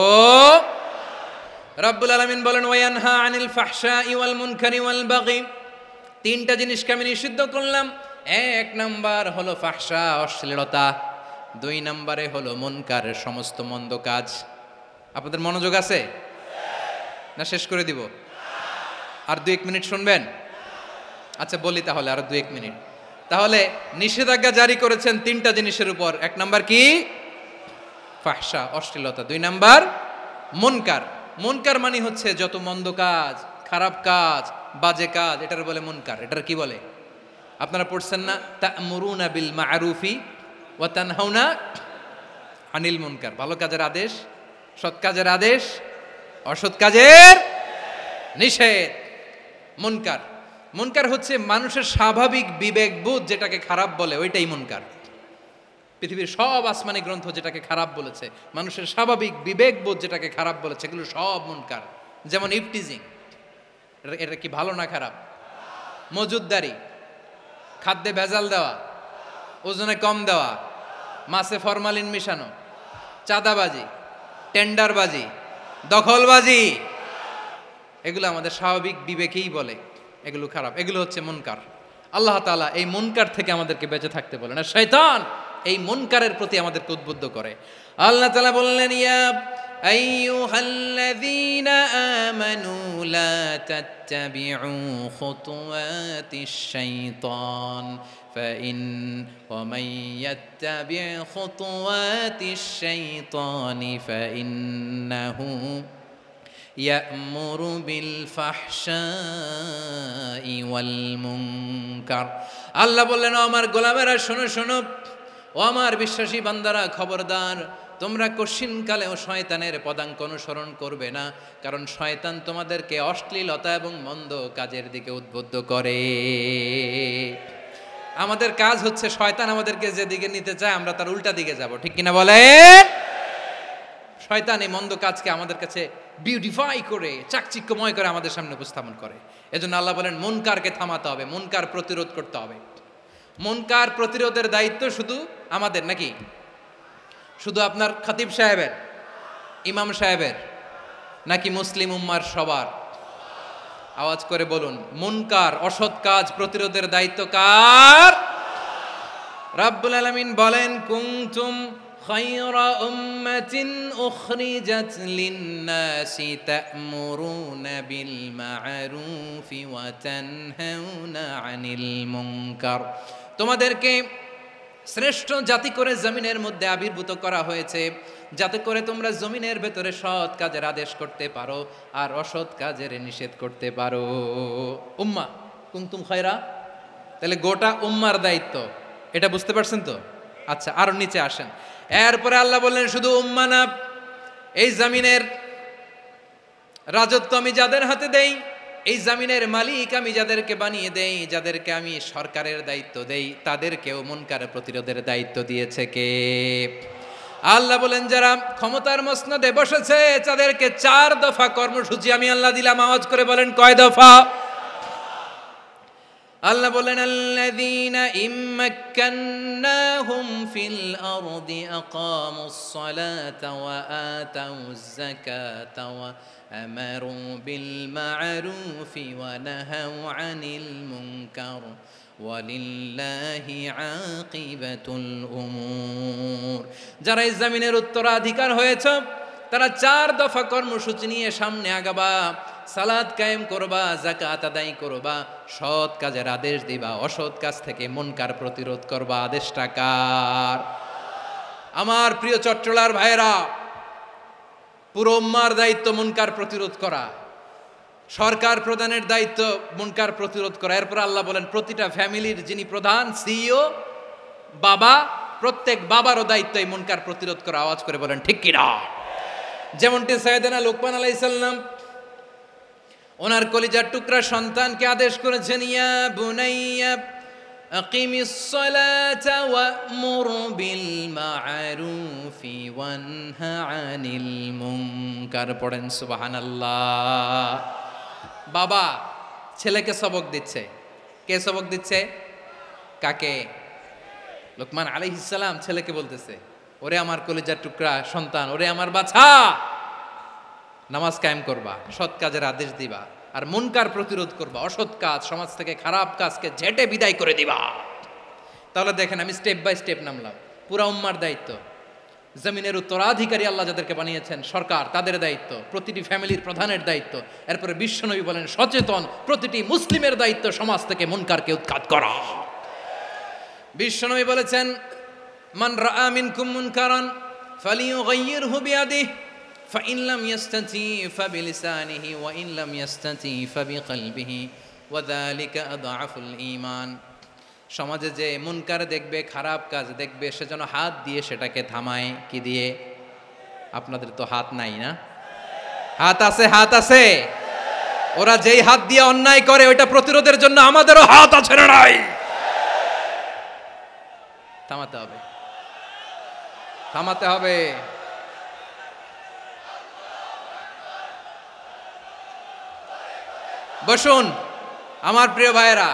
রব্বুল আলামিন বলেন ওয়ায়ানহা আনিল ফাহশাই ওয়াল মুনকারি ওয়াল বাগি, তিনটা জিনিসকে আমি নিষিদ্ধ করলাম। এক নাম্বার হলো ফাহশা, অশ্লীলতা। 2 নম্বরে হলো মুনকার, সমস্ত মন্দ কাজ। আপনাদের মনোযোগ আছে না? শেষ করে দিব? আর 2-1 মিনিট শুনবেন? আচ্ছা বলি তাহলে, আর 2-1 মিনিট। তাহলে নিষেধাজ্ঞা জারি করেছেন 3টা জিনিসের উপর। 1 নাম্বার কি? ফাহশা, অশ্লীলতা। 2 নাম্বার মুনকার। মুনকার মানে হচ্ছে যত মন্দ কাজ, খারাপ কাজ, বাজে কাজ, এটার বলে মুনকার। এটার কি বলে? আপনারা পড়ছেন না তা'মুরুনা বিল মা'রুফি ওয়া তানহাউনা আনিল মুনকার। ভালো কাজের আদেশ, সৎ কাজের আদেশ, অসৎ কাজের নিষেধ। মুনকার, মুনকার হচ্ছে মানুষের স্বাভাবিক বিবেকবোধ যেটাকে খারাপ বলে, ওইটাই মুনকার। পৃথিবীর সব আসমানি গ্রন্থ যেটাকে খারাপ বলেছে, মানুষের স্বাভাবিক বিবেকবোধ যেটাকে খারাপ বলেছে, এগুলো সব মুনকার। যেমন ইফটিজিং, এটা কি ভালো না খারাপ? মজুদদারি, খাদ্যে ভেজাল দেওয়া, ওজনে কম দেওয়া, মাছে ফরমালিন মিশানো, চাঁদাবাজি, টেন্ডারবাজি, দখলবাজি, এগুলো আমাদের স্বাভাবিক বিবেকেই বলে এগুলো খারাপ, এগুলো হচ্ছে মুনকার। আল্লাহ তাআলা এই মুনকার থেকে আমাদেরকে বেঁচে থাকতে বলেন, আর শয়তান এই মুনকারের প্রতি আমাদেরকে উদ্বুদ্ধ করে। আল্লাহ তাআলা বললেন ইয়া আইয়ুহাল্লাযীনা আমানু লা তাত্তাবিউ খুতুওয়াতিশ শাইতান ফাইন ওয়া মান ইয়াত্তাবি' খুতুওয়াতিশ শাইতানি ফাইন্নাহু ইয়া'মুরু বিল ফাহশাই ওয়াল মুনকার। আল্লাহ বললেন ও আমার গোলামেরা শোনো শোনো, ও আমার বিশ্বাসী বান্দারা খবরদার, তোমরা কশিনকালেও শয়তানের পদাঙ্ক অনুসরণ করবে না, কারণ শয়তান তোমাদেরকে অশ্লীলতা এবং মন্দ কাজের দিকে উদ্বুদ্ধ করে। আমাদের কাজ হচ্ছে শয়তান আমাদেরকে যেদিকে নিতে চায় আমরা তার উল্টা দিকে যাব, ঠিক কিনা বলে? শয়তান এই মন্দ কাজকে আমাদের কাছে বিউটিফাই করে, চাকচিক্যময় করে আমাদের সামনে উপস্থাপন করে। এজন্য আল্লাহ বলেন মুনকারকে থামাতে হবে, মুনকার প্রতিরোধ করতে হবে। মুনকার প্রতিরোধের দায়িত্ব শুধু আমাদের নাকি? শুধু আপনার খতিব সাহেবের, ইমাম সাহেবের, নাকি মুসলিম উম্মার সবার? আওয়াজ করে বলুন, মুনকার অসৎ কাজ প্রতিরোধের দায়িত্ব কার? রাব্বুল আলামিন বলেন কুনতুম খায়রা উম্মাতিন উখরিজাত লিন-নাসি তা'মুরুনা বিল মা'রুফি ওয়া তানহাউনা আনিল মুনকার। তোমাদেরকে শ্রেষ্ঠ জাতি করে জমিনের মধ্যে আবির্ভূত করা হয়েছে, যাতে করে তোমরা জমিনের ভেতরে সৎ কাজের আদেশ করতে পারো আর অসৎ কাজের নিষেধ করতে পারো। উম্মাহ কুনতুম খায়রা, তাহলে গোটা উম্মার দায়িত্ব, এটা বুঝতে পারছেন তো? আচ্ছা আরো নিচে আসেন। এরপরে আল্লাহ বললেন শুধু উম্মাহ না, এই জমিনের রাজত্ব আমি যাদের হাতে দেই, এই জমিনের মালিক আমি যাদেরকে বানিয়ে দেই, যাদেরকে আমি সরকারের দায়িত্ব দেই, তাদেরকেও মুনকার প্রতিরোধের দায়িত্ব দিয়েছে কে? আল্লাহ বলেন যারা ক্ষমতার মসনদে বসেছে তাদেরকে 4 দফা কর্মসূচি আমি আল্লাহ দিলাম। আওয়াজ করে বলেন কয় দফা? আল্লাহ বলেন আল্লাযীনা ইম্মাক্কান্নাহুম ফিল আরদি আকামুস সালাতা ওয়া আতাউয যাকাতা ওয়া আমারু বিল মা'রুফি ওয়া নাহাউ আনিল মুনকার ওয়ালিল্লাহি আকিবাতুল উমুর। যারা এই জমিনের উত্তরাধিকার হয়েছে তারা 4 দফা কর্মসূচি নিয়ে সামনে আগাবা। সালাত কায়েম করবা, যাকাত আদায় করবা, সৎ কাজের আদেশ দিবা, অসৎ কাজ থেকে মুনকার প্রতিরোধ করবা। আদেশটা কার? আমার প্রিয় চট্টলার ভাইয়েরা, পুরো উম্মার দায়িত্ব মুনকার প্রতিরোধ করা, সরকার প্রধানের দায়িত্ব মুনকার প্রতিরোধ করা। এরপর আল্লাহ বলেন প্রতিটা ফ্যামিলির যিনি প্রধান সিইও বাবা, প্রত্যেক বাবারও দায়িত্ব এই মুনকার প্রতিরোধ করা। আওয়াজ করে বলেন ঠিক কিনা? যেমনটি সাইয়েদনা লুকমান আলাইহিস সালাম ওনার কলিজার টুকরা সন্তানকে আদেশ করেছেন, ইয়া বুনাইয়া আকিমিস সালাতা ওয়া'মুর বিল মা'রুফি ওয়ানহা আনিল মুনকার। পড়েন সুবহানাল্লাহ। বাবা ছেলেকে সবক দিচ্ছে। কে সবক দিচ্ছে? কাকে? লুকমান আলাইহিস সালাম ছেলেকে বলতেছে, ওরে আমার কলিজার টুকরা সন্তান, ওরে আমার বাছা, নামাজ কায়েম করবা, সৎ কাজের আদেশ দিবা, আর মুনকার প্রতিরোধ করবা, অসৎ কাজ সমাজ থেকে খারাপ কাজকে ঝেঁটে বিদায় করে দিবা। তাহলে দেখেন আমি স্টেপ বাই স্টেপ নামলাম। পুরা উম্মার দায়িত্ব, জমিনের উত্তরাধিকারী আল্লাহ যাদেরকে বানিয়েছেন সরকার, তাদের দায়িত্ব, প্রতিটি ফ্যামিলির প্রধানের দায়িত্ব। এরপরে বিশ্বনবী বলেন সচেতন প্রতিটি মুসলিমের দায়িত্ব সমাজ থেকে মুনকারকে উৎখাত করা। বিশ্বনবী বলেছেন, মান রাআ মিনকুম মুনকারান ফালিয়ুগাইয়িরহু বিয়াদিহি ফাইন লাম ইয়াস্তাতি ফাবিলিসানিহি ওয়া ইন লাম ইয়াস্তাতি ফাবিকলবিহি ওয়া যালিকা আযআফুল ঈমান। সমাজে যে মুনকার দেখবে, খারাপ কাজ দেখবে, সে যেন হাত দিয়ে সেটাকে থামায়। কি দিয়ে? আপনাদের তো হাত নাই না? হাত আছে, হাত আছে। ওরা যেই হাত দিয়ে অন্যায় করে ওইটা প্রতিরোধের জন্য আমাদেরও হাত আছে না নাই? থামাতে হবে, থামাতে হবে। বসুন আমার প্রিয় ভাইয়েরা,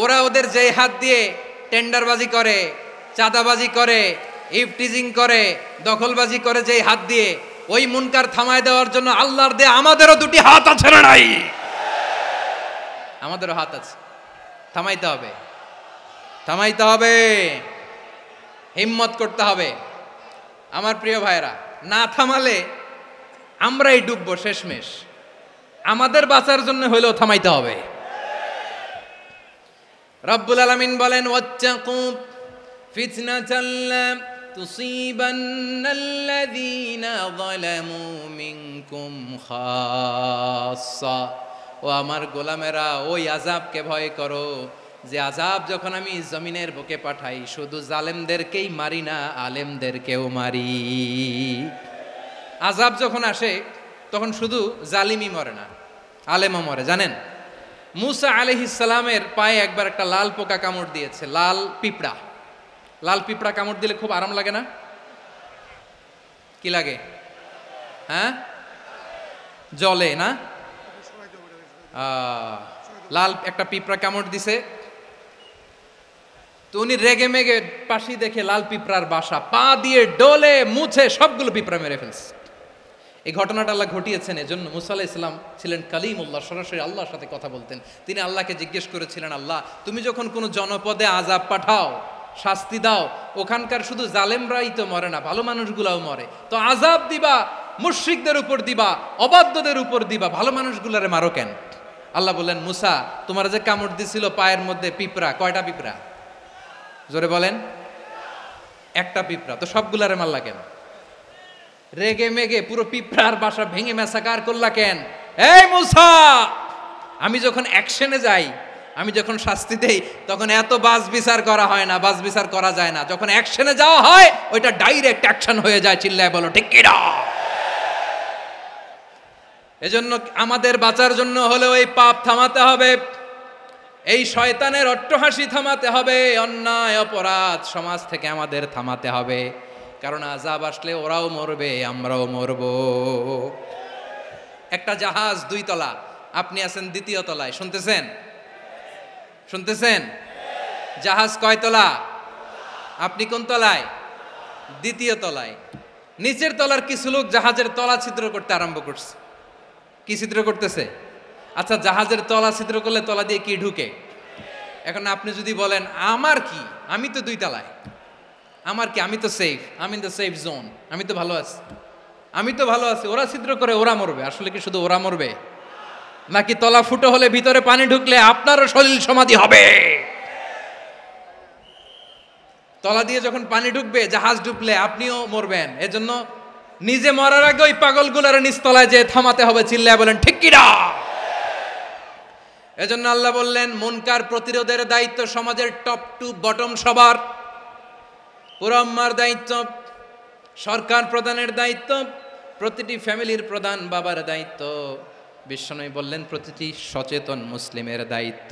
ওরা ওদের যেই হাত দিয়ে টেন্ডারবাজি করে, চাঁদাবাজি করে, ইফটিজিং করে, দখলবাজি করে, যেই হাত দিয়ে, ওই মুনকার থামায় দেওয়ার জন্য আল্লাহর দেয়া আমাদেরও দুটি হাত আছে না নাই? আমাদেরও হাত আছে। থামাইতে হবে, থামাইতে হবে, হিম্মত করতে হবে। আমার প্রিয় ভাইয়েরা, না থামালে আমরাই ডুববো শেষমেশ। আমাদের বাঁচার জন্য হইলেও থামাইতে হবে। রব্বুল আলামিন বলেন, ওয়াত্তাকু ফিতনাতাল লা তুসিবান্নাল্লাযীনা যালামু মিনকুম খাসসা। ও আমার গোলামেরা, ওই আযাবকে ভয় করো যে আযাব যখন আমি জমিনের বুকে পাঠাই শুধু জালেমদেরকেই মারি না, আলেমদেরকেও মারি। আযাব যখন আসে তখন শুধু জালিমই মরে না, আলেমও মরে। জানেন, মুসা আলাইহিস সালামের পায়ে একবার একটা লাল পোকা কামড় দিয়েছে, লাল পিঁপড়া। লাল পিঁপড়া কামড় দিলে খুব আরাম লাগে না? কি লাগে? হ্যাঁ, জলে না? লাল একটা পিঁপড়া কামড় দিছে, তো উনি রেগে মেগে পাশি দেখে লাল পিঁপড়ার বাসা, পা দিয়ে ডলে মুছে সবগুলো পিঁপড়া মেরে ফেলছে। এই ঘটনাটা আল্লাহ ঘটিয়েছেন এজন্য মুসা আলাইহিস সালাম ছিলেন কালিমুল্লাহ, সরাসরি আল্লাহর সাথে কথা বলতেন। তিনি আল্লাহকে জিজ্ঞেস করেছিলেন, আল্লাহ তুমি যখন কোনো জনপদে আযাব পাঠাও, শাস্তি দাও, ওখানকার শুধু জালেমরাই তো মরে না, ভালো মানুষগুলাও মরে, তো আযাব দিবা মুশরিকদের উপর দিবা, অবাধ্যদের উপর দিবা, ভালো মানুষগুলারে মারো কেন? আল্লাহ বললেন, মুসা তোমার যে কামড় দিছিল পায়ের মধ্যে পিঁপড়া, কয়টা পিঁপড়া? জোরে বলেন। একটা পিঁপড়া, তো সবগুলারে মারলা কেন? রেগে মেগে পুরো পিঁপড়ার বাসা ভেঙে মেসাকার করলা কেন? এই মুসা, আমি যখন অ্যাকশনে যাই, আমি যখন শাস্তি দেই, তখন এত বাস বিচার করা হয় না, বাস বিচার করা যায় না। যখন অ্যাকশনে যাওয়া হয় ওইটা ডাইরেক্ট অ্যাকশন হয়ে যায়। চিল্লায় বলো ঠিক কি না? এজন্য আমাদের বাঁচার জন্য হলেও এই পাপ থামাতে হবে, এই শয়তানের অট্টহাসি থামাতে হবে, অন্যায় অপরাধ সমাজ থেকে আমাদের থামাতে হবে। কারণ আযাব আসলে ওরাও মরবে, আমরাও মরব। একটা জাহাজ 2 তলা, আপনি আছেন 2য় তলায়, শুনতেছেন? শুনতেছেন? জাহাজ কয় তলা? আপনি কোন তলায়? 2য় তলায়। নিচের তলার কিছু লোক জাহাজের তলা ছিদ্র করতে আরম্ভ করছে। কি ছিদ্র করতেছে? আচ্ছা, জাহাজের তলা ছিদ্র করলে তলা দিয়ে কি ঢুকে? এখন আপনি যদি বলেন আমার কি, আমি তো 2 তলায়, আমার কি, আমি তো সেফ, আমি ইন দ্য সেফ জোন, আমি তো ভালো আছি, আমি তো ভালো আছি, ওরা ছিদ্র করে ওরা মরবে। আসলে কি শুধু ওরা মরবে, নাকি তলা ফুটো হলে ভিতরে পানি ঢুকলে আপনারও সলিল সমাধি হবে? তলা দিয়ে যখন পানি ঢুকবে, জাহাজ ডুবলে আপনিও মরবেন। এজন্য নিজে মরার আগে ওই পাগলগুলোর নিচতলায় যে থামাতে হবে, চিল্লায় বলেন ঠিক কি না? এজন্য আল্লাহ বললেন মুনকার প্রতিরোধের দায়িত্ব সমাজের টপ টু বটম সবার। পুরো আম্মার দায়িত্ব, সরকার প্রধানের দায়িত্ব, প্রতিটি ফ্যামিলির প্রধান বাবার দায়িত্ব, বিশ্বনবী বললেন প্রতিটি সচেতন মুসলিমের দায়িত্ব।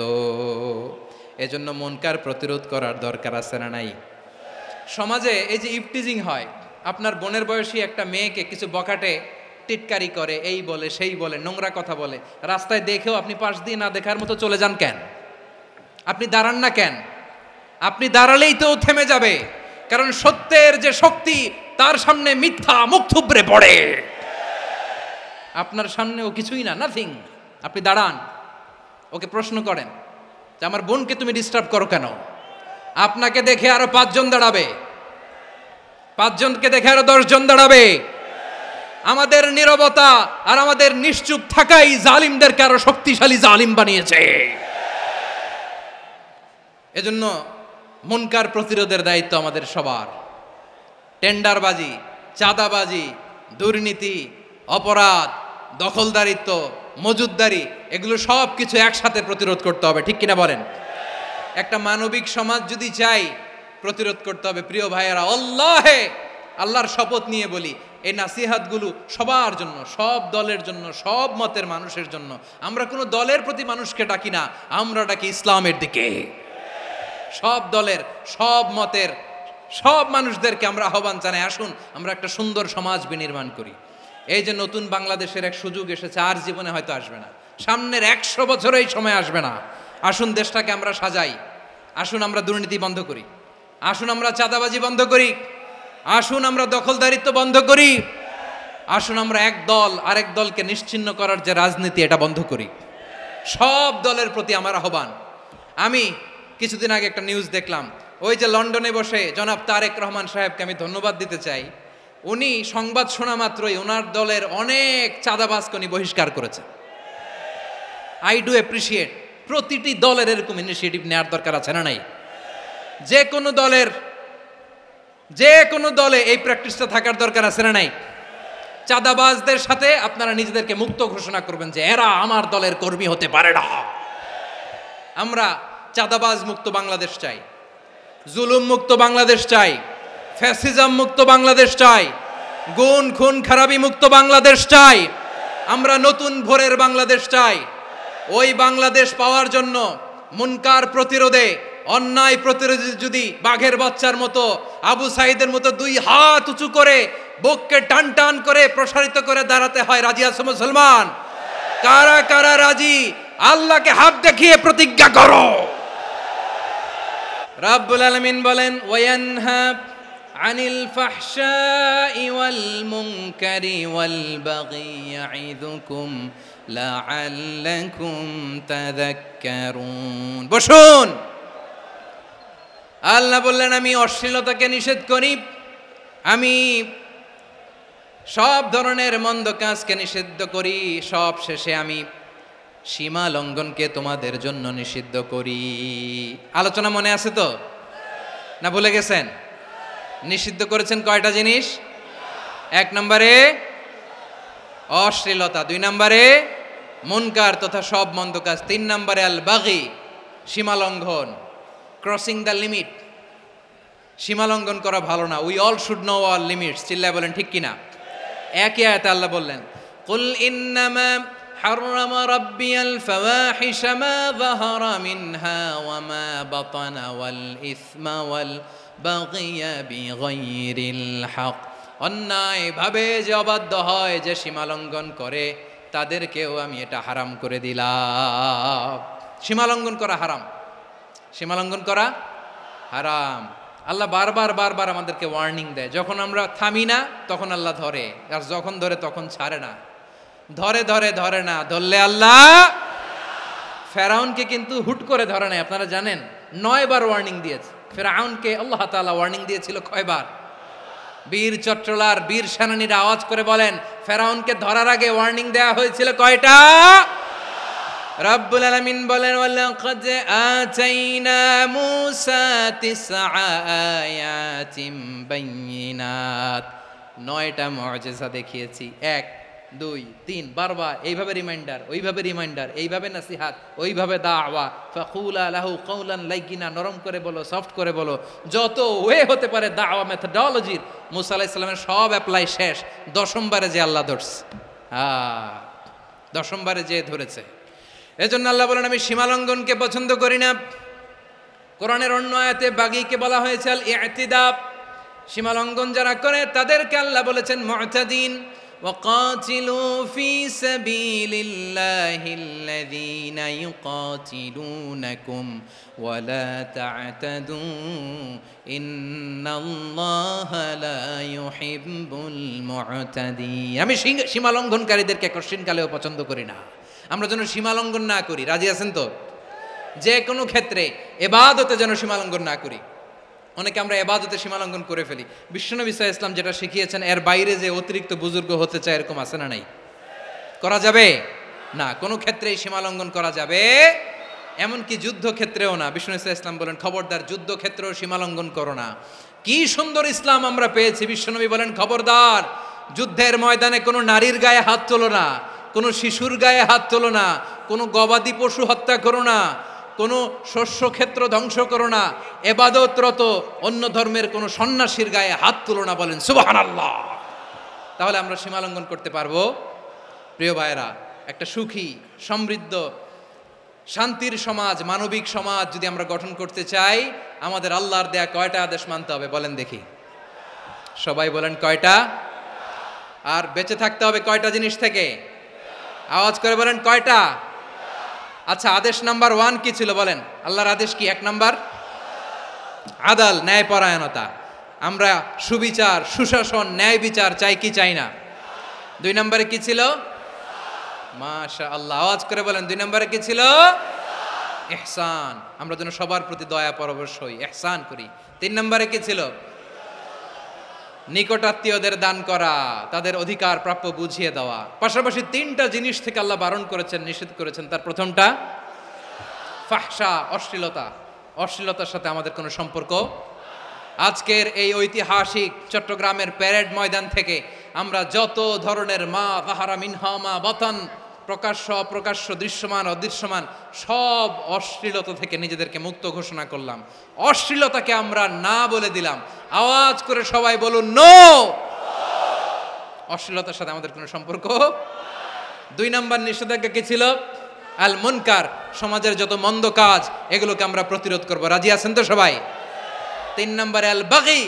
এজন্য মুনকার প্রতিরোধ করার দরকার আছে না নাই? সমাজে এই যে ইফটিজিং হয়, আপনার বোনের বয়সী একটা মেয়েকে কিছু বকাটে টিটকারি করে, এই বলে সেই বলে, নোংরা কথা বলে, রাস্তায় দেখেও আপনি পাশ দিয়ে না দেখার মতো চলে যান কেন? আপনি দাঁড়ান না কেন? আপনি দাঁড়ালেই তো থেমে যাবে, কারণ সত্যের যে শক্তি তার সামনে মিথ্যা মুখ থুবড়ে পড়ে। আপনার সামনে ও কিছুই না, নাথিং। আপনি দাঁড়ান, ওকে প্রশ্ন করেন যে আমার বোনকে তুমি ডিস্টার্ব করো কেন? আপনাকে দেখে আরো 5 জন দাঁড়াবে, 5 জনকে দেখে আরো 10 জন দাঁড়াবে। আমাদের নীরবতা আর আমাদের নিশ্চুপ থাকাই জালিমদেরকে আরো শক্তিশালী জালিম বানিয়েছে। এজন্য মুনকার প্রতিরোধের দায়িত্ব আমাদের সবার। টেন্ডারবাজি, চাঁদাবাজি, দুর্নীতি, অপরাধ, দখলদারিত্ব, মজুদদারি, এগুলো সব কিছু একসাথে প্রতিরোধ করতে হবে, ঠিক কিনা বলেন? একটা মানবিক সমাজ যদি চাই, প্রতিরোধ করতে হবে। প্রিয় ভাইয়েরা, আল্লাহর শপথ নিয়ে বলি, এই নাসিহাতগুলো সবার জন্য, সব দলের জন্য, সব মতের মানুষের জন্য। আমরা কোনো দলের প্রতি মানুষকে ডাকি না, আমরা ডাকি ইসলামের দিকে। সব দলের, সব মতের, সব মানুষদেরকে আমরা আহ্বান জানাই, আসুন আমরা একটা সুন্দর সমাজ বিনির্মাণ করি। এই যে নতুন বাংলাদেশের এক সুযোগ এসেছে, আর জীবনে হয়তো আসবে না, সামনের 100 বছর এই সময় আসবে না। আসুন দেশটাকে আমরা সাজাই, আসুন আমরা দুর্নীতি বন্ধ করি, আসুন আমরা চাঁদাবাজি বন্ধ করি, আসুন আমরা দখলদারিত্ব বন্ধ করি, আসুন আমরা এক দল আরেক দলকে নিশ্চিহ্ন করার যে রাজনীতি, এটা বন্ধ করি। সব দলের প্রতি আমার আহ্বান। আমি কিছুদিন আগে একটা নিউজ দেখলাম, ওই যে লন্ডনে বসে জনাব তারেক রহমান সাহেবকে আমি ধন্যবাদ দিতে চাই। উনি সংবাদ শোনা মাত্রই ওনার দলের অনেক চাঁদাবাজকে উনি বহিষ্কার করেছে। I do appreciate. প্রতিটি দলের এরকম ইনিশিয়েটিভ নেওয়ার দরকার আছে না নাই? যে কোনো দলে এই প্র্যাকটিসটা থাকার দরকার আছে না নাই? চাঁদাবাজদের সাথে আপনারা নিজেদেরকে মুক্ত ঘোষণা করবেন যে এরা আমার দলের কর্মী হতে পারে না। আমরা চাঁদাবাজ মুক্ত বাংলাদেশ চাই, জুলুম মুক্ত বাংলাদেশ চাই, ফ্যাসিজম মুক্ত বাংলাদেশ চাই, গুণ খুন খারাপি মুক্ত বাংলাদেশ চাই। আমরা নতুন ভোরের বাংলাদেশ চাই। ওই বাংলাদেশ পাওয়ার জন্য মুনকার প্রতিরোধে, অন্যায় প্রতিরোধে যদি বাঘের বাচ্চার মতো, আবু সাইদের মতো 2 হাত উঁচু করে বুককে টান টান করে প্রসারিত করে দাঁড়াতে হয়, রাজি আছো মুসলমান? কারা কারা রাজি? আল্লাহকে হাত দেখিয়ে প্রতিজ্ঞা করো। রাব্বুল আলামিন বলেন, ওয়ায়ানহা আনিল ফাহশাই ওয়াল মুনকারি ওয়াল বাগি ইয়াইযুকুম লাআল্লাকুম তাযাক্কারুন। বসুন। আল্লাহ বললেন, আমি অশ্লীলতাকে নিষেধ করি, আমি সব ধরনের মন্দ কাজকে নিষিদ্ধ করি, সব শেষে আমি সীমা লঙ্ঘনকে তোমাদের জন্য নিষিদ্ধ করি। আলোচনা মনে আছে তো? না ভুলে গেছেন? নিষিদ্ধ করেছেন কয়টা জিনিস? 1 নম্বরে অশ্লীলতা, 2 নম্বরে মুনকার তথা সব মন্দ কাজ, 3 নম্বরে আল বাগি, সীমা লঙ্ঘন, ক্রসিং দ্য লিমিট। সীমা লঙ্ঘন করা ভালো না। We all should know our limits. চিল্লায় বলেন ঠিক কিনা? একই আয়াতে আল্লাহ বললেন, কুল ইন্নামা হাররামা রাব্বিয়াল ফাওয়াহিশা মা যাহারা মিনহা ওয়া মা বাতানা ওয়াল ইসমা ওয়াল বাগিয়া বিগাইরিল হক। অন্যায় ভাবে যে অবাধ্য হয়, যে সীমা লঙ্ঘন করে, তাদেরকেও আমি এটা হারাম করে দিলাম। সীমা লঙ্ঘন করা হারাম, সীমা লঙ্ঘন করা হারাম। আল্লাহ বারবার আমাদেরকে ওয়ার্নিং দেয়। যখন আমরা থামি না তখন আল্লাহ ধরে, আর যখন ধরে তখন ছাড়ে না। ধরে না, ধরলে আল্লাহ। ফেরাউনকে কিন্তু হুট করে ধরে নাই, আপনারা জানেন 9 বার ওয়ার্নিং দিয়েছে। ফেরাউনকে আল্লাহ তাআলা ওয়ার্নিং দিয়েছিল কয়বার? বীর চট্টলার বীর সেনানীরা আওয়াজ করে বলেন, ফেরাউনকে ধরার আগে ওয়ার্নিং দেওয়া হয়েছিল কয়টা? রব্বুল আলামিন বলেন, ওয়ালাকাদ আতাইনা মূসা 9 আয়াতিন বাইয়িনাত। 9টা মুআজিজা দেখিয়েছি, 1 2 3 বারবার এইভাবে রিমাইন্ডার, ওইভাবে রিমাইন্ডার, এইভাবে নসিহাত, ওইভাবে দাওয়া, ফাকুলা লাহু কাওলান লাইয়িনা, নরম করে বলো, সফট করে বলো, যত ওয়ে হতে পারে দাওয়া মেথডোলজির মুসা আলাইহিস সালামের সব অ্যাপ্লাই শেষ। 10ম বারে যে আল্লাহ ধরছে, 10ম বারে যে ধরেছে। এজন্য আল্লাহ বলেন আমি সীমালঙ্ঘনকে পছন্দ করি না। কোরআনের অন্য আয়াতে বাগীকে বলা হয়েছে আল ইতিদা, সীমালঙ্ঘন যারা করে তাদেরকে আল্লাহ বলেছেন মুতাদিন। وقاتلوا في سبيل الله الذين يقاتلونكم ولا تعتدوا إن الله لا يحب المعتدين। আমি সীমালঙ্ঘনকারীদেরকে কোশ্চিনকালেও পছন্দ করি না। আমরা যেন সীমালঙ্ঘন না করি, রাজি আছেন তো? যে কোনো ক্ষেত্রে ইবাদতে যেন সীমালঙ্ঘন না করি। অনেকে আমরা ইবাদতে সীমালঙ্ঘন করে ফেলি। বিশ্বনবী সাল্লাল্লাহু আলাইহি ওয়াসাল্লাম যেটা শিখিয়েছেন এর বাইরে যে অতিরিক্ত বুজুর্গ হতে চায়, এরকম আছে না নাই? করা যাবে না, কোনো ক্ষেত্রেই সীমালঙ্ঘন করা যাবে, এমনকি যুদ্ধক্ষেত্রেও না। বিশ্বনবী সাল্লাল্লাহু আলাইহি ওয়াসাল্লাম বলেন খবরদার যুদ্ধক্ষেত্রেও সীমালঙ্ঘন করো না। কি সুন্দর ইসলাম আমরা পেয়েছি। বিশ্বনবী বলেন খবরদার যুদ্ধের ময়দানে কোনো নারীর গায়ে হাত তোলো না, কোনো শিশুর গায়ে হাত তোলো না, কোনো গবাদি পশু হত্যা করো না, কোনো শস্যক্ষেত্র ধ্বংস করো না, ইবাদতরত অন্য ধর্মের কোনো সন্ন্যাসীর গায়ে হাত তুলো না। বলেন সুবহানাল্লাহ। তাহলে আমরা সীমালঙ্ঘন করতে পারবো? প্রিয় ভাইরা, একটা সুখী, সমৃদ্ধ, শান্তির সমাজ, মানবিক সমাজ যদি আমরা গঠন করতে চাই, আমাদের আল্লাহর দেয়া কয়টা আদেশ মানতে হবে বলেন দেখি? সবাই বলেন কয়টা? আর বেঁচে থাকতে হবে কয়টা জিনিস থেকে? আওয়াজ করে বলেন কয়টা? আচ্ছা, আদেশ নাম্বার 1 কি ছিল বলেন? আল্লাহর আদেশ কি? 1 নাম্বার আদাল, ন্যায়পরায়ণতা। আমরা সুবিচার, সুশাসন, ন্যায় বিচার চাই কি চাই না? 2 নম্বরে কি ছিল? মাশাআল্লাহ, আওয়াজ করে বলেন 2 নম্বরে কি ছিল? ইহসান। আমরা যেন সবার প্রতি দয়া পরবশ হই, ইহসান করি। 3 নম্বরে কি ছিল? নিকটাত্মীয়দের দান করা, তাদের অধিকার প্রাপ্য বুঝিয়ে দেওয়া। পাশাপাশি 3টা জিনিস থেকে আল্লাহ বারণ করেছেন, নিষেধ করেছেন। তার প্রথমটা ফাহশা, অশ্লীলতা। অশ্লীলতার সাথে আমাদের কোনো সম্পর্ক। আজকের এই ঐতিহাসিক চট্টগ্রামের প্যারেড ময়দান থেকে আমরা যত ধরনের মা যাহারা মিনহা মা বাতান, প্রকাশ্য অপ্রকাশ্য, দৃশ্যমান অদৃশ্যমান, সব অশ্লীলতা থেকে নিজেদেরকে মুক্ত ঘোষণা করলাম। অশ্লীলতাকে আমরা না বলে দিলাম। আওয়াজ করে সবাই বলুন নো। অশ্লীলতার সাথে আমাদের কোনো সম্পর্ক। 2 নম্বর নিষেধাজ্ঞা কি ছিল? আল মুনকার, সমাজের যত মন্দ কাজ এগুলোকে আমরা প্রতিরোধ করব। রাজি আছেন তো সবাই? 3 নম্বরে আল বাগী,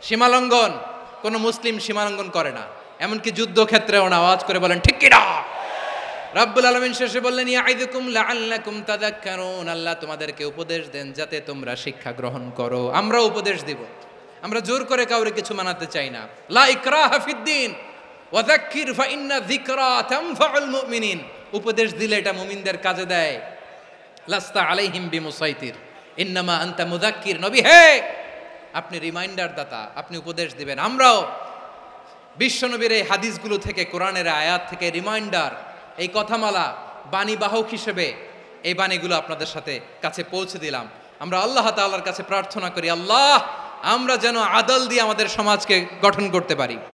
সীমালঙ্ঘন। কোন মুসলিম সীমালঙ্ঘন করে না, এমনকি যুদ্ধক্ষেত্রেও না। আওয়াজ করে বলেন ঠিক কিনা? রব্বুল আলামিন শেষে বললেন ইয়াইদুকুম লাআল্লাকুম তাযাক্কারুন, আল্লাহ তোমাদেরকে উপদেশ দেন যাতে তোমরা শিক্ষা গ্রহণ করো। আমরা উপদেশ দিব, আমরা জোর করে কাউরে কিছু মানাতে চাই না। লা ইকরাহা ফিদ্দিন ওয়া যাক্কির ফাইন্না যিকরা তানফাউল মুমিনিন। উপদেশ দিলে এটা মুমিনদের কাজে দেয়। লাস্তা আলাইহিম বিমুসাইতির ইন্নামা আনতা মুযাক্কির। নবী হে, আপনি রিমাইন্ডার দাতা, আপনি উপদেশ দিবেন। আমরাও বিশ্বনবীর এই হাদিসগুলো থেকে, কোরআনের আয়াত থেকে রিমাইন্ডার, এই কথামালা, বাণীবাহক হিসেবে এই বাণীগুলো আপনাদের সাথে কাছে পৌঁছে দিলাম। আমরা আল্লাহ তাআলার কাছে প্রার্থনা করি, আল্লাহ আমরা যেন আদল দিয়ে আমাদের সমাজকে গঠন করতে পারি।